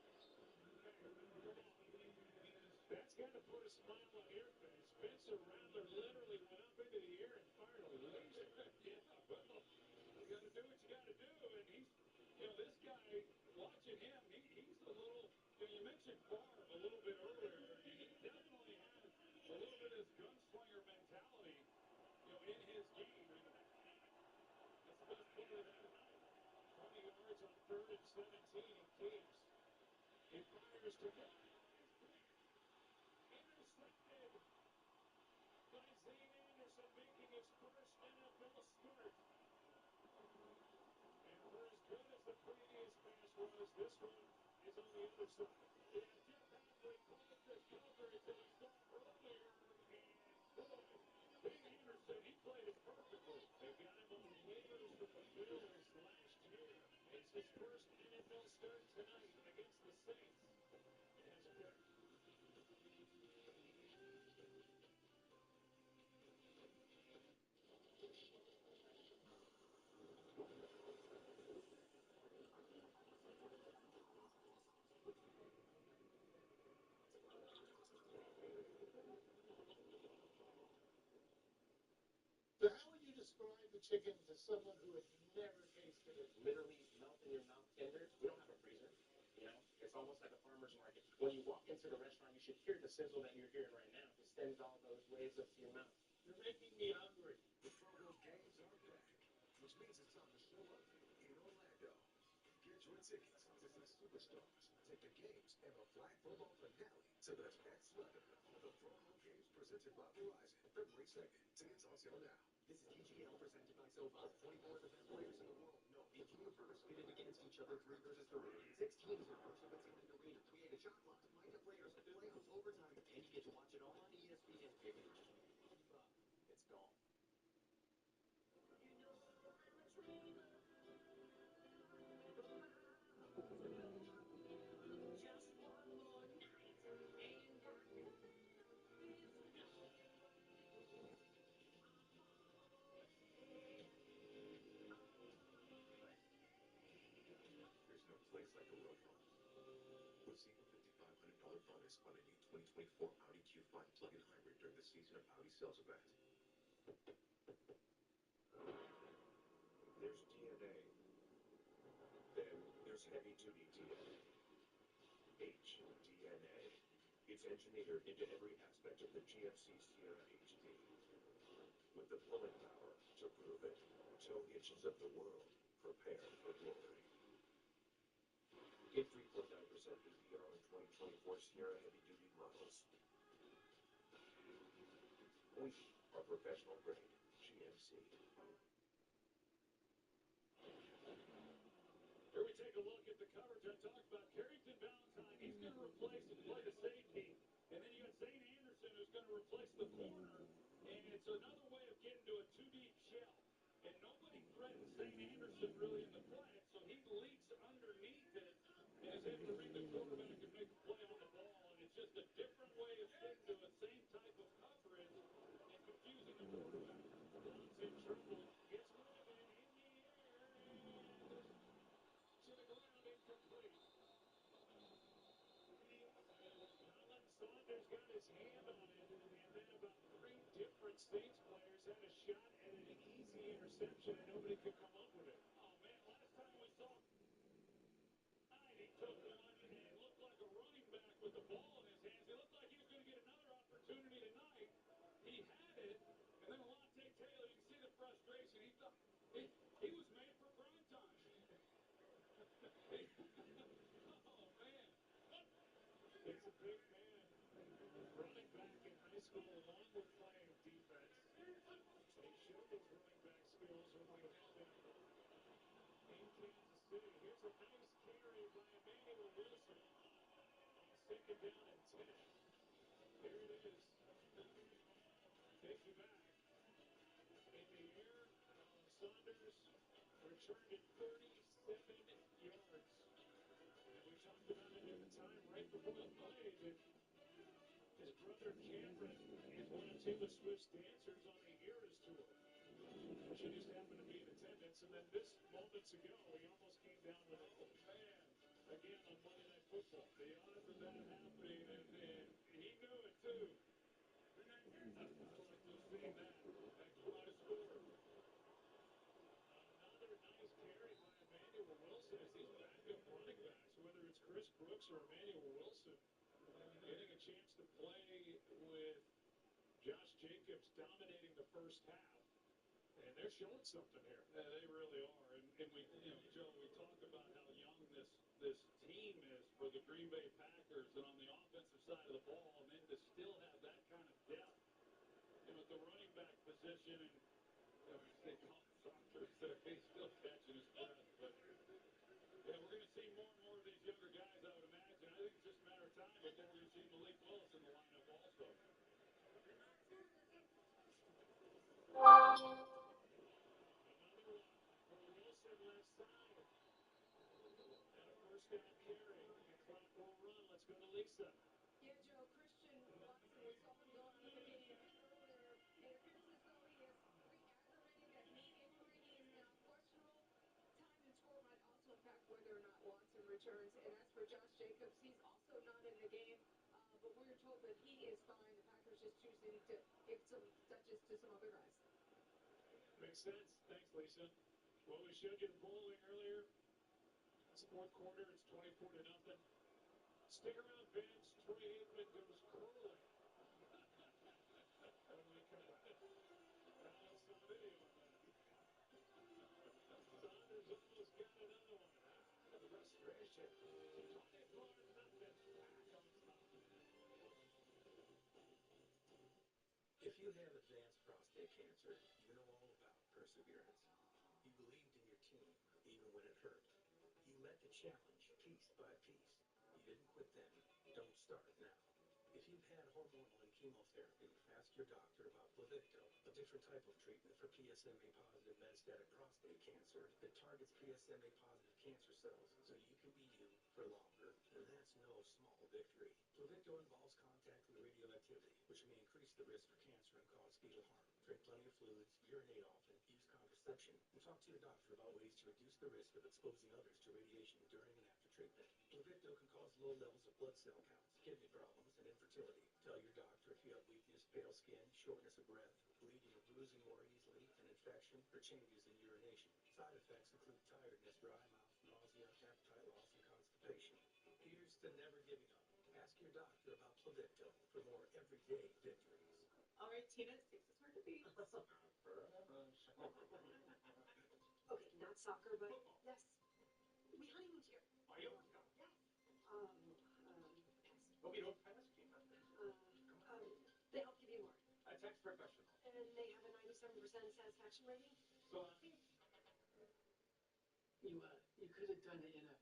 That's got to put a smile on your face. Spencer Rattler literally went up into the air and fired a laser. Yeah, well, you got to do what you got to do. And he's, this guy, watching him, he's a little, you mentioned in his game. And that's the best play of that night. 20 yards on 3rd and 17. He keeps. He fires to Brown. Intercepted by Zane Anderson, making his first NFL start. And for as good as the previous pass was, this one is on the other side. Yeah, Jeff Hadley called the coverage that he saw earlier. And boy, Zane Anderson, he played it perfectly. They got him on waivers from the Bills last year. Makes his first NFL start tonight against the Saints. As a pick. So how would you describe the chicken to someone who had never tasted it? Literally melt in your mouth tenders. We don't have a freezer. You know, it's almost like a farmer's market. When you walk into the restaurant, you should hear the sizzle that you're hearing right now. It sends all those waves up to your mouth. You're making me hungry. The Pro Games are back, which means it's time to show up in Orlando. Get your tickets to see superstars take the games and the flag football finale to the next level. The Pro Games presented by Verizon, February 2nd. Tickets on sale now. This is TGL presented by SoFi. 24 of the best players in the world. No, in universe pitted against each other 3 versus 3. 6 teams in first of its kind arena. Create a shot clock to find the players, playoffs, overtime, and you get to watch it all on ESPN. Keep up. It's gone. There's no place like a road home. Receive a $5,500 bonus on a new 2024 Audi Q5 plug-in hybrid during the season of Audi sales event. There's DNA. Then there's heavy-duty DNA. HDNA. It's engineered into every aspect of the GMC Sierra HD. With the pulling power to prove it. Toe hitches of the world. Prepare for glory. Get 3.9% APR on 2024 Sierra heavy-duty models. We are professional grade GMC. Here we take a look at the coverage I talked about. Carrington Valentine, he's going to replace and play the safety. And then you got Zane Anderson, who's going to replace the corner. And it's another way of getting to a 2-deep shell. And nobody threatens Zane Anderson really in the flat, so he leaks underneath it and is able to read the quarterback and make a play on the ball. And it's just a different way of getting to the same type of coverage and confusing the quarterback. Clock's in trouble. Gets rid of it in the air and to the ground, incomplete. Colin Saunders got his hand on it, and then about 3 different Saints players had a shot at an easy interception, and nobody could come up with it. Oh, man, last time we saw him, he took one and looked like a running back with the ball in his hands. He looked like he was going to get another opportunity tonight. He had it, and then Alontae Taylor, you can see the frustration. He thought he was made for prime time. Oh, man. He's a big man. Running back in high school along with playing defense. He showed those running back skills when we had him in Kansas City. Here's a nice carry by Emmanuel Wilson on 2nd down and 10. Here it is. Take you back. In the air, Colin Saunders returned it 37 yards. And we talked about it at the time right before the play that his brother Cameron is one of Taylor Swift's dancers on the Eras tour. She just happened to be in attendance, and then this moments ago, he almost came down with it. Oh, man. Again on Monday Night Football. The odds of that happening, and he knew it, too. I like to have seen that. That might have scored. Another nice carry by Emmanuel Wilson as these backup running backs, whether it's Chris Brooks or Emmanuel Wilson, getting a chance to play with Josh Jacobs dominating the first half. they're showing something here. Yeah, they really are. And we, Joe, we talk about how young this team is for the Green Bay Packers, and on the offensive side of the ball, and then to still have that kind of depth, at the running back position, and they call him Saunders there. He's still catching his breath, but yeah, we're going to see more and more of these younger guys, I would imagine. I think it's just a matter of time before we're going to see Malik Willis in the lineup also. Wilson left side. And a first down carry. The clock will run. Let's go to Lisa. Yeah, Joe, Christian Watson, we saw him go out of the game earlier. It appears as though he is re-aggravating that knee injury. He is now questionable. Time and score might also impact whether or not Watson returns. And as for Josh Jacobs, he's also not in the game. But we're told that he is fine. The Packers just choosing to give some touches to some other guys. Makes sense. Thanks, Lisa. Well, we showed you the bowling earlier. It's the fourth quarter. It's 24-0. Stick around, Vince. Troy Aikman goes curling. When we come back. Let's see the video on that. Saunders almost got another one. Frustration. 24-0. Back on top. If you have advanced prostate cancer, you know all about perseverance. You believed in your team, even when it hurt. You met the challenge piece by piece. You didn't quit then. Don't start now. If you've had hormonal and chemotherapy, ask your doctor about Pluvicto, a different type of treatment for PSMA-positive metastatic prostate cancer that targets PSMA-positive cancer cells so you can be you for longer. And that's no small victory. Pluvicto involves contact with radioactivity, which may increase the risk for cancer and cause fetal harm. Drink plenty of fluids, urinate often, use contraception, and talk to your doctor about ways to reduce the risk of exposing others to radiation during and after treatment. Pluvicto can cause low levels of blood cell counts, kidney problems, and infertility. Tell your doctor if you have weakness, pale skin, shortness of breath, bleeding or bruising more easily, an infection, or changes in urination. Side effects include tiredness, dry mouth, nausea, appetite loss, and constipation. Here's to never giving up. Ask your doctor about Pluvicto for more everyday victories. All right, Tina, 6 is hard to beat. Okay, not soccer, but yes. We honeymooned here. Mallorca. Yes. Pass. But we don't pass, Tina. They help give you more. A text professional. And they have a 97% satisfaction rating. So, you could have done it in a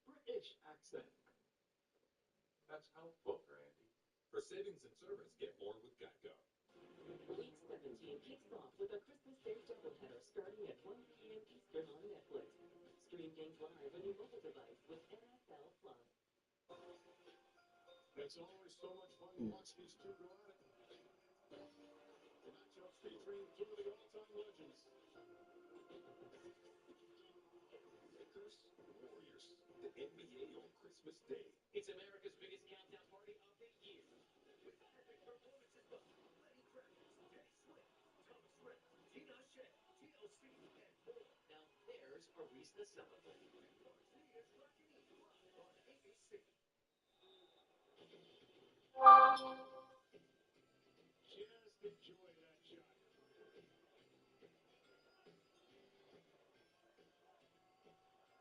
British accent. That's helpful, Randy. For savings and service, get more with Geico. Week 17 kicks off with a Christmas Day doubleheader starting at 1 p.m. Eastern on Netflix. Stream games live on your mobile device with NFL Plus. It's always so much fun to watch these two go at it. The matchup featuring two of the all-time legends. Lakers, Warriors, the NBA on Christmas Day. It's America's biggest countdown party of the year. With epic performances by Lenny Kravitz, Jay Swift, Thomas Rhett, Tina Shea, TLC, and more. Now, there's a reason to celebrate. Party is Lucky live on ABC. Just enjoy that shot.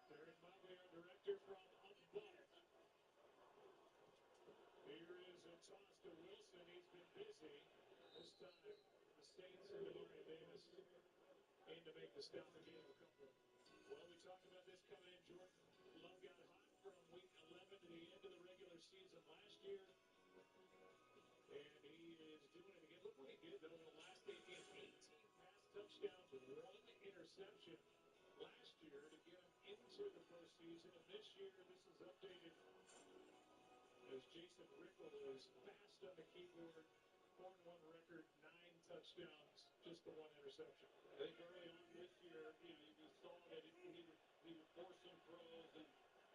Derek Motley, our director from above. Here is a toss to Wilson. He's been busy. This time, the Saints and Demario Davis aim to make the stop and gain a couple. Well, we talked about this coming in, Jordan. Love got hot from week 11 to the end of the regular season last year. And he is doing it again. Look what he did, though, in the last 8 games. 18 pass touchdowns, 1 interception last year to get him into the postseason. And this year, this is updated as Jason Rickle is fast on the keyboard. 4-1 record, 9 touchdowns, just the 1 interception. I think early on this year, you saw that he would force some throws, and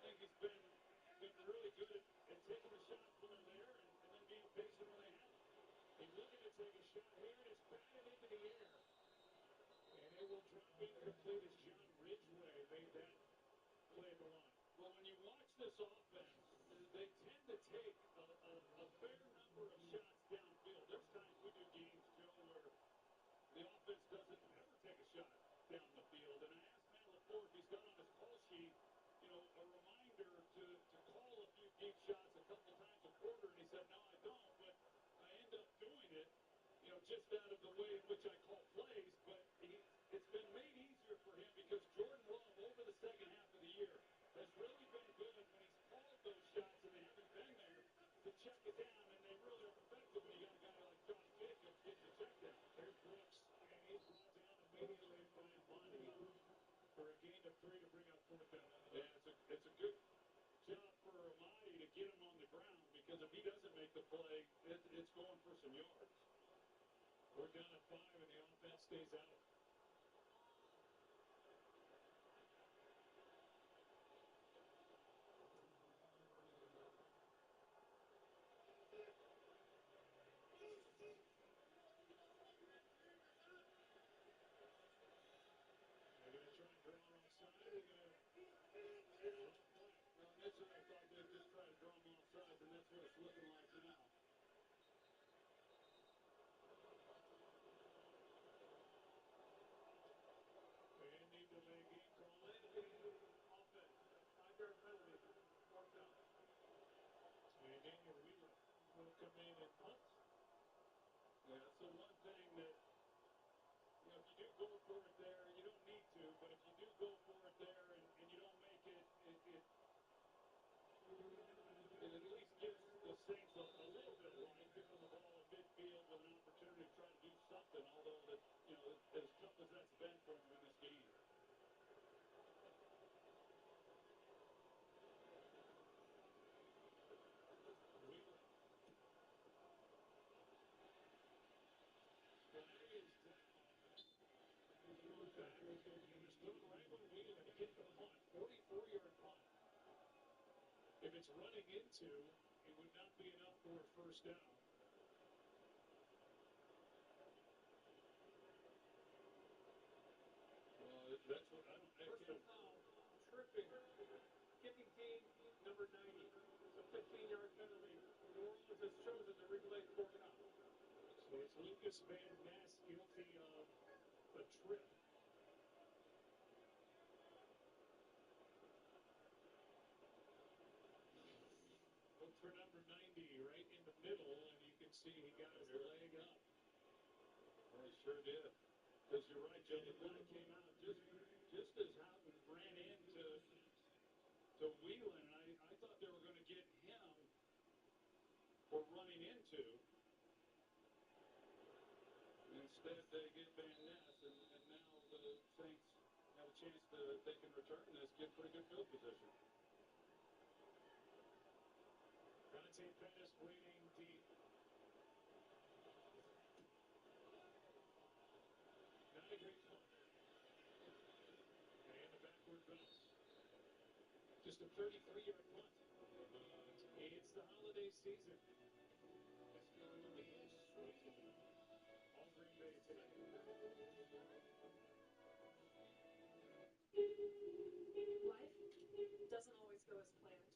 I think he's been really good at taking the shots when they're there and then being patient when they have them. He's looking to take a shot here, and it's batted into the air. And it will drop incomplete as John Ridgeway made that play at the line. Well, when you watch this offense, they tend to take a fair number of shots downfield. There's times we do games, Joe, where the offense doesn't ever take a shot. for if he's got on his call sheet, a reminder to call a few deep shots a couple times a quarter, and he said, no, I don't, but I end up doing it, just out of the way in which I call plays, but it's been made easier for him because Jordan Love, over the second half of the year, has really been good when he's called those shots and they haven't been there to check it down, and they really are effective when you got a guy like Josh Jacobs getting the check down. There's Brooks, and he's brought down immediately by Monty for a gain of 3 to bring up fourth down. Yeah, it's a good job for Amadi to get him on the ground because if he doesn't make the play, it's going for some yards. We're down at 5, and the offense stays out. They're going to try and draw him offside. They're going to draw a flag. Well, initially I thought they'd just try to draw him offside, and that's what it's looking like now. They need to lay a game call in. Offense. 5-yard penalty. Fourth down. And Daniel Wheeler will come in and punt. Yeah, that's the one thing that, if you do go for it there, you don't need to, but if you do go for it there and you don't make it, it at least gives the Saints a little bit of life, giving them the ball in midfield with an opportunity to try to do something, although that, as tough as that's been for them in this game. Wheeler. Flag is down. Back. It was thrown right when Wheeler hit the punt, 44-yard punt. If it's running into, it would not be enough for a first down. Well, that's what I don't. Personal foul, tripping, kicking team number 90. It's a 15-yard penalty. New Orleans has chosen to replay the fourth down. So it's Lucas Van Ness guilty of a trip. Look for number 90 right in the middle, and you can see he got his leg up. Well, he sure did. Because you're right, Joe, the guy came out just as Houghton ran into Whelan, and I thought they were going to get him for running into. Instead, they get Van Ness, and now the Saints have a chance to, they can return this, get pretty good field position. Dante Pettis waiting deep. Not a great punt. And a backward bounce. Just a 33-yard punt. It's the holiday season. All Green Bay today. Life doesn't always go as planned,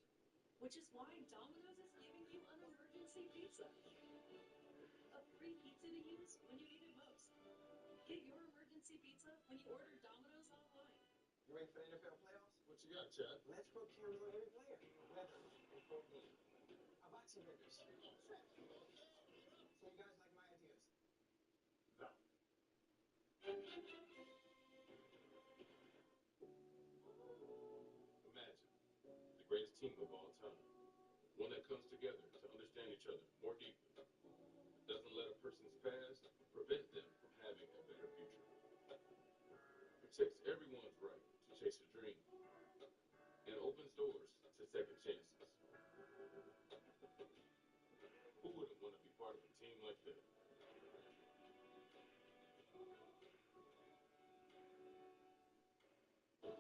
which is why Domino's is giving you an emergency pizza. A free pizza to use when you need it most. Get your emergency pizza when you order Domino's online. You ready for the NFL playoffs? What you got, Chad? Let's procure every player, weather, and full game. Boxing vendors. So you guys like my ideas? No. Imagine the greatest team of all time. One that comes together to understand each other more deeply. Doesn't let a person's past prevent them from having a better future. Protects everyone's right to chase a dream. And opens doors to second chances. Who wouldn't want to be part of a team like that? We're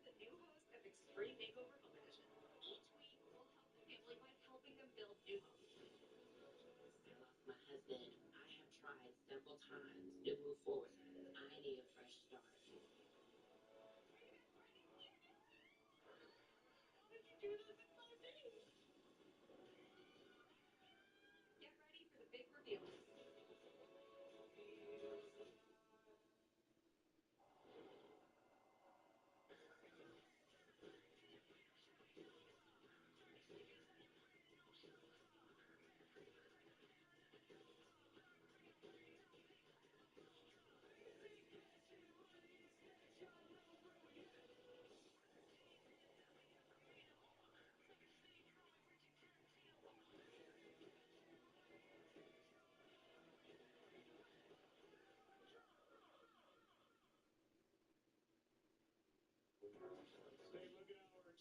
the new host of Extreme Makeover Home Edition. Each week, we'll help the family by helping them build new homes. I lost my husband. I have tried several times to move forward. I need a fresh start. How did you do this in 5 days? Get ready for the big reveal.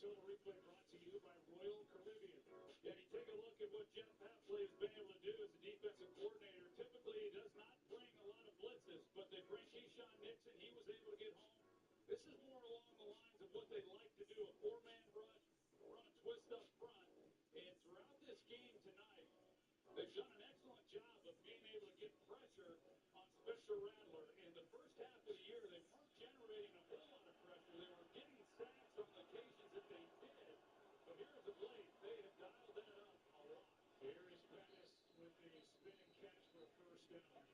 Total Replay brought to you by Royal Caribbean. Yeah, you take a look at what Jeff Hafley has been able to do as a defensive coordinator. Typically, he does not bring a lot of blitzes, but they bring Keyshawn Nixon. He was able to get home. This is more along the lines of what they like to do, a four-man rush, run a twist up front. And throughout this game tonight, they've done an excellent job of being able to get pressure on Spencer Rattler. In the first half of the year, they weren't generating a whole lot of pressure. They were getting sacks on the occasions that they did. But here as of late, they have dialed that up a lot. Here is Pettis with the spinning catch for a first down.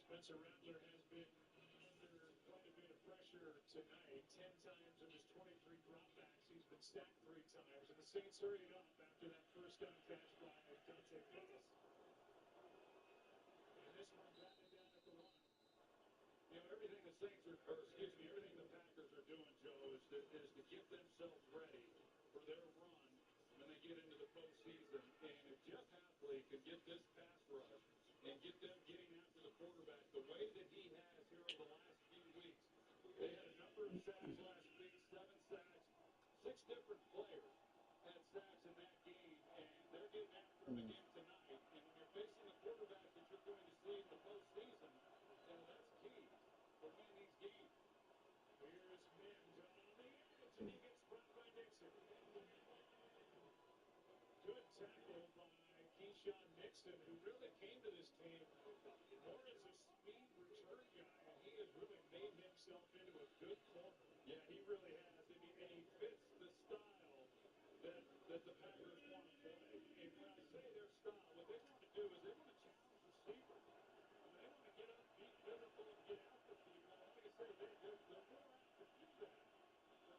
Spencer Rattler has been under quite a bit of pressure tonight. 10 times in his 23 dropbacks, he's been sacked 3 times. And the Saints hurried up after that first down catch by Dante Pettis. And this one batted down at the line. You know, everything the Saints are, or excuse me, everything the Packers are doing, Joe, is to get themselves ready for their run when they get into the postseason. And if Jeff Hafley can get this pass rush and get them getting after the quarterback the way that he has here over the last few weeks, they had a number of sacks last week, 7 sacks, 6 different players had sacks in that game, and they're getting after him again tonight. And when you're facing the quarterback that you're going to see in the postseason, you know, that's key for winning these games. Here's Mims out on the edge, and he gets dropped by Nixon. Good tackle by Keyshawn Nixon, who really came to this team more as a speed return guy, and he has really made himself into a good corner. Yeah, he really has, and he fits the style that the Packers want to play. And when I say their style, what they want to do is they want to challenge receivers. I mean, they want to get up, be physical, and get after people. And like I say, they're more apt to do that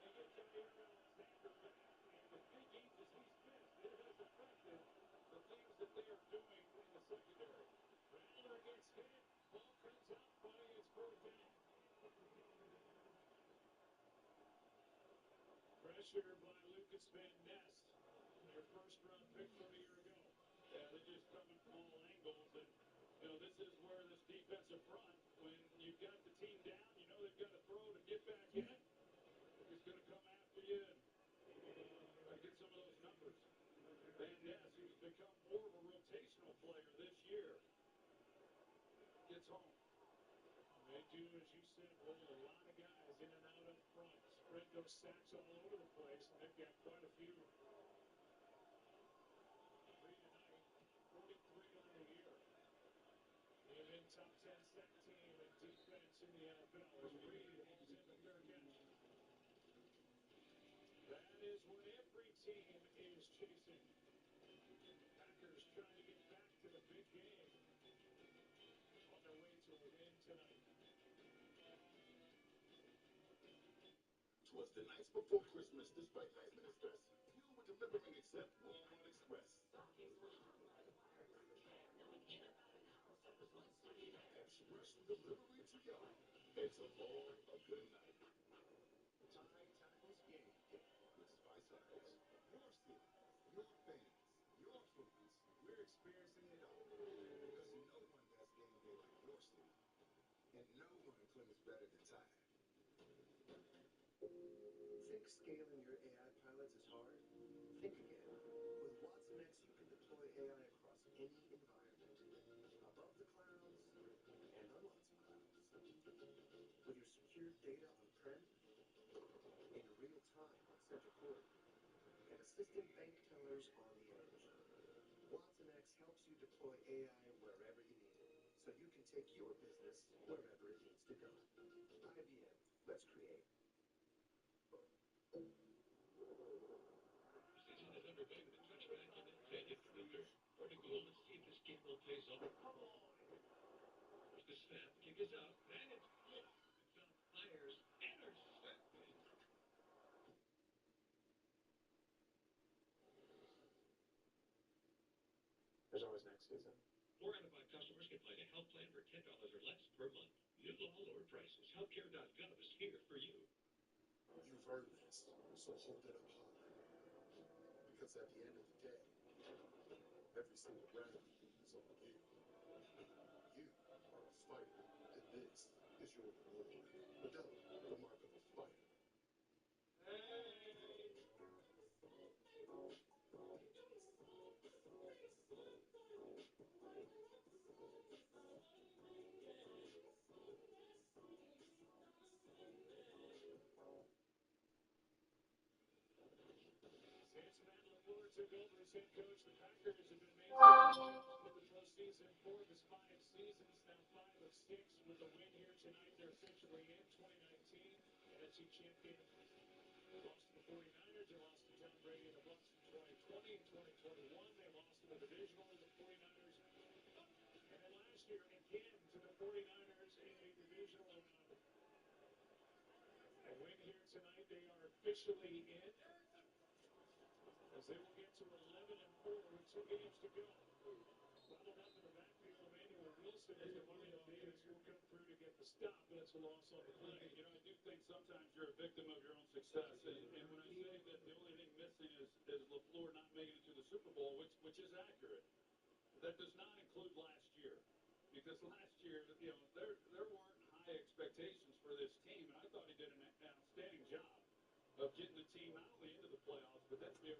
when they get Jair Alexander back. And with big games as he's missed, it has affected the things that they are doing in the secondary. Rattler gets hit. Ball comes out, but it's 4th down. Pressure by Lucas Van Ness, their first-round pick from a year ago. Yeah, they just come in from all angles, and you know this is where this defensive front, when you've got the team down, you know they've got to throw to get back in it. He's going to come after you and get some of those numbers. Van Ness, who's become more of a rotational player this year, gets home. They do, as you said, roll a lot of guys in and out up front, spread those sacks all over the place, and they've got quite a few. 3 tonight, 43 on the year. They've been top 10 sack team in defense in the NFL as Reed holds in the fair catch. That is what every team is chasing. Packers trying to get back to the big game on their way to a win tonight. 'Twas the nights before Christmas, despite last minute stress, few were delivering except Walmart Express. Express delivery to y'all. It's all a good night. Tie tackles game day with Spice Apples. Your city, your fans, your foods. We're experiencing it all. Because no one does game day like your city. And no one claims better than Tide. Think scaling your AI pilots is hard? Think again. With Watson X, you can deploy AI across any environment, above the clouds and on lots of clouds. With your secured data on-prem, in real time on Central Core, and assistant bank tellers on the edge. Watson X helps you deploy AI wherever you need it, so you can take your business wherever it needs to go. IBM, let's create. There's always next season. 4 out of 5 customers can find a health plan for $10 or less per month. New law lowered prices. Healthcare.gov is here for you. You've earned this, so hold it up high. Because at the end of the day, every single round is on you. You are a fighter, and this is your reward. Modelo, the mark of a fighter. took over as head coach, the Packers have been amazing in the postseason. 4 of his 5 seasons, now 5 of 6 with a win here tonight. They're essentially in 2019 NFC champion. Lost to the 49ers. They lost to Tom Brady and the Bucs in 2020 and 2021. They lost in the divisional to the 49ers. And then last year, again, to the 49ers in a divisional round. A win here tonight. They are officially in as they will get to 11-4 with 2 games to go. Bottled up in the backfield, Emmanuel Wilson and Mario Davis will come through to get the stop, but it's a loss on the play. You know, I do think sometimes you're a victim of your own success. And when I say that the only thing missing is LaFleur not making it to the Super Bowl, which is accurate, that does not include last year. Because last year, you know, there weren't high expectations for this team, and I thought he did an outstanding job of getting the team not only into the playoffs, but then to be a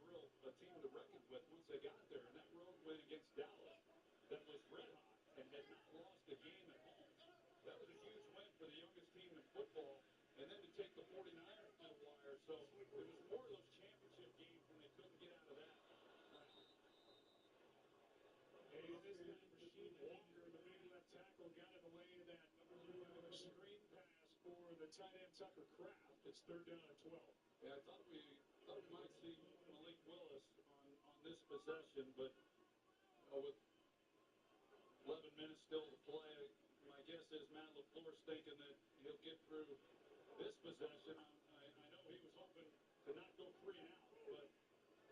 team to reckon with once they got there. And that road win against Dallas that was red hot and had not lost a game at home. That was a huge win for the youngest team in football. And then to take the 49ers to the wire. So it was more of those championship games when they couldn't get out of that. Hey, this time Rasheed Walker, the big left tackle, got in the way of that screen pass for the tight end Tucker Kraft. It's 3rd down and 12. Yeah, I thought we might see Malik Willis on this possession, but with 11 minutes still to play, my guess is Matt LaFleur's thinking that he'll get through this possession. I know he was hoping to not go 3 and out, but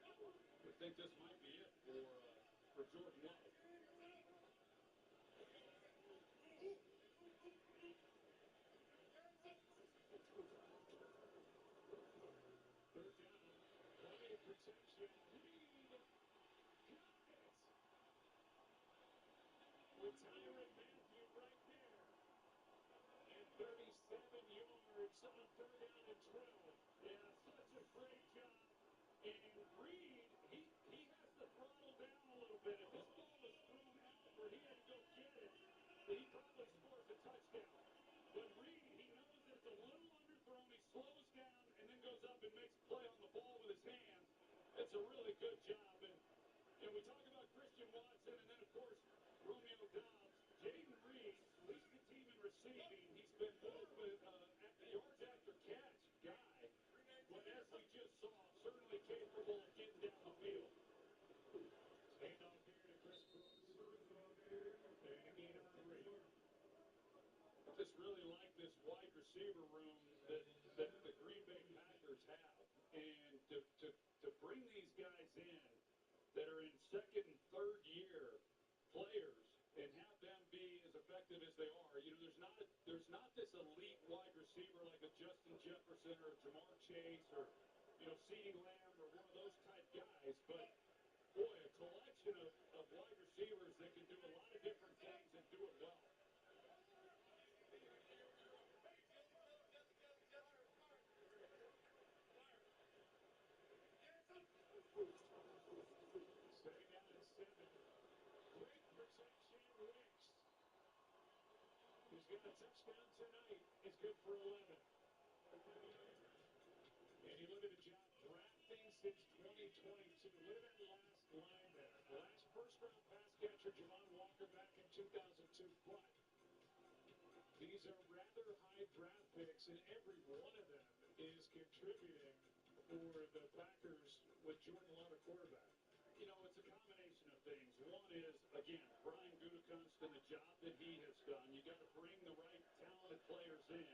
I think this might be it for Jordan Love. With Tyrann Mathieu right there. And 37 yards on 3rd down and 12. Yeah, such a great job. And Reed, he has the throttle down a little bit. If this ball was thrown out where he had to go get it, he probably scores a touchdown. But Reed, he knows that it's a little underthrown. He slows down and then goes up and makes a play on the ball with his hands. It's a really good job. And we talk about Christian Watson and then, of course, Romeo Dobbs. Jaden Reed leads the team in receiving. He's been more of a yards after catch guy. But as we just saw, certainly capable of getting down the field. Handoff here to Chris Brooks. And a gain of 3. I just really like this wide receiver room that the Green Bay Packers have. And to bring these guys in that are in 2nd and 3rd year players and have them be as effective as they are. You know, there's not this elite wide receiver like a Justin Jefferson or a Jamar Chase or, you know, CeeDee Lamb or one of those type guys. But, boy, a collection of wide receivers that can do a lot of different things and do it well. Second down and 7. Great reception, Wicks. He's got a touchdown tonight. He's good for 11. And you look at the job drafting since 2022. Look at that last line there. Last first-round pass catcher, Javon Walker, back in 2002. But these are rather high draft picks, and every one of them is contributing for the Packers with Jordan Love at quarterback. You know, it's a combination of things. One is, again, Brian Gutekunst and the job that he has done. You got to bring the right talented players in.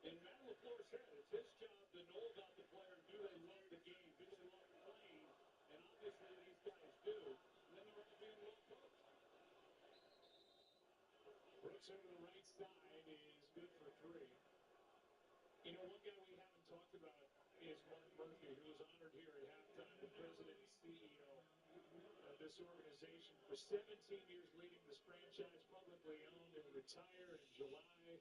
And Matt LaFleur said it's his job to know about the player. Do they love the game? Do they love playing? And obviously these guys do. And then they're all being well coached. Brooks over the right side is good for 3. You know, one guy we haven't talked about is Mark Murphy, who was honored here at halftime, the president and CEO of this organization for 17 years, leading this franchise, publicly owned. He'll retire in July.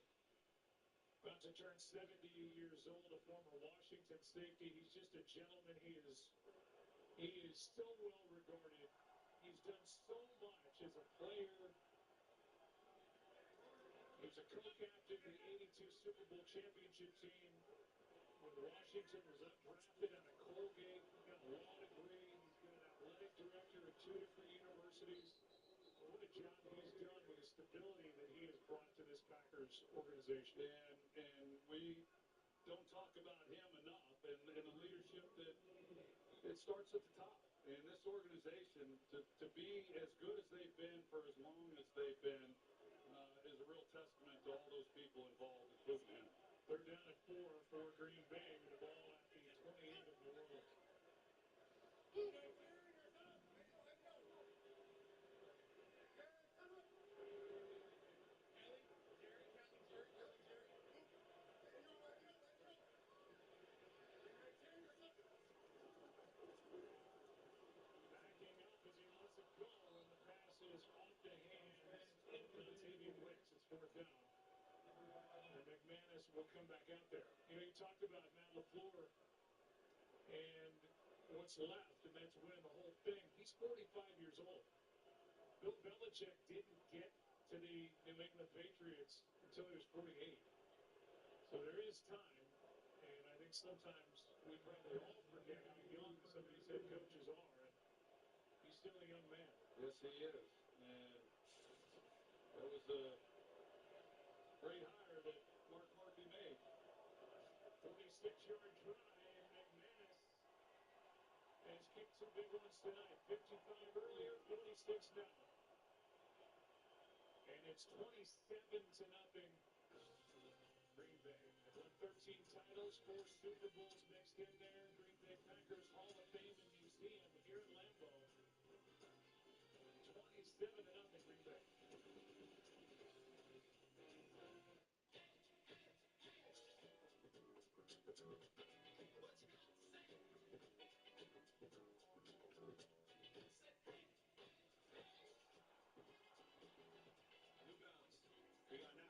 About to turn 70 years old, a former Washington safety. He's just a gentleman. He is so well regarded. He's done so much as a player. He was a co-captain of the 82 Super Bowl championship team when Washington was undrafted out of Colgate. Got a law degree. He's got an athletic director at 2 different universities. What a job he's done with the stability that he has brought to this Packers organization. And we don't talk about him enough and the leadership that it starts at the top. And this organization, to be as good as they've been for as long as they've been, is a real testament to all those people involved, including him. Third down at 4 for Green Bay with the ball at the 28 of New Orleans. Backing up as he lets it go, and the pass is off the hands into Latavian Wicks. It's fourth down. And McManus will come back out there. You know, you talked about Matt LaFleur and what's left, and that's winning the whole thing. He's 45 years old. Bill Belichick didn't get to the New England Patriots until he was 48. So there is time, and I think sometimes we probably all forget how young some of these head coaches are. And he's still a young man. Yes, he is. And that was a great hire that Mark Harvey made. 46-yard drive, and McManus has kicked two big ones tonight. 55 earlier, 46 now. And it's 27-0. Green Bay. They've won 13 titles, 4 Super Bowls mixed in there. Green Bay Packers Hall of Fame and Museum here at Lambeau. 27-0 Green Bay. New bounce. We got now.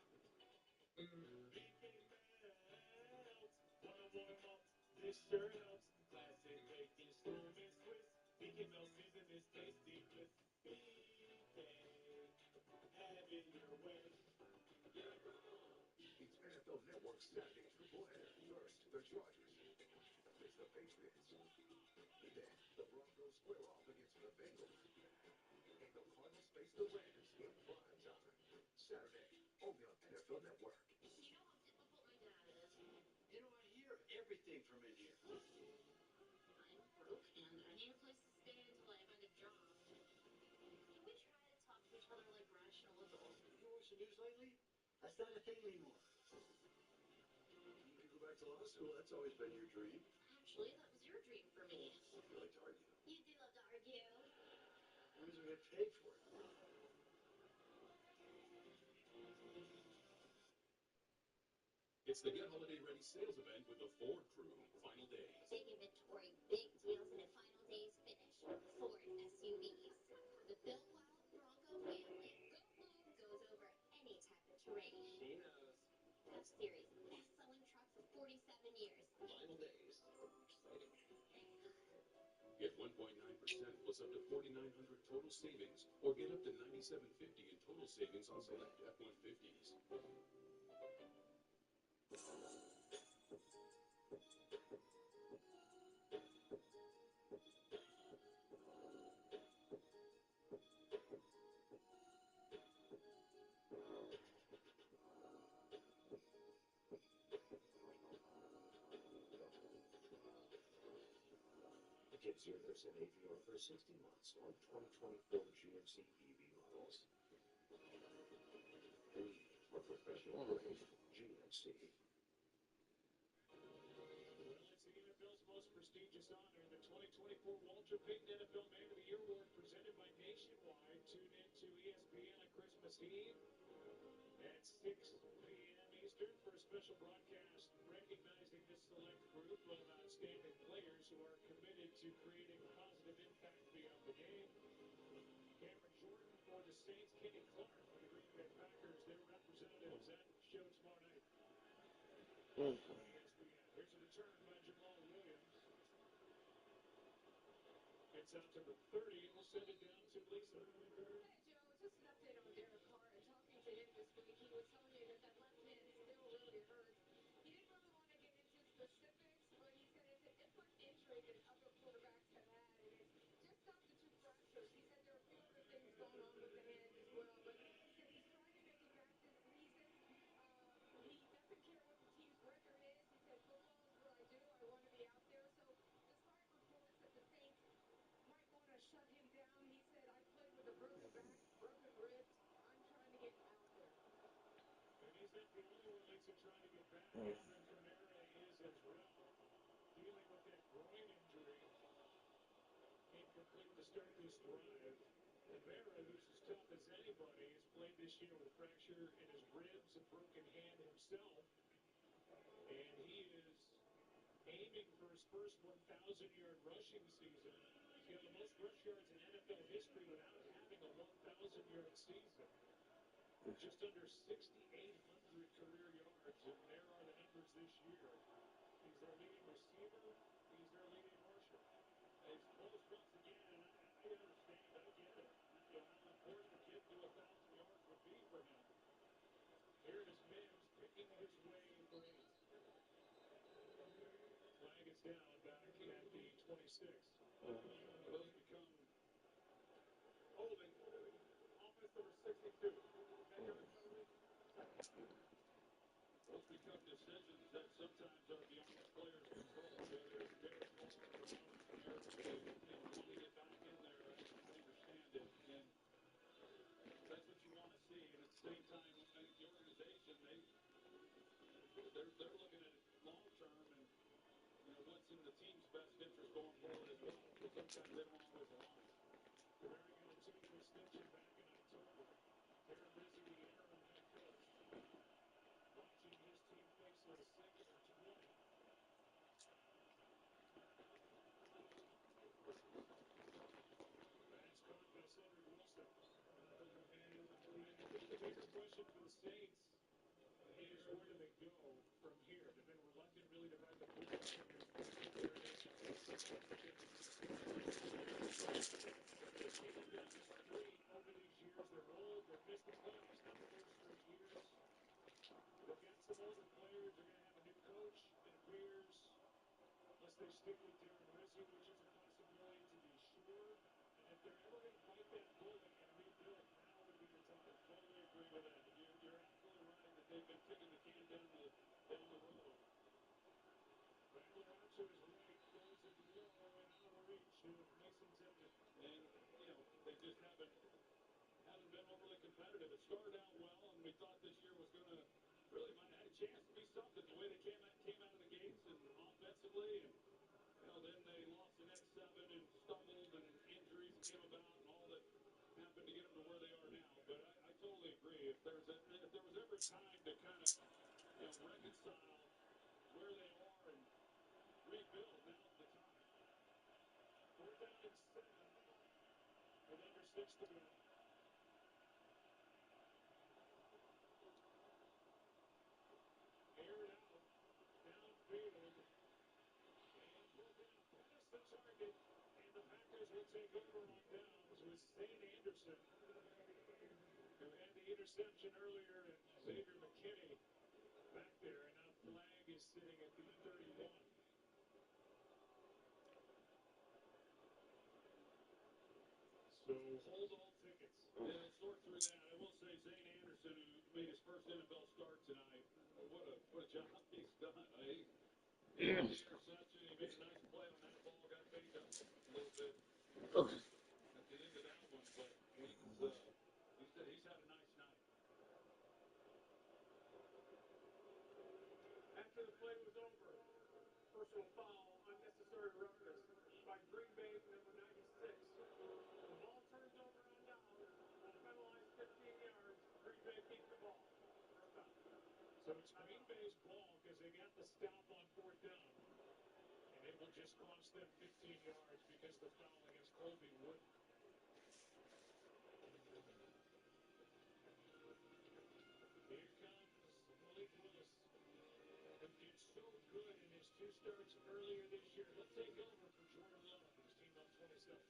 This sure helps. Classic bacon, storm and Swiss. Beacon melts into this tasty bliss. BK, have it your way. It's NFL Network Saturdays for Blair. First, the Chargers face the Patriots. Then, the Broncos square off against the Bengals. And the Cardinals face the Raiders in prime time. Saturday, only on NFL Network. You know how difficult my dad is. You know, I hear everything from in here. I'm broke and I need a place to stay until I find a job. Can we try to talk to each other like rational adults? You watch the news lately? That's not a thing anymore. You could go back to law school. That's always been your dream. Actually, that was your dream for me. You like to argue. You do love to argue. When is we get paid for it? It's the Get Holiday Ready sales event with the Ford Crew. Final days. Big inventory, big deals, and a final day's finish. Ford SUVs. The built wild Bronco family. Go home goes over any type of terrain. She knows. F-Series, best-selling truck for 47 years. Final days. Exciting. Get 1.9% plus up to $4,900 total savings, or get up to $9,750 in total savings on select F-150s. Get 0% APR for 60 months on 2024 GMC EV models. We are professional grade GMC. Well, it's the NFL's most prestigious honor, the 2024 Walter Payton NFL Man of the Year Award presented by Nationwide. Tune in to ESPN on Christmas Eve at 6 p.m. Eastern for a special broadcast recognizing this select group of outstanding players who are committed to creating a positive impact beyond the game. Cameron Jordan for the Saints, Kenny Clark for the Green Bay Packers, their representatives at the show tomorrow night. ESPN. Here's a return by Jamal Williams. Gets out to the 30, and we'll send it down to Lisa. Hey, Joe, just an update on Derek Carr. And talking to him this week, he was telling me that left hand still really hurts. He didn't really want to get into specifics, but he said it's a different injury than other quarterbacks have had, and it's just tough to shut him down. He said, I played with a broken back, broken ribs. I'm trying to get out there. And he's not the only one, Lisa, trying to get back. Alvin Kamara is as well, dealing with that groin injury. Incomplete to start this drive. Kamara, who's as tough as anybody, has played this year with a fracture in his ribs, a broken hand himself. And he is aiming for his first 1,000-yard rushing season. He's got the most rush yards in NFL history without having a 1,000-yard season. Just under 6,800 career yards, and there are the numbers this year. He's their leading receiver. He's their leading rusher. It's close once again, and I understand. I get it. You know, how important getting to 1,000 yards would be for him. Here it is Mims picking his way for 8. Flag is down back at the 26. Those become holding. Offense number 62. 10-yard penalty. Those become decisions that sometimes are beyond the player's control. Whether it's Derek Carr or Alvin Kamara, they want to get back in there. I understand it. And that's what you want to see. And at the same time, I think the organization, they're looking at it long term and, you know, what's in the team's best interest going forward as well. But sometimes they don't always align. Kamara got a 2-year extension back in October. They're busy, the interim head coach, watching his team face a second or 20. Pass caught by Cedric Wilson. I think the bigger question for the Saints is where do they go from here? They've been reluctant really to run the ball. Over these years, they're old, they've missed the playoffs now 4 straight years. They've got some older players, they're going to have a new coach, it appears, unless they stick with Darren Rizzo, which is a possibility to be sure. And if they're ever going to bite that bullet and rebuild, now would be the time. Totally agree with that. You're absolutely right that they've been kicking the can down the road. Rattler out to his right, throws it low and out of reach to Mason Tippett. And, you know, they just haven't been overly competitive. It started out well, and we thought this year was going to really might have had a chance to be something. The way they came out of the gates and offensively, and, you know, then they lost the next 7 and stumbled, and injuries came about, and all that happened to get them to where they are now. But I totally agree. If there was ever time to kind of, you know, reconcile where they are and rebuild, now's the time. 4th down and 7 with under 6 to go. Aired out, downfield, and pulled down past the target, and the Packers will take over on downs with Zane Anderson, who had the interception earlier, and Xavier McKinney back there, and now flag is sitting at the 31. So hold all tickets. Yeah, sort through that. I will say Zane Anderson, who made his first NFL start tonight, what a job he's done. He had the interception. He made a nice play on that ball. Got banged up a little bit at the end of that one, but he said he's had a nice night. After the play was over, personal foul, unnecessary roughness by Green Bay number 96. The ball turns over on down, unpenalized 15 yards. Green Bay keeps the ball. First down. So it's Green Bay's ball because they got the stop on 4th down. And it will just cost them 15 yards because the foul against Colby wouldn't. Here comes Malik Willis, who did so good in his 2 starts earlier this year. He'll take over for Jordan Love, who's teamed up 27.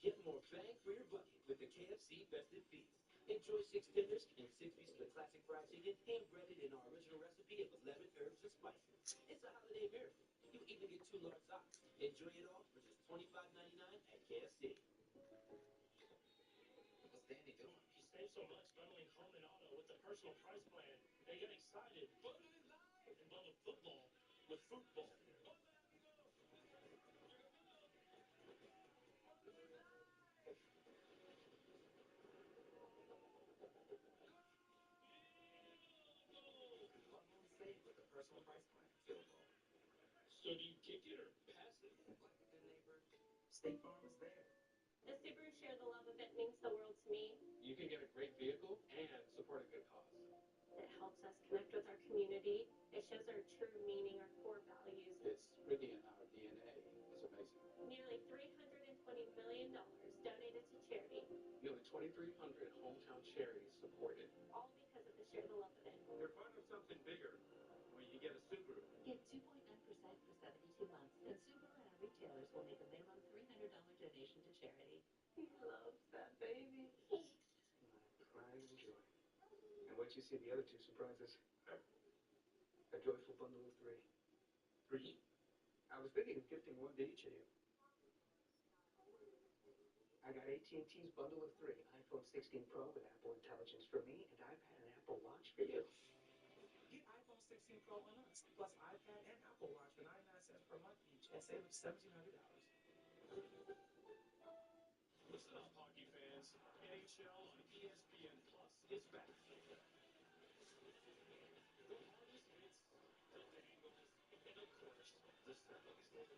Get more bang for your buck with the KFC Festive Feast. Enjoy 6 tenders and 6 pieces of classic fried chicken, hand-breaded in our original recipe of 11 herbs and spices. It's a holiday miracle. You even get 2 large sides. Enjoy it all for just $25.99 at KFC. What's Danny doing? Save so much bundling home and auto with the personal price plan. And get excited, bundle it live, and bundle football with football. personal price plan. So do you kick it or pass it? Like a good neighbor, State Farm is there. The Subaru Share the Love event means the world to me. You can get a great vehicle and support a good cause. It helps us connect with our community. It shows our true meaning, our core values. It's really in our DNA. It's amazing. Nearly $320 million donated to charity, Nearly 2,300 hometown charities supported. all because of the Share the Love event. You're part of something bigger when you get a Subaru. Get 2.9% for 72 months, and Subaru and our retailers will make a minimum $300 donation to charity. He loves that baby. My pride and joy. And wait till you see the other two surprises. A joyful bundle of 3. 3? I was thinking of gifting one to each of you. I got AT&T's bundle of 3. iPhone 16 Pro with Apple Intelligence for me, and iPad and Apple Watch for you. Get iPhone 16 Pro on us, plus iPad and Apple Watch for 99 cents per month each, and save up $1,700. Listen up, hockey fans. NHL on ESPN Plus is back. The hardest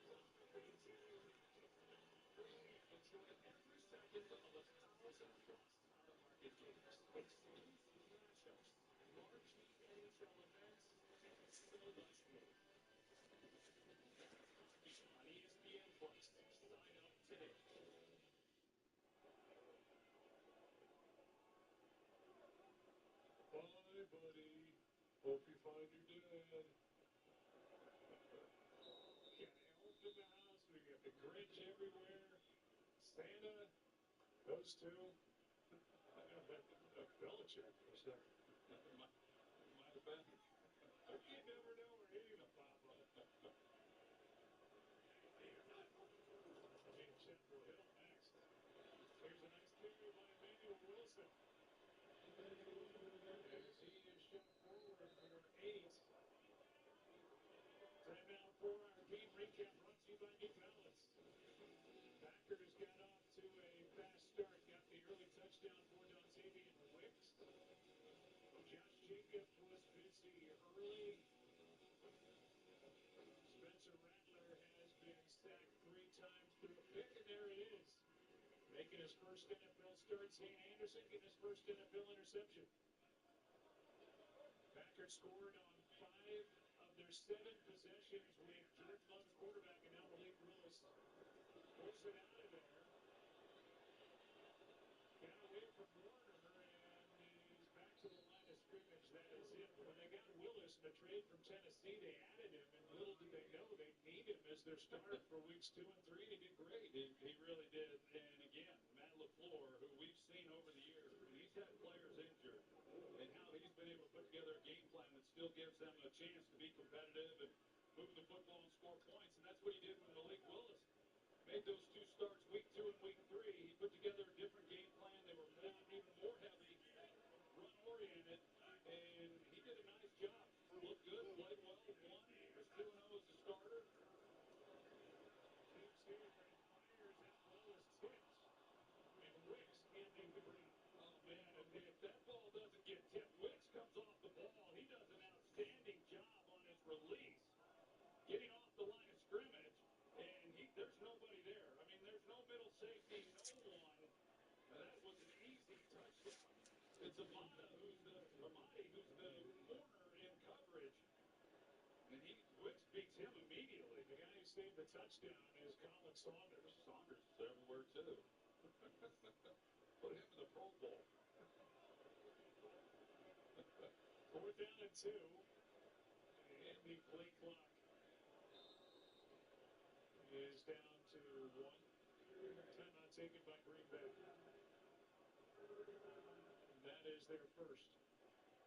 hits, tilt angles, and of course, the seconds. Enjoy every second of 1,000-plus out-of-market games, exclusive matchups, marquee NHL events, and so much more. That's hockey on ESPN Plus. Sign up today. Bye, buddy. Hope you find your dad. Got elf in the house. We got the Grinch everywhere. Santa, those two. Belichick for a second. Might have been. You never know where he's going to pop up. Chapel Hill next. Here's a nice carry by Emmanuel Wilson. As he is shot forward for 8. Timeout for our game recap brought to you by New Balance. Packers got off to a fast start, got the early touchdown for Dontavian Wicks. Josh Jacobs was busy early. Spencer Rattler has been sacked 3 times through a pick, and there it is. Making his first NFL start, Zane Anderson getting his first NFL interception. Packers scored on 5 of their 7 possessions with Jordan Love's quarterback, and now Malik Willis pulls it out of there. Got away from Warner, and he's back to the line of scrimmage. That is it. When they got Willis in the trade from Tennessee, they added him, and little did they know they need him as their starter for weeks 2 and 3. He did great. He really did. And again, Matt LaFleur, who we've seen over the years, when he's had players injured, and how he's been able to put together a game plan that still gives them a chance to be competitive and move the football and score points. And that's what he did with Malik Willis. Made those 2 starts, week 2 and week 3. He put together a different game plan. They were even more heavy, run-oriented, and he did a nice job. Looked good, played well, won. Was 2-0 as a starter. Teams here, Myers as well as Tips. And Wicks handling the ground. Oh, man, if that ball doesn't get tipped, Wicks comes off the ball. He does an outstanding job on his release, getting off the line of scrimmage, and there's nobody there. I mean, there's no middle safety, no one. That was an easy touchdown. It's Amadi who's the corner in coverage, and Wicks beats him immediately. The guy who saved the touchdown is Colin Saunders. Saunders is everywhere, too. Put him in the Pro Bowl. 4th down and 2. And the play clock is down to 1. Timeout taken by Green Bay. And that is their first.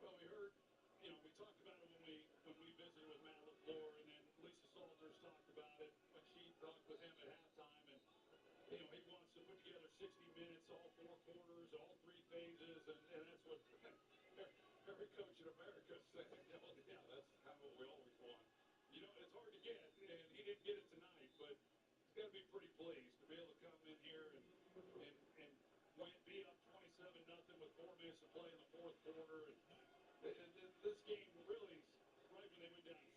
Well, we heard, we talked about it when we visited with Matt LaFleur, and then Lisa Salters talked about it when she talked with him at halftime. And, he wants to put together 60 minutes, all 4 quarters, all 3 phases, and that's what every coach in America said. Yeah, that's kind of what we always want. It's hard to get, and he didn't get it tonight, but he's got to be pretty pleased to be able to come in here and be up 27-0 with 4 minutes to play in the 4th quarter. And this game really, right when they went down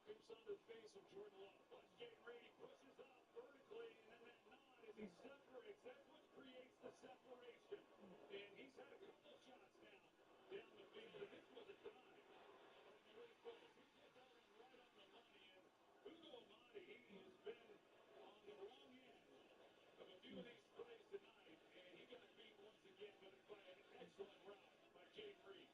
scoops onto the face of Jordan Love. Watch Jay Reed. He pushes up vertically, and then that nod as he separates. That's what creates the separation. And he's had a couple shots now down the field, and this was a dive by Malik Willis. He hit that one right on the money, and Ugo Amadi, he has been on the wrong end of a few of these plays tonight, and he got beat once again by an excellent route by Jay Reed.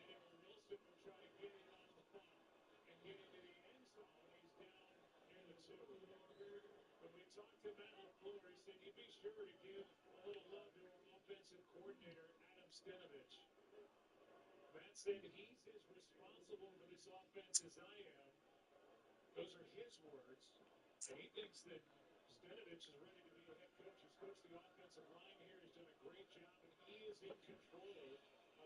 Manuel Wilson will try to get it on the funnel and get into the end zone. He's down near the 2. When we talked to Matt LaFleur, he said you'd be sure to give a little love to our offensive coordinator, Adam Stenavich. Matt said he's as responsible for this offense as I am. Those are his words. And he thinks that Stenavich is ready to be a head coach. He's coached the offensive line here. He's done a great job, and he is in control of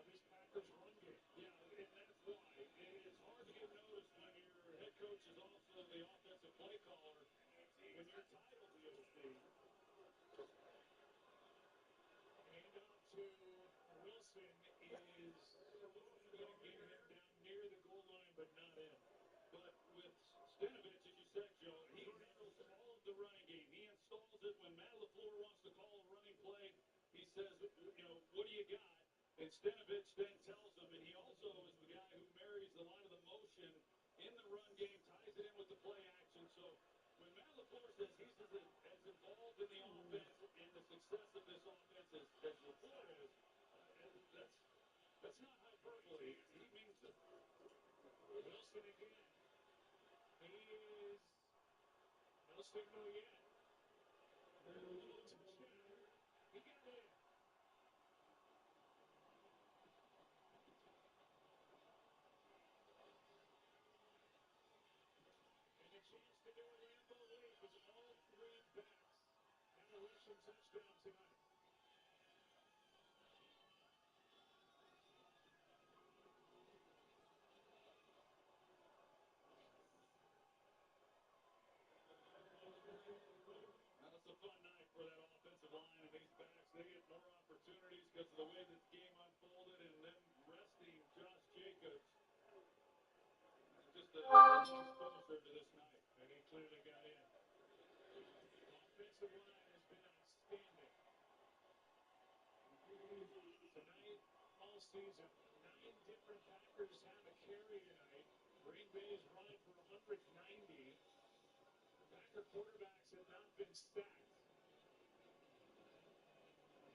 this Packers run game. Yeah, and that's why it is hard to get noticed when your head coach is also the offensive play caller when you're titled the OC. Hand off to Wilson is going to get him down near the goal line, but not in. But with Stenavich, as you said, Joe, he handles all of the running game. He installs it when Matt LaFleur wants to call a running play. He says, what do you got? And Stenavich then tells him, and he also is the guy who marries a lot of the motion in the run game, ties it in with the play action. So when Matt LaFleur says he's as involved in the offense and the success of this offense as LaFleur is, that's not hyperbole. He means it. Wilson again. He is no signal yet. Touchdown. He got in. And a chance to do a Lambeau leap as all 3 backs have a rushing touchdown tonight. Now it's a fun night for that offensive line and these backs. They get more opportunities because of the way this game unfolded and then resting Josh Jacobs. Just exposure to this night, and he clearly got in. Offensive line has been outstanding. Tonight, all season, 9 different Packers have a carry tonight. Green Bay's running for 190. Packer quarterbacks have not been sacked.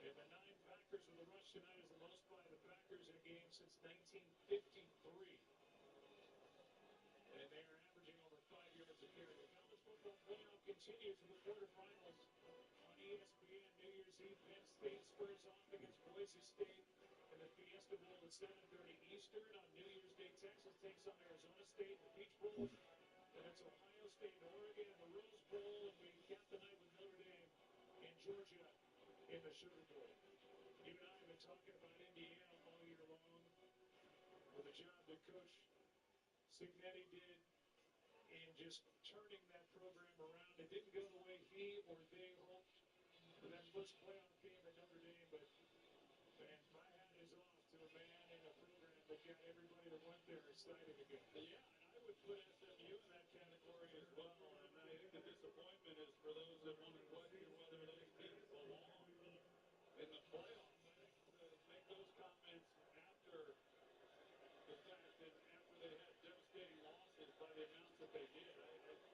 And the 9 Packers with a rush tonight is the most by the Packers in a game since 1953. And they are averaging over 5 yards a carry. The college football playoff continues with the quarterfinals on ESPN. New Year's Eve, Penn State squares off against Boise State in the Fiesta Bowl at 7:30 Eastern. On New Year's Day, Texas takes on Arizona State in the Peach Bowl. And it's Ohio State and Oregon in the Rose Bowl. And we cap the night with Notre Dame and Georgia in the Sugar Bowl. You and I have been talking about Indiana all year long with the job that Coach Cignetti did in just turning that program around. It didn't go the way he or they hoped for that first playoff game at Notre Dame, but man, my hat is off to a man in a program that got everybody that went there excited again. Yeah, and I would put SMU in that category as well, and I think the disappointment is for those that want to question whether those teams belong in the playoffs. I think to make those comments after the fact and after they had devastating losses by the amounts that they did, I don't know that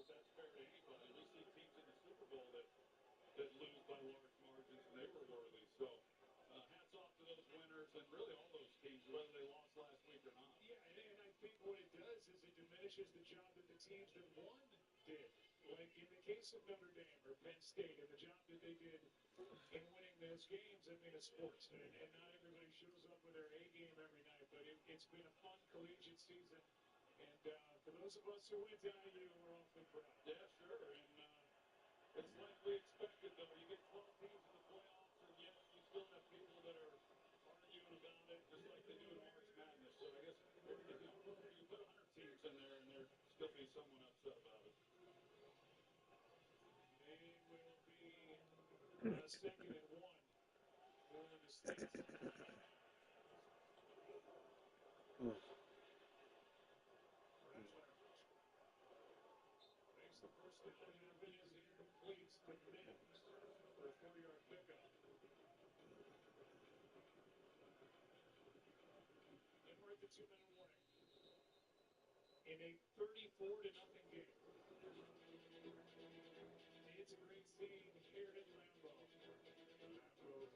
that's fair to anybody. We see teams in the Super Bowl that lose by large margins, and they were worthy. So hats off to those winners and really all those teams, whether they lost last week or not. Yeah, and I think what it does is it diminishes the job that the teams that won did. Like in the case of Notre Dame or Penn State and the job that they did in winning those games. I mean, it's sports, and not everybody shows up with their A game every night, but it's been a fun collegiate season. And for those of us who went to IU, we're awfully proud. Yeah, sure, and it's like we expected, though. You get 12 teams in the playoffs, and yet you still have people that are arguing about it, just like they do in March Madness. So I guess you put 100 teams in there, and there'd still be someone upset about it. They will be 2nd and 1 for the States. 2-minute warning. In a 34-0 game. It's a great scene here at Lambeau. Lambeau Field.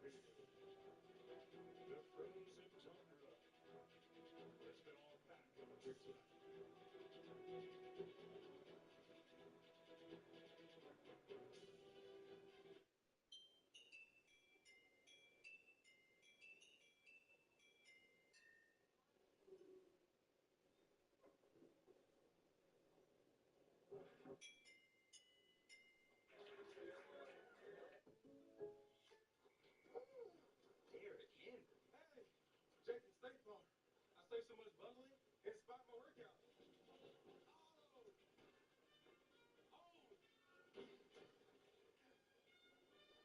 The frozen tundra. It's been all packed coming through tonight. Derrick Henry. Hey, Jason State Farm. I save so much bundling, it spot my workout. Okay.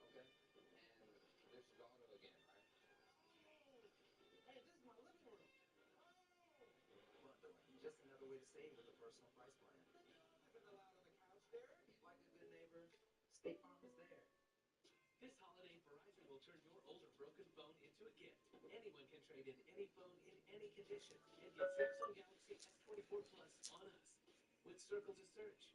And this is auto again, right? Hey, this is my living room. Bundling, just another way to save with a personal price plan. Then you're living aloud on the couch, Derek. Like a good neighbor, State Farm is there. This holiday, Verizon will turn your old or broken phone into a gift. Anyone can trade in any phone in any condition and get Samsung Galaxy S24 Plus on us with Circle to Search.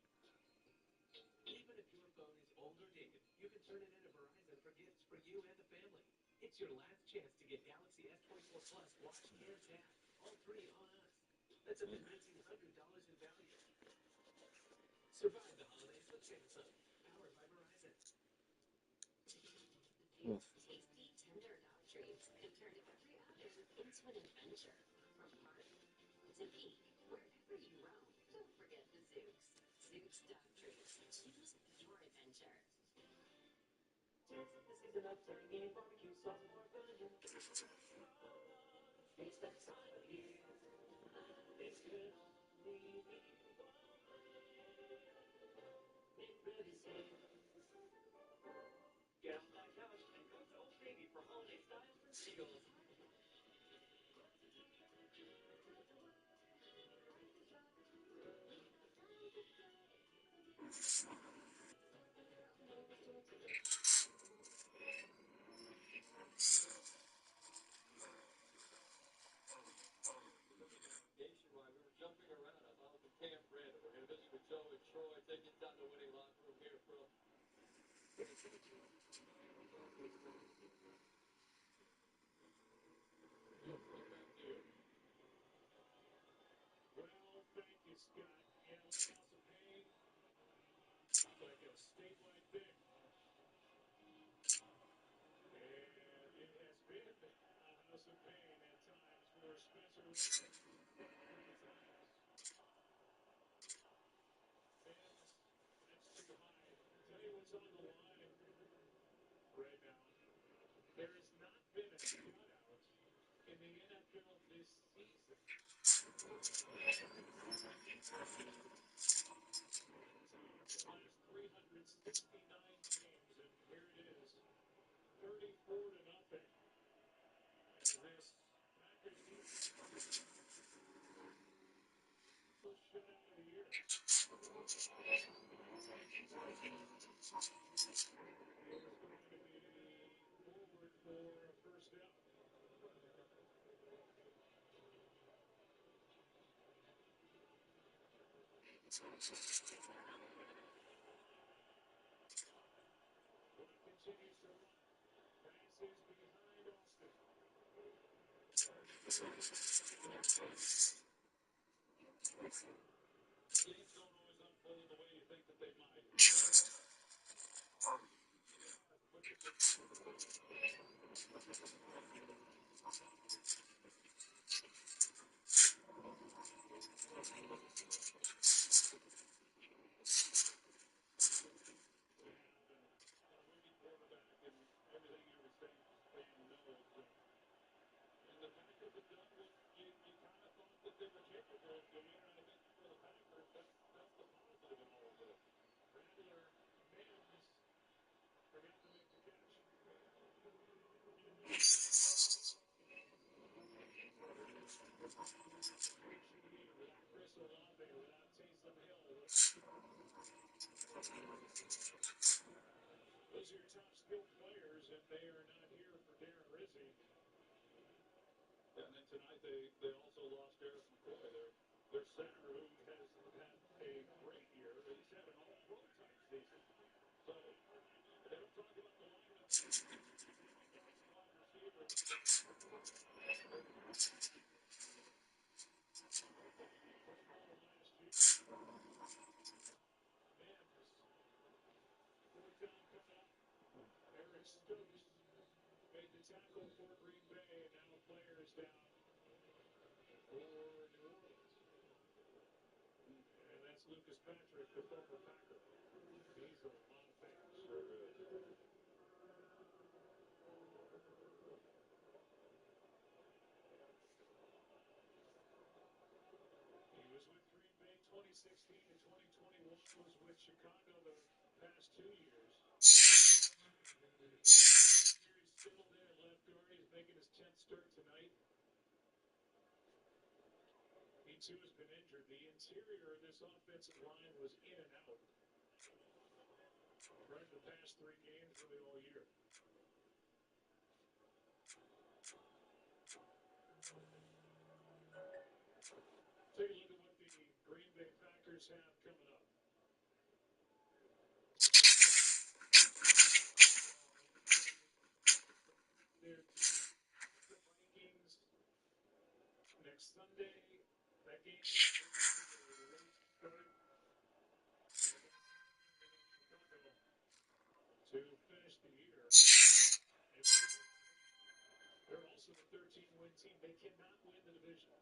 Even if your phone is old or dated, you can turn it into Verizon for gifts for you and the family. It's your last chance to get Galaxy S24 Plus watch and tap, all three on us. That's up to $1,900 in value. Survive the holidays with Samsung, powered by Verizon. These tasty, tender dog treats can turn every outing into an adventure. From park to peak, wherever you roam, don't forget the Zooks. Zooks dog treats. Choose your adventure. Tis the season of turkey, barbecue sauce, more fun. It's that time of year. This could only be one way. Make ready, say. Get off that couch and go to Old Navy for holiday styles from Seagulls. Nationwide, we were jumping around. I thought with Cam Brandon. We're going to visit with Joe and Troy. Take inside the winning locker room here from Well, thank you, Scott. Yeah, like House of Pain. It's like a statewide thing. And it has been a House of Pain at times for Spencer. Many times. Fans, let's take a high. Tell you what's on the line right now. There has not been a shutout in the NFL this season. The last 369 games, and here it is, 34-0. As this Packers defense, first shutout of the year. Is going to be forward for a first down. Clock continues to run. Passes behind Austin. Games don't always unfold the way you think that they might. Those are your top skilled players, and they are not here for Darren Rizzi. And then tonight, they also lost Eric McCoy, their center, who has had a great year. He's had an all-pro type season. So they don't talk about the linemen that wide receiver. Fourth down coming up. Eric Stokes made the tackle for Green Bay, and now players down for New Orleans. And that's Lucas Patrick, the former Packer. He's a lot of things. Sure is. He was with Green Bay 2016 to 2021, was with Chicago the past 2 years. He's still there, left guard. He's making his 10th start tonight. He too has been injured. The interior of this offensive line was in and out right the past 3 games, really all year. Take a look at what the Green Bay Packers have coming up. They're the Vikings next Sunday. That game is a late start. Chicago to finish the year. They're also a 13-win team. They cannot win the division.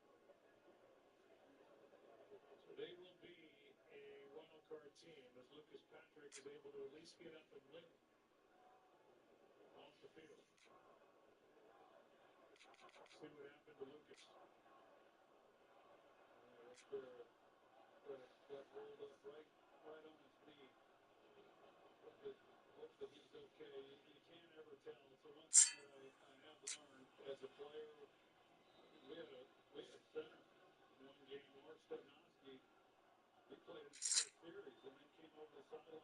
So they will be a wild card team as Lucas Patrick is able to at least get up and limp off the field. See what happened to Lucas. Got rolled up right on his knee. Hope that he's okay. You can't ever tell. It's the one thing that I have learned as a player. We had a center one game, Mark Stepnoski. He played in the first series and then came over the sideline.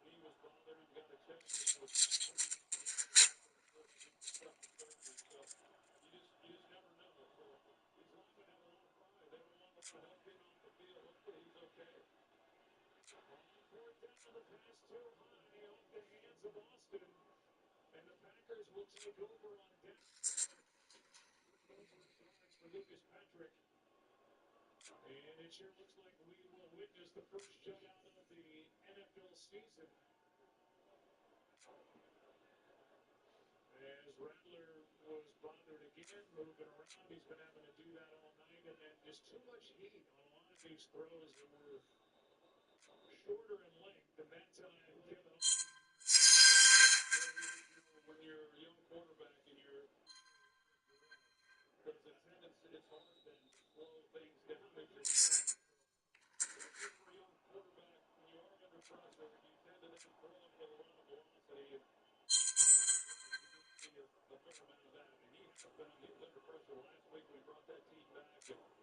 Knee was bothering him, got a check, and was surgery. So you just never know. So these linemen have a lot of pride. They don't want to help him off the field. Hopefully he's okay. On fourth down, the pass too high off the hands of Austin, and the Packers will take over on deck. For Lucas Patrick. And it sure looks like we will witness the first shutout of the NFL season. As Rattler was bothered again, moving around. He's been having to do that all night, and then just too much heat on a lot of these throws that were shorter in length. And that time, Kevin, when you're a young quarterback and you're, there's a tendency, it's hard then to slow things down if you're a young quarterback. When you are under pressure, you tend to then throw it with a lot of velocity. And a fair amount of that. And he was under pressure last week. We brought that team back. And